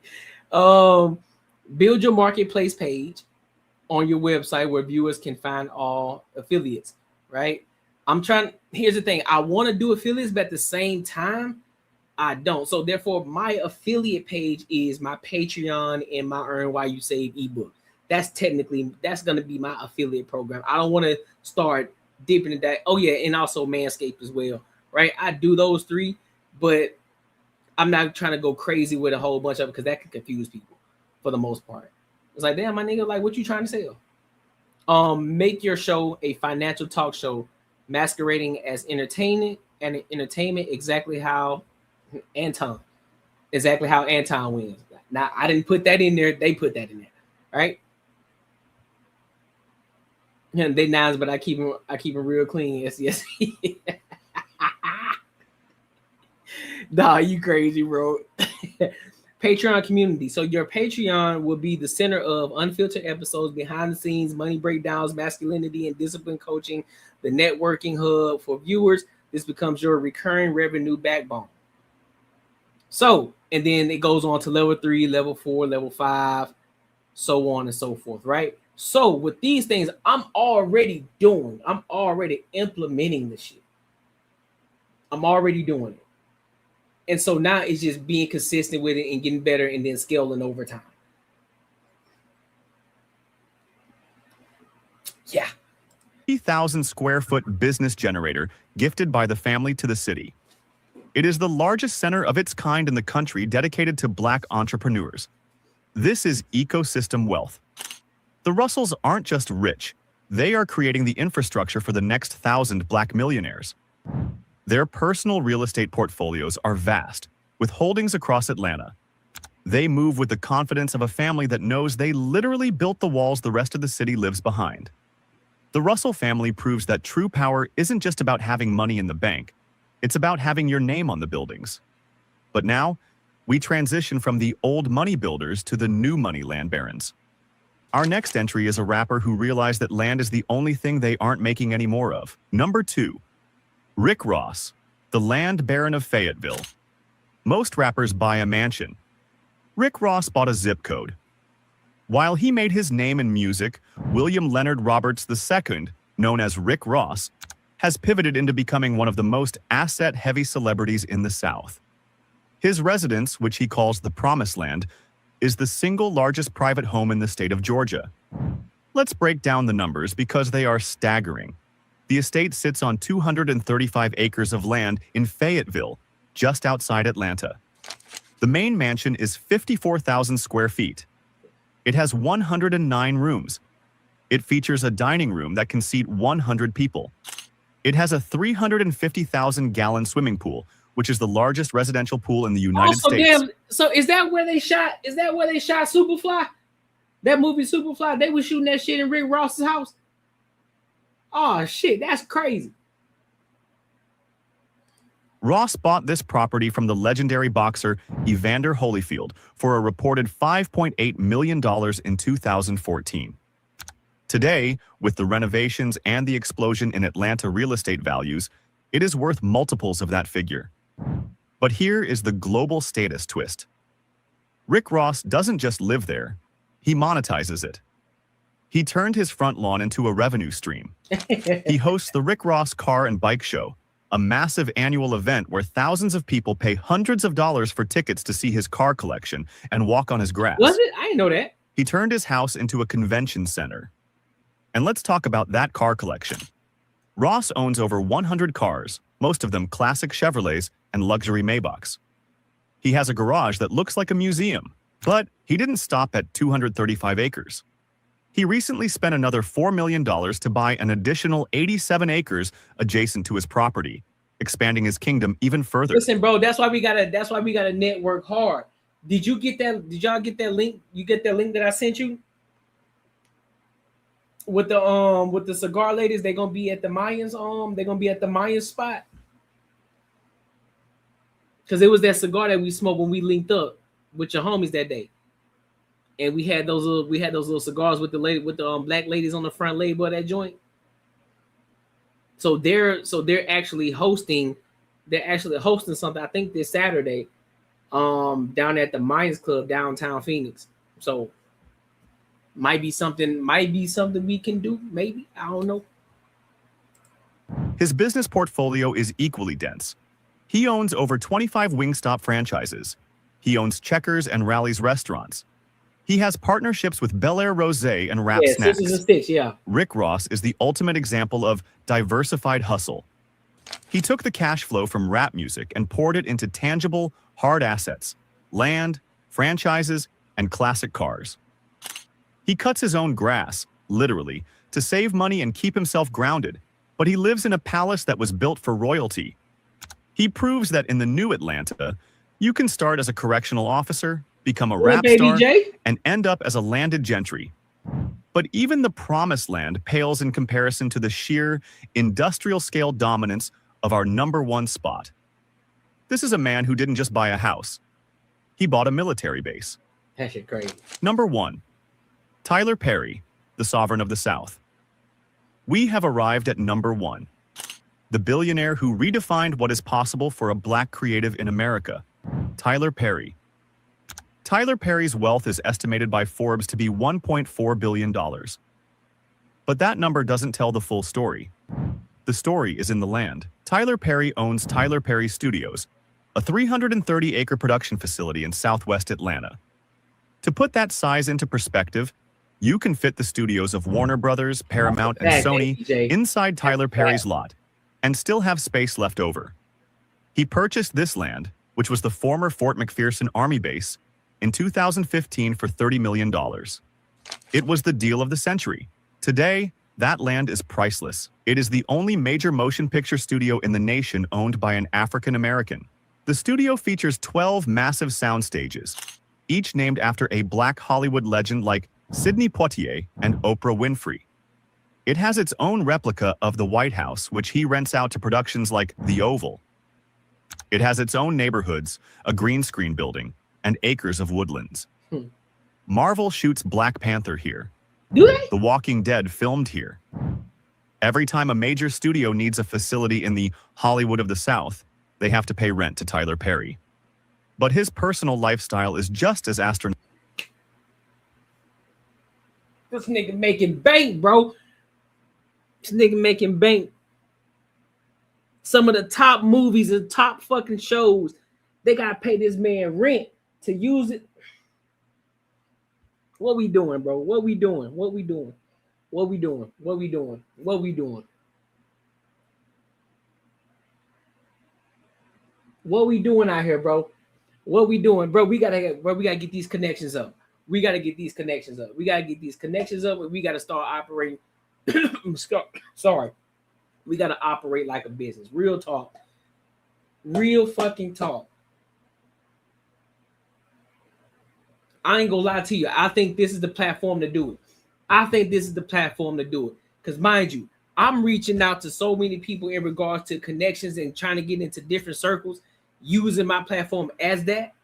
Build your marketplace page on your website where viewers can find all affiliates, right? Here's the thing. I want to do affiliates, but at the same time, I don't. So therefore, my affiliate page is my Patreon and my Earn While You Save ebook. That's going to be my affiliate program. I don't want to start dipping in that. Oh yeah, and also Manscaped as well, right? I do those three, but I'm not trying to go crazy with a whole bunch of it because that can confuse people for the most part. It's like, damn, my nigga, like, what you trying to sell? Make your show a financial talk show masquerading as entertainment exactly how Anton wins. Now, I didn't put that in there. They put that in there, right? And they nines, but I keep them real clean. Yes. Nah, you crazy, bro. Patreon community. So your Patreon will be the center of unfiltered episodes, behind the scenes, money breakdowns, masculinity and discipline coaching, the networking hub for viewers. This becomes your recurring revenue backbone. So, and then it goes on to level 3, level 4, level 5, so on and so forth, right? So with these things, I'm already implementing this shit. I'm already doing it. And so now it's just being consistent with it and getting better and then scaling over time. Yeah. 50,000 square foot business generator gifted by the family to the city. It is the largest center of its kind in the country dedicated to Black entrepreneurs. This is ecosystem wealth. The Russells aren't just rich, they are creating the infrastructure for the next 1,000 Black millionaires. Their personal real estate portfolios are vast, with holdings across Atlanta. They move with the confidence of a family that knows they literally built the walls the rest of the city lives behind. The Russell family proves that true power isn't just about having money in the bank, it's about having your name on the buildings. But now, we transition from the old money builders to the new money land barons. Our next entry is a rapper who realized that land is the only thing they aren't making any more of. Number 2. Rick Ross, the land baron of Fayetteville. Most rappers buy a mansion. Rick Ross bought a zip code. While he made his name in music, William Leonard Roberts II, known as Rick Ross, has pivoted into becoming one of the most asset-heavy celebrities in the South. His residence, which he calls the Promised Land, is the single largest private home in the state of Georgia. Let's break down the numbers because they are staggering. The estate sits on 235 acres of land in Fayetteville, just outside Atlanta. The main mansion is 54,000 square feet. It has 109 rooms. It features a dining room that can seat 100 people. It has a 350,000-gallon swimming pool, which is the largest residential pool in the United States. Damn, so is that where they shot Superfly? That movie Superfly? They were shooting that shit in Rick Ross's house? Oh shit, that's crazy. Ross bought this property from the legendary boxer Evander Holyfield for a reported $5.8 million in 2014. Today, with the renovations and the explosion in Atlanta real estate values, it is worth multiples of that figure. But here is the global status twist. Rick Ross doesn't just live there, He monetizes it. He turned his front lawn into a revenue stream. He hosts the Rick Ross Car and Bike Show, a massive annual event where thousands of people pay hundreds of dollars for tickets to see his car collection and walk on his grass. Was it? I didn't know that. He turned his house into a convention center. And let's talk about that car collection. Ross owns over 100 cars, most of them classic Chevrolets and luxury Maybachs. He has a garage that looks like a museum, but he didn't stop at 235 acres. He recently spent another $4 million to buy an additional 87 acres adjacent to his property, expanding his kingdom even further. Listen, bro, that's why we gotta network hard. Did you get that? Did y'all get that link? You get that link that I sent you? With the cigar ladies, they're gonna be at the Mayans, they're gonna be at the Mayans spot. Cause it was that cigar that we smoked when we linked up with your homies that day. And we had those little cigars with the black ladies on the front label of that joint. So they're actually hosting something, I think this Saturday, down at the Mayans Club downtown Phoenix. So might be something we can do, maybe. I don't know. His business portfolio is equally dense. He owns over 25 Wingstop franchises. He owns Checkers and Rally's restaurants. He has partnerships with Bel Air Rosé and Rap Snacks. Scissors and Sticks, yeah. Rick Ross is the ultimate example of diversified hustle. He took the cash flow from rap music and poured it into tangible, hard assets, land, franchises, and classic cars. He cuts his own grass, literally, to save money and keep himself grounded, but he lives in a palace that was built for royalty. He proves that in the new Atlanta, you can start as a correctional officer, become a rap star, and end up as a landed gentry. But even the promised land pales in comparison to the sheer industrial-scale dominance of our #1 spot. This is a man who didn't just buy a house. He bought a military base. That shit crazy. Number 1. Tyler Perry, the sovereign of the South. We have arrived at number 1. The billionaire who redefined what is possible for a black creative in America. Tyler Perry. Tyler Perry's wealth is estimated by Forbes to be $1.4 billion. But that number doesn't tell the full story. The story is in the land. Tyler Perry owns Tyler Perry Studios, a 330-acre production facility in southwest Atlanta. To put that size into perspective, you can fit the studios of Warner Brothers, Paramount, and Sony inside Tyler Perry's lot and still have space left over. He purchased this land, which was the former Fort McPherson Army base, in 2015 for $30 million. It was the deal of the century. Today, that land is priceless. It is the only major motion picture studio in the nation owned by an African American. The studio features 12 massive sound stages, each named after a black Hollywood legend like Sidney Poitier and Oprah Winfrey. It has its own replica of the White House, which he rents out to productions like The Oval. It has its own neighborhoods, a green screen building, and acres of woodlands. Marvel shoots Black Panther here. Do they? The Walking Dead filmed here. Every time a major studio needs a facility in the Hollywood of the South, they have to pay rent to Tyler Perry. But his personal lifestyle is just as astronomical. This nigga making bank, bro. This nigga making bank. Some of the top movies and top fucking shows, they gotta pay this man rent to use it. What we doing, bro? What we doing? What we doing? What we doing? What we doing? What we doing? What we doing out here, bro? What we doing, bro? We gotta get these connections up. We gotta get these connections up. We gotta get these connections up, and we gotta start operating. Sorry, we gotta operate like a business. Real talk. Real fucking talk. I ain't gonna lie to you. I think this is the platform to do it. I think this is the platform to do it. Because mind you, I'm reaching out to so many people in regards to connections and trying to get into different circles, using my platform as that,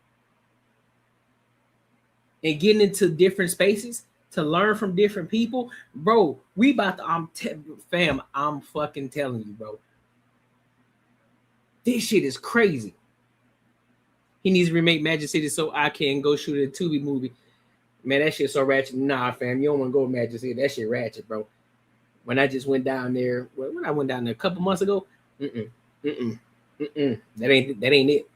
and getting into different spaces to learn from different people. Bro, we about to, I'm fucking telling you, bro. This shit is crazy. He needs to remake Magic City so I can go shoot a Tubi movie. Man, that shit so ratchet. Nah, fam, you don't want to go to Magic City. That shit ratchet, bro. When I just went down there, when I went down there a couple months ago, that ain't it.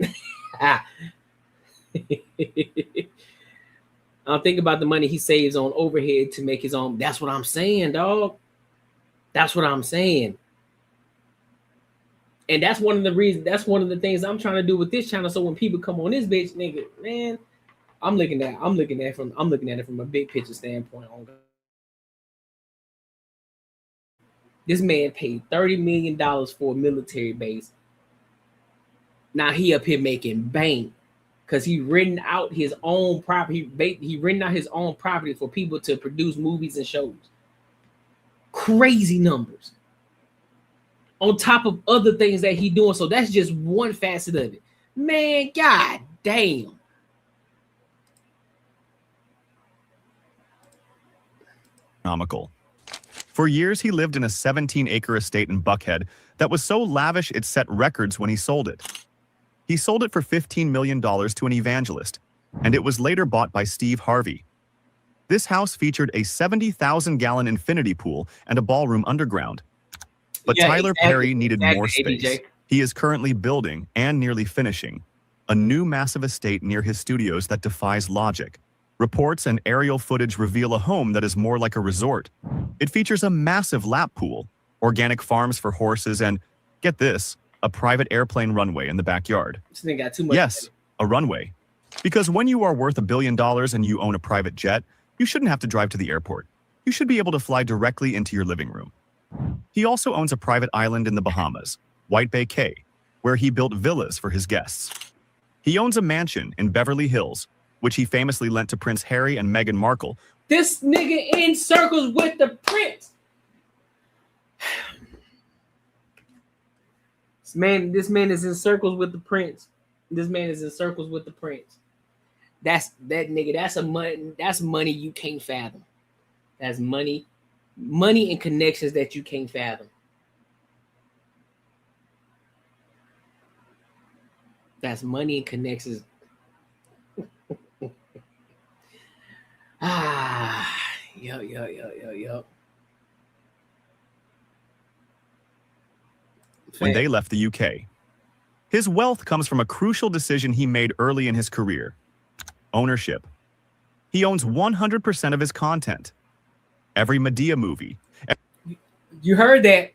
I'm thinking about the money he saves on overhead to make his own. That's what I'm saying, dog. That's what I'm saying. And that's one of the reasons. That's one of the things I'm trying to do with this channel. So when people come on this bitch, nigga, man, I'm looking at it from a big picture standpoint. This man paid $30 million for a military base. Now he up here making bank because he renting out his own property. He renting out his own property for people to produce movies and shows. Crazy numbers. On top of other things that he doing. So that's just one facet of it. Man, god damn. Economical. For years, he lived in a 17-acre estate in Buckhead that was so lavish it set records when he sold it. He sold it for $15 million to an evangelist, and it was later bought by Steve Harvey. This house featured a 70,000-gallon infinity pool and a ballroom underground. But Tyler Perry needed more space. ABJ. He is currently building, and nearly finishing, a new massive estate near his studios that defies logic. Reports and aerial footage reveal a home that is more like a resort. It features a massive lap pool, organic farms for horses, and, get this, a private airplane runway in the backyard. This thing got too much. Yes, a runway. Because when you are worth $1 billion and you own a private jet, you shouldn't have to drive to the airport. You should be able to fly directly into your living room. He also owns a private island in the Bahamas, White Bay Cay, where he built villas for his guests. He owns a mansion in Beverly Hills, which he famously lent to Prince Harry and Meghan Markle. This nigga in circles with the prince. This man is in circles with the prince. This man is in circles with the prince. That's that nigga. That's money you can't fathom. That's money and connections that you can't fathom. That's money and connections. Yo. When they left the UK. His wealth comes from a crucial decision he made early in his career: ownership. He owns 100% of his content. Every Medea movie. You heard that.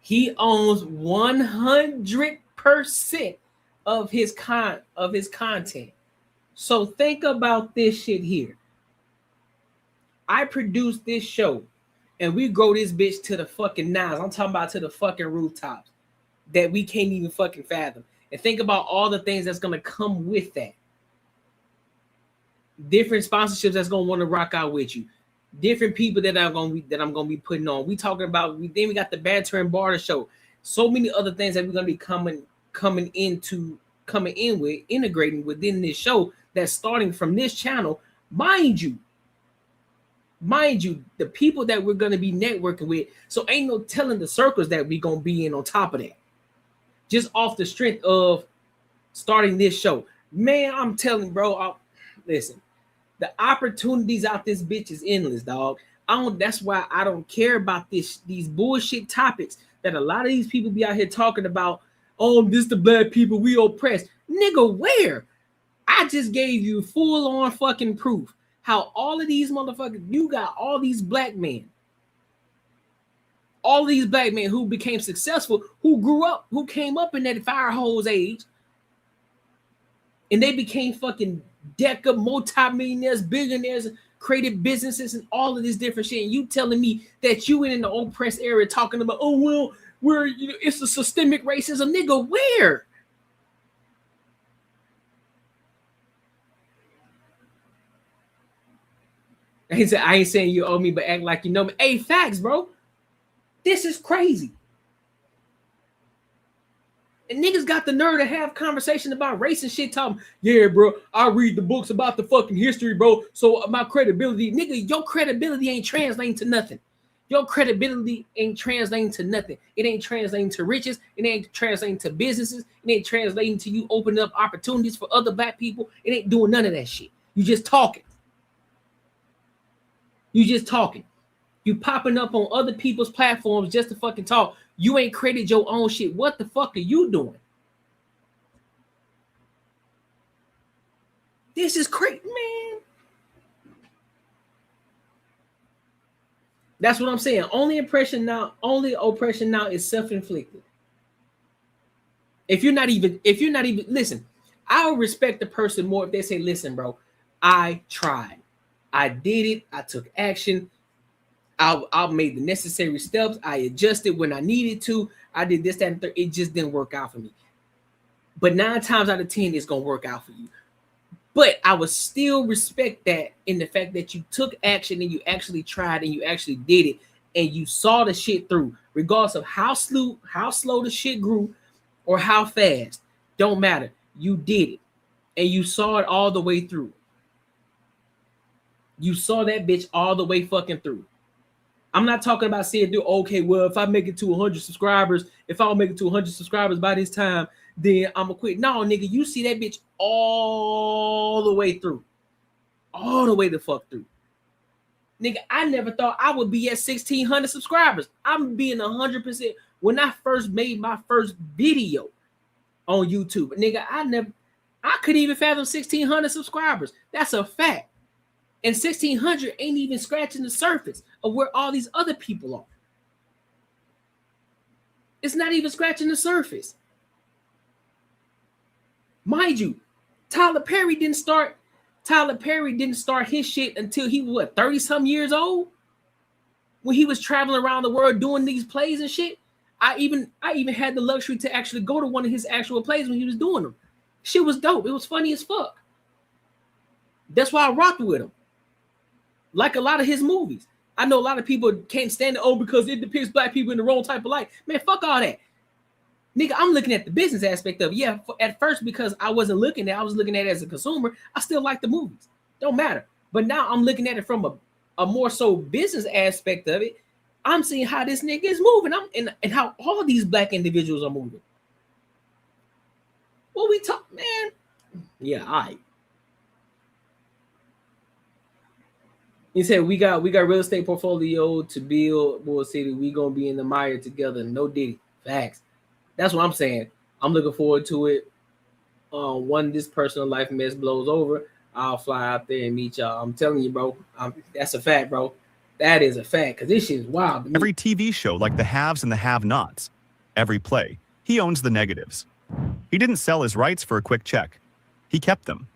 He owns 100% of his content. So think about this shit here. I produce this show and we grow this bitch to the fucking nines. I'm talking about to the fucking rooftops that we can't even fucking fathom. And think about all the things that's gonna come with that. Different sponsorships that's gonna want to rock out with you. Different people that I'm gonna be putting on. We talking about then we got the banter and barter show. So many other things that we're gonna be coming in with, integrating within this show that's starting from this channel. Mind you, the people that we're gonna be networking with. So ain't no telling the circles that we gonna be in on top of that. Just off the strength of starting this show. Man, I'm telling bro, listen. The opportunities out this bitch is endless, dog. That's why I don't care about these bullshit topics that a lot of these people be out here talking about. Oh, this the black people, we oppressed. Nigga, where? I just gave you full on fucking proof how all of these motherfuckers, you got all these black men. All these black men who became successful, who grew up, who came up in that fire hose age, and they became fucking deca multi-millionaires, billionaires, created businesses and all of this different shit. And you telling me that you in the oppressed area talking about, oh well, it's a systemic racism, nigga. Where? I ain't saying you owe me, but act like you know me. Hey, facts, bro. This is crazy. And niggas got the nerve to have conversation about race and shit. Talking, yeah, bro, I read the books about the fucking history, bro. So my credibility, nigga, your credibility ain't translating to nothing. Your credibility ain't translating to nothing. It ain't translating to riches. It ain't translating to businesses. It ain't translating to you opening up opportunities for other black people. It ain't doing none of that shit. You just talking. You just talking. You popping up on other people's platforms just to fucking talk. You ain't created your own shit. What the fuck are you doing? This is crazy, man. That's what I'm saying. Only oppression now is self-inflicted. If you're not even, listen, I'll respect the person more if they say, listen, bro, I tried. I did it. I took action. I made the necessary steps. I adjusted when I needed to. I did this, that, and third. It just didn't work out for me. But 9 times out of 10, it's going to work out for you. But I would still respect that in the fact that you took action and you actually tried and you actually did it and you saw the shit through, regardless of how slow the shit grew or how fast. Don't matter. You did it and you saw it all the way through. You saw that bitch all the way fucking through. I'm not talking about saying, dude, okay, well, if I make it to 100 subscribers, if I don't make it to 100 subscribers by this time, then I'm gonna quit. No, nigga, you see that bitch all the way through. All the way the fuck through. Nigga, I never thought I would be at 1,600 subscribers. I'm being 100%. When I first made my first video on YouTube, nigga, I couldn't even fathom 1,600 subscribers. That's a fact. And 1,600 ain't even scratching the surface of where all these other people are. It's not even scratching the surface. Mind you, Tyler Perry didn't start his shit until he was 30-some years old. When he was traveling around the world doing these plays and shit. I even had the luxury to actually go to one of his actual plays when he was doing them. Shit was dope. It was funny as fuck. That's why I rocked with him. Like a lot of his movies. I know a lot of people can't stand it, because it depicts black people in the wrong type of light. Man, fuck all that. Nigga, I'm looking at the business aspect of it. Yeah, at first, because I was looking at it as a consumer, I still like the movies. Don't matter. But now I'm looking at it from a more so business aspect of it. I'm seeing how this nigga is moving. And how all these black individuals are moving. What we talk, man? Yeah, all right. He said we got real estate portfolio to build Bull City. We gonna be in the mire together. No Diddy. Facts. That's what I'm saying. I'm looking forward to it. When this personal life mess blows over, I'll fly out there and meet y'all. I'm telling you, bro. That's a fact, bro. That is a fact, because this shit is wild. Every TV show, like the haves and the have-nots. Every play, he owns the negatives. He didn't sell his rights for a quick check. He kept them.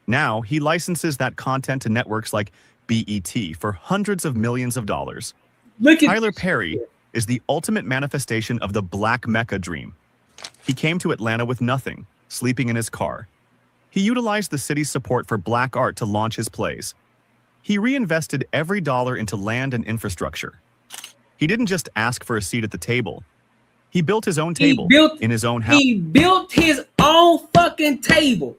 Now, he licenses that content to networks like BET for hundreds of millions of dollars. Tyler Perry is the ultimate manifestation of the Black Mecca dream. He came to Atlanta with nothing, sleeping in his car. He utilized the city's support for black art to launch his plays. He reinvested every dollar into land and infrastructure. He didn't just ask for a seat at the table. He built his own table in his own house. He built his own fucking table.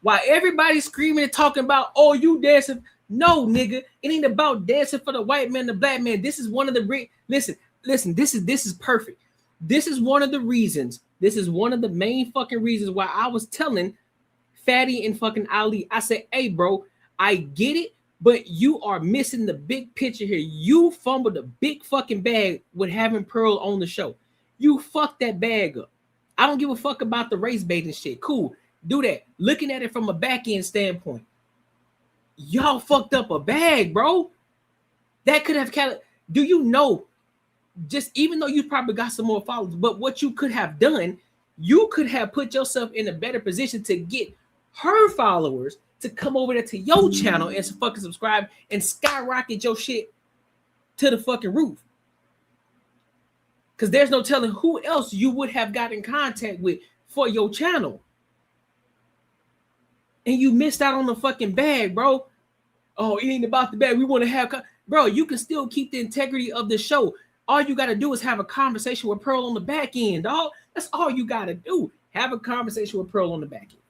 While everybody's screaming and talking about, oh, you dancing. No, nigga, it ain't about dancing for the white man, the black man. This is one of the listen, this is perfect. This is one of the reasons. This is one of the main fucking reasons why I was telling Fatty and fucking Ali. I said, hey, bro, I get it, but you are missing the big picture here. You fumbled a big fucking bag with having Pearl on the show. You fucked that bag up. I don't give a fuck about the race baiting shit. Cool, do that. Looking at it from a back end standpoint. Y'all fucked up a bag, bro. That could have do you know, just even though you probably got some more followers, but what you could have done, you could have put yourself in a better position to get her followers to come over there to your channel and fucking subscribe and skyrocket your shit to the fucking roof. Because there's no telling who else you would have got in contact with for your channel. And you missed out on the fucking bag, bro. Oh, it ain't about the bag. We want to have... Bro, you can still keep the integrity of the show. All you got to do is have a conversation with Pearl on the back end, dog. That's all you got to do. Have a conversation with Pearl on the back end.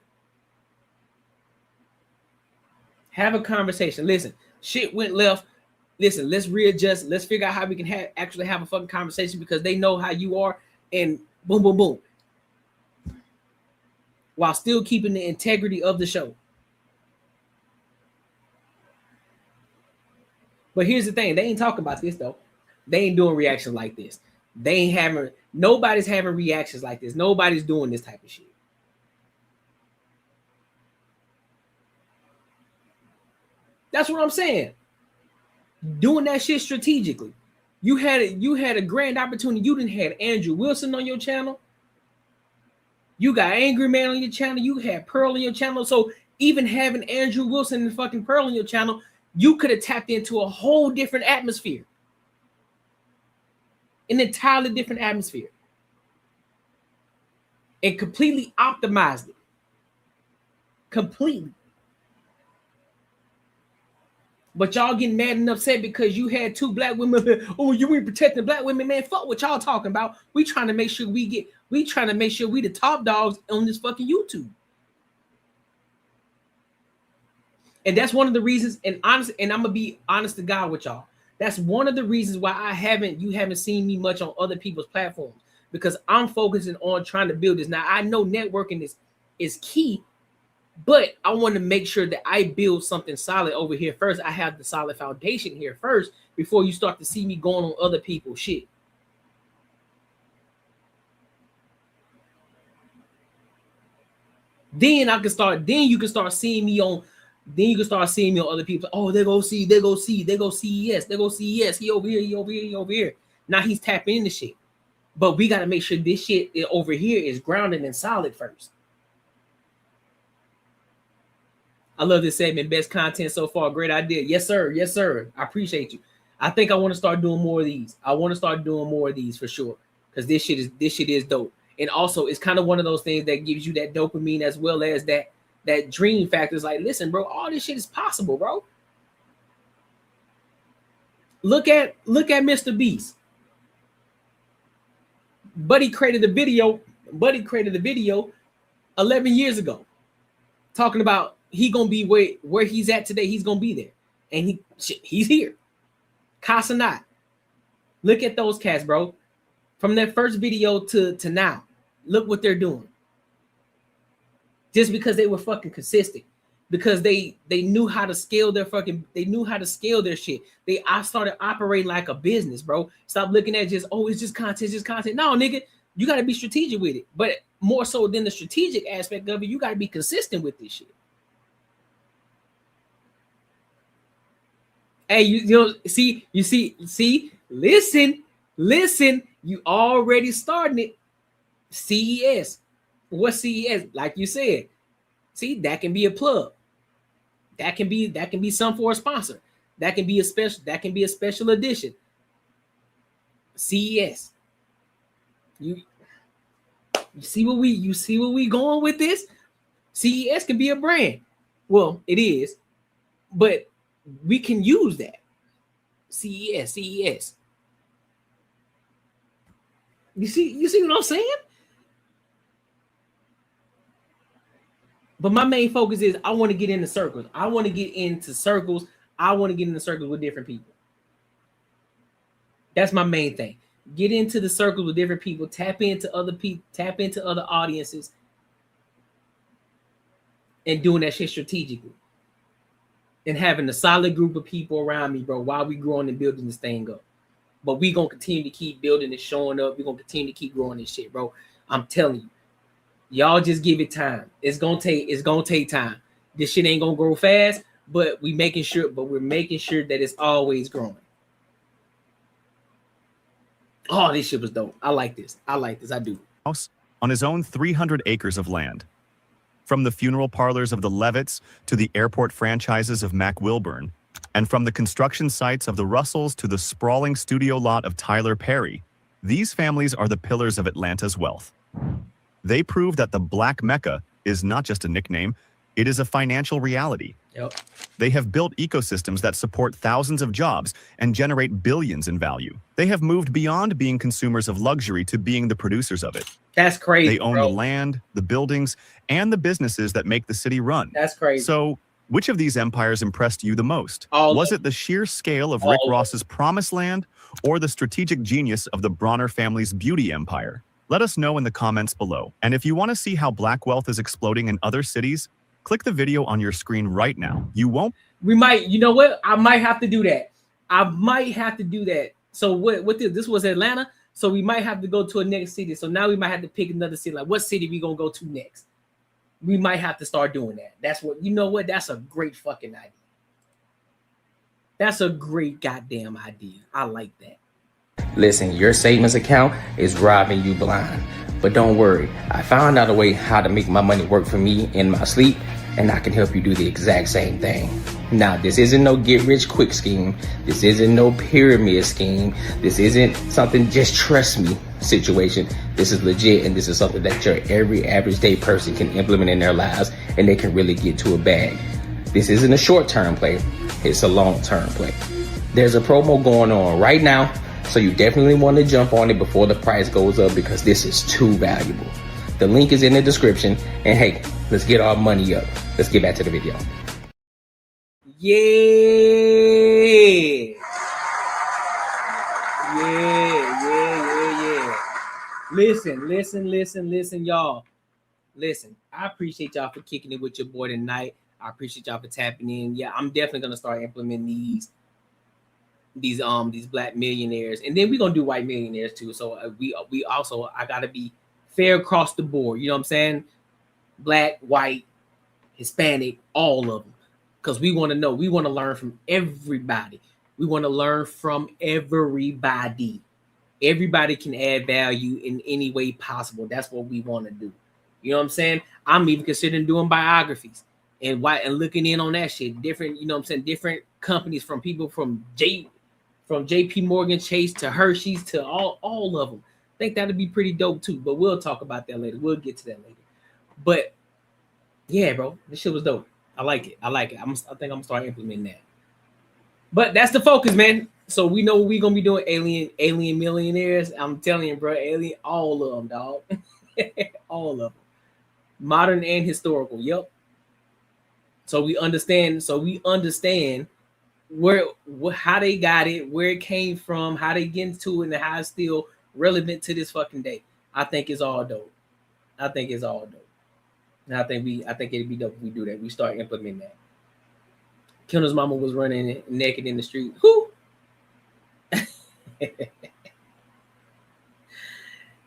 Have a conversation. Listen, shit went left. Listen, let's readjust. Let's figure out how we can actually have a fucking conversation, because they know how you are, and boom, boom, boom. While still keeping the integrity of the show. But here's the thing: they ain't talking about this though. They ain't doing reactions like this. They ain't having. Nobody's having reactions like this. Nobody's doing this type of shit. That's what I'm saying. Doing that shit strategically. You had a grand opportunity. You didn't have Andrew Wilson on your channel. You got Angry Man on your channel. You had Pearl on your channel. So even having Andrew Wilson and fucking Pearl on your channel, you could have tapped into a whole different atmosphere. An entirely different atmosphere. And completely optimized it. Completely. But y'all getting mad and upset because you had 2 black women. Oh, you ain't protecting black women, man. Fuck what y'all talking about. We trying to make sure we the top dogs on this fucking YouTube. And that's one of the reasons, and I'm gonna be honest to God with y'all. That's one of the reasons why you haven't seen me much on other people's platforms, because I'm focusing on trying to build this. Now I know networking is key, but I want to make sure that I build something solid over here first. I have the solid foundation here first before you start to see me going on other people's shit. Then you can start seeing me on other people. Oh, they go CES. He over here. Now he's tapping into shit. But we got to make sure this shit over here is grounded and solid first. I love this segment. Best content so far. Great idea. Yes, sir. Yes, sir. I appreciate you. I think I want to start doing more of these. For sure. Because this shit is dope. And also, it's kind of one of those things that gives you that dopamine as well as that dream factor. Is like, listen, bro, all this shit is possible, bro. Look at Mr. Beast. Buddy created a video 11 years ago talking about he gonna be where he's at today. He's gonna be there, and he's here. Casanat. Look at those cats, bro. From that first video to now, look what they're doing. Just because they were fucking consistent, because they knew how to scale their shit. I started operating like a business, bro. Stop looking at it's just content. No, nigga, you got to be strategic with it. But more so than the strategic aspect of it, you got to be consistent with this shit. Hey, you see, listen, you already starting it. CES. What's CES? Like you said, see, that can be a plug. That can be some for a sponsor. That can be a special edition. CES. You see what we going with this? CES can be a brand. Well, it is, but we can use that. CES. You see what I'm saying? But my main focus is I want to get into circles. I want to get into circles with different people. That's my main thing. Get into the circles with different people. Tap into other people. Tap into other audiences. And doing that shit strategically. And having a solid group of people around me, bro, while we growing and building this thing up. But we going to continue to keep building and showing up. We're going to continue to keep growing this shit, bro. I'm telling you. Y'all just give it time. It's gonna take time. This shit ain't gonna grow fast, but we're making sure that it's always growing. Oh, this shit was dope. I like this. I do. House on his own 300 acres of land. From the funeral parlors of the Levitts to the airport franchises of Mac Wilburn, and from the construction sites of the Russells to the sprawling studio lot of Tyler Perry, these families are the pillars of Atlanta's wealth. They prove that the Black Mecca is not just a nickname, it is a financial reality. Yep. They have built ecosystems that support thousands of jobs and generate billions in value. They have moved beyond being consumers of luxury to being the producers of it. That's crazy. They own the land, the buildings, and the businesses that make the city run. That's crazy. So, which of these empires impressed you the most? Was it the sheer scale of Rick Ross's Promised Land or the strategic genius of the Bronner family's beauty empire? Let us know in the comments below. And if you want to see how black wealth is exploding in other cities, click the video on your screen right now. You won't. You know what? I might have to do that. I might have to do that. So what this was Atlanta, so we might have to go to a next city. So now we might have to pick another city. Like, what city we gonna go to next? We might have to start doing that. That's what, you know what? That's a great fucking idea. That's a great goddamn idea. I like that. Listen, your savings account is robbing you blind. But don't worry, I found out a way how to make my money work for me in my sleep, and I can help you do the exact same thing. Now, this isn't no get rich quick scheme. This isn't no pyramid scheme. This isn't something just trust me situation. This is legit, and this is something that your every average day person can implement in their lives, and they can really get to a bag. This isn't a short-term play. It's a long-term play. There's a promo going on right now, so you definitely want to jump on it before the price goes up, because this is too valuable. The link is in the description. And hey, let's get our money up. Let's get back to the video. Yeah. Listen, y'all. Listen, I appreciate y'all for kicking it with your boy tonight. I appreciate y'all for tapping in. Yeah, I'm definitely gonna start implementing these black millionaires, and then we're gonna do white millionaires too. So we also, I gotta be fair across the board. You know what I'm saying? Black, white, Hispanic, all of them, because we want to know. We want to learn from everybody. We want to learn from everybody. Everybody can add value in any way possible. That's what we want to do. You know what I'm saying? I'm even considering doing biographies and looking in on that shit. Different, you know what I'm saying? Different companies, from people from JP Morgan Chase to Hershey's to all of them. I think that'd be pretty dope too. But we'll talk about that later. We'll get to that later. But yeah, bro, this shit was dope. I like it. I think I'm gonna start implementing that. But that's the focus, man. So we know what we're gonna be doing. Alien millionaires. I'm telling you, bro, alien, all of them, dog. All of them. Modern and historical. Yep. So we understand where how they got it, where it came from, how they get into it, and how it's still relevant to this fucking day. I think it's all dope. And I think it'd be dope if we do that. We start implementing that. Kendall's mama was running naked in the street. Who?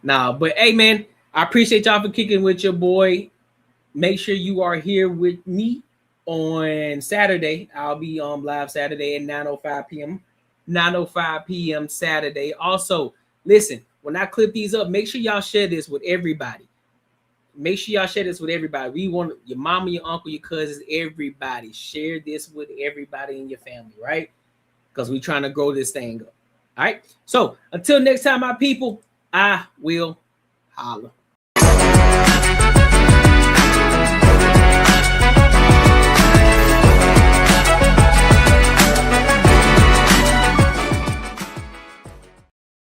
Nah, but hey, man, I appreciate y'all for kicking with your boy. Make sure you are here with me on Saturday. I'll be on live Saturday at 9:05 p.m. 9:05 p.m. Saturday. Also, listen, when I clip these up, make sure y'all share this with everybody. Make sure y'all share this with everybody. We want your mama, your uncle, your cousins, everybody. Share this with everybody in your family, right? Because we're trying to grow this thing up. All right. So until next time, my people, I will holla.